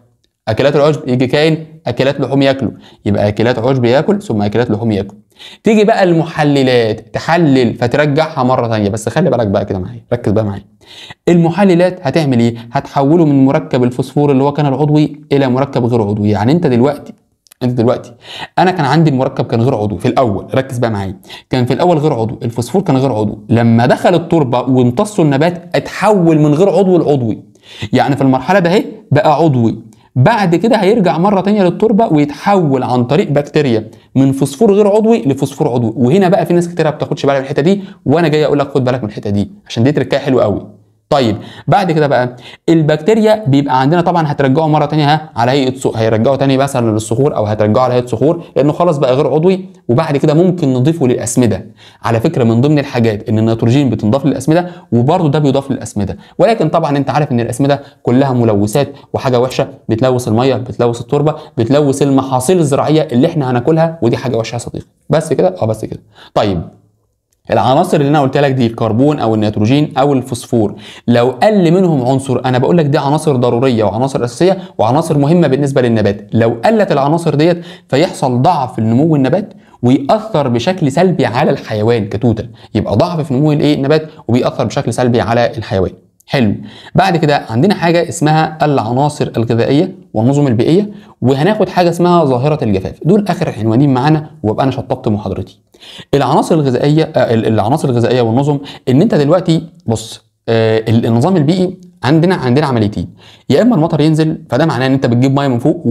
اكلات العشب، يجي كائن اكلات لحوم ياكله، يبقى اكلات عشب ياكل ثم اكلات لحوم ياكل. تيجي بقى المحللات تحلل فترجعها مره ثانيه، بس خلي بالك بقى كده معايا، ركز بقى معايا. المحللات هتعمل ايه؟ هتحوله من مركب الفوسفور اللي هو كان العضوي الى مركب غير عضوي. يعني انت دلوقتي انا كان عندي المركب كان غير عضوي في الاول، ركز بقى معايا، كان في الاول غير عضوي، الفوسفور كان غير عضوي، لما دخل التربه وامتصه النبات اتحول من غير عضوي لعضوي. يعني في المرحله ده اهي بقى عضوي، بعد كده هيرجع مره ثانيه للتربه ويتحول عن طريق بكتيريا من فوسفور غير عضوي لفوسفور عضوي. وهنا بقى في ناس كتير ما بتاخدش بالها من الحته دي، وانا جاي اقول لك خد بالك من الحته دي عشان دي تركايه حلوه قوي. طيب بعد كده بقى البكتيريا بيبقى عندنا طبعا هترجعه مره ثانيه على هيئه هيرجعه ثاني مثلا للصخور، او هترجعه على هيئه صخور لانه خلاص بقى غير عضوي. وبعد كده ممكن نضيفه للاسمده. على فكره من ضمن الحاجات ان النيتروجين بتنضاف للاسمده، وبرده ده بيضاف للاسمده، ولكن طبعا انت عارف ان الاسمده كلها ملوثات وحاجه وحشه، بتلوث الميه، بتلوث التربه، بتلوث المحاصيل الزراعيه اللي احنا هناكلها، ودي حاجه وحشه يا صديقي. بس كده؟ بس كده. طيب العناصر اللي انا قلت لك دي، الكربون او النيتروجين او الفوسفور، لو قل منهم عنصر، انا بقول لك دي عناصر ضروريه وعناصر اساسيه وعناصر مهمه بالنسبه للنبات، لو قلت العناصر ديت فيحصل ضعف في نمو النبات ويأثر بشكل سلبي على الحيوان كتوتال. يبقى ضعف في نمو النبات وبيأثر بشكل سلبي على الحيوان. حلو. بعد كده عندنا حاجه اسمها العناصر الغذائيه والنظم البيئيه، وهناخد حاجه اسمها ظاهره الجفاف. دول اخر عنوانين معانا وابقى انا شطبت محاضرتي. العناصر الغذائيه والنظم، ان انت دلوقتي بص، النظام البيئي عندنا عمليتين. يا اما المطر ينزل فده معناه ان انت بتجيب ميه من فوق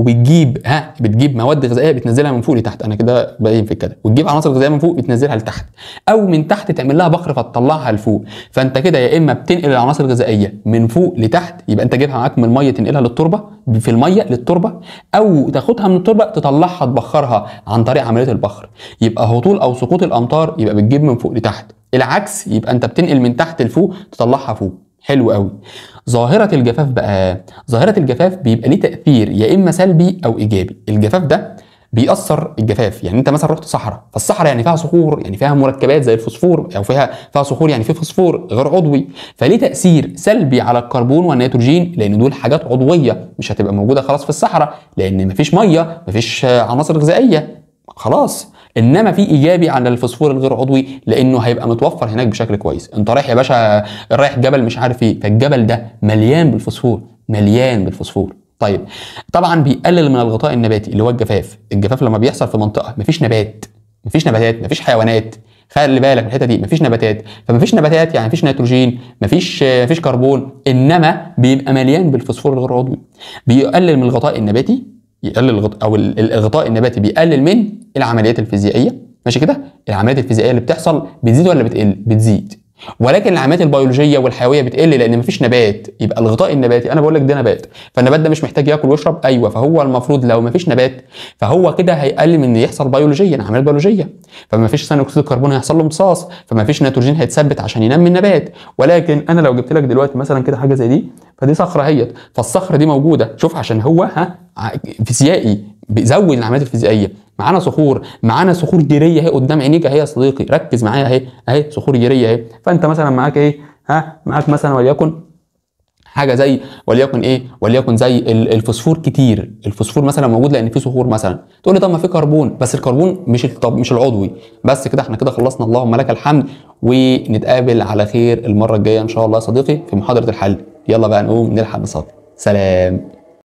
بتجيب مواد غذائيه بتنزلها من فوق لتحت، انا كده باين في كده، وتجيب عناصر غذائيه من فوق بتنزلها لتحت، او من تحت تعمل لها بخر فتطلعها لفوق. فانت كده يا اما بتنقل العناصر الغذائيه من فوق لتحت، يبقى انت جايبها معاك من الميه تنقلها للتربه في الميه للتربه، او تاخدها من التربه تطلعها تبخرها عن طريق عمليه البخر. يبقى هطول او سقوط الامطار يبقى بتجيب من فوق لتحت، العكس يبقى انت بتنقل من تحت لفوق تطلعها فوق. حلو قوي. ظاهرة الجفاف بقى، ظاهرة الجفاف بيبقى ليه تأثير يا إما سلبي أو إيجابي. الجفاف ده بيأثر الجفاف، يعني أنت مثلا رحت صحراء، فالصحراء يعني فيها صخور، يعني فيها مركبات زي الفوسفور، أو فيها صخور يعني في فوسفور غير عضوي، فليه تأثير سلبي على الكربون والنيتروجين، لأن دول حاجات عضوية مش هتبقى موجودة خلاص في الصحراء، لأن مفيش مية، مفيش عناصر غذائية خلاص. انما في ايجابي على الفوسفور الغير عضوي، لانه هيبقى متوفر هناك بشكل كويس. انت رايح يا باشا، رايح جبل مش عارف ايه، فالجبل ده مليان بالفوسفور، مليان بالفوسفور. طيب طبعا بيقلل من الغطاء النباتي اللي هو الجفاف. الجفاف لما بيحصل في منطقه مفيش نبات، مفيش نباتات، مفيش حيوانات، خلي بالك من الحته دي، مفيش نباتات، فمفيش نباتات يعني مفيش نيتروجين، مفيش كربون، انما بيبقى مليان بالفوسفور الغير عضوي. بيقلل من الغطاء النباتي، الغطاء النباتي بيقلل من العمليات الفيزيائيه، ماشي كده؟ العمليات الفيزيائيه اللي بتحصل بتزيد ولا بتقل؟ بتزيد. ولكن العمليات البيولوجيه والحيويه بتقل لان مفيش نبات. يبقى الغطاء النباتي، انا بقول لك ده نبات، فالنبات ده مش محتاج ياكل ويشرب، ايوه، فهو المفروض لو مفيش نبات فهو كده هيقلل من ان يحصل بيولوجيا، عمليات بيولوجيه، فمفيش ثاني اكسيد الكربون هيحصل له امتصاص، فمفيش نيتروجين هيتثبت عشان ينمي النبات. ولكن انا لو جبت لك دلوقتي مثلا كده حاجه زي دي، فدي صخره اهيت، فالصخره دي موجوده، شوف عشان هو فيزيائي بيزود العمليات الفيزيائيه. معانا صخور، معانا صخور جيريه اهي قدام عينيك اهي يا صديقي، ركز معايا اهي صخور جيريه اهي. فانت مثلا معاك ايه؟ معاك مثلا وليكن حاجه زي وليكن زي الفوسفور كتير. الفوسفور مثلا موجود لان في صخور مثلا، تقول لي طب ما في كربون، بس الكربون مش العضوي. بس كده احنا كده خلصنا، اللهم لك الحمد، ونتقابل على خير المره الجايه ان شاء الله يا صديقي في محاضره الحل. يلا بقى نقوم نلحق نصلي. سلام.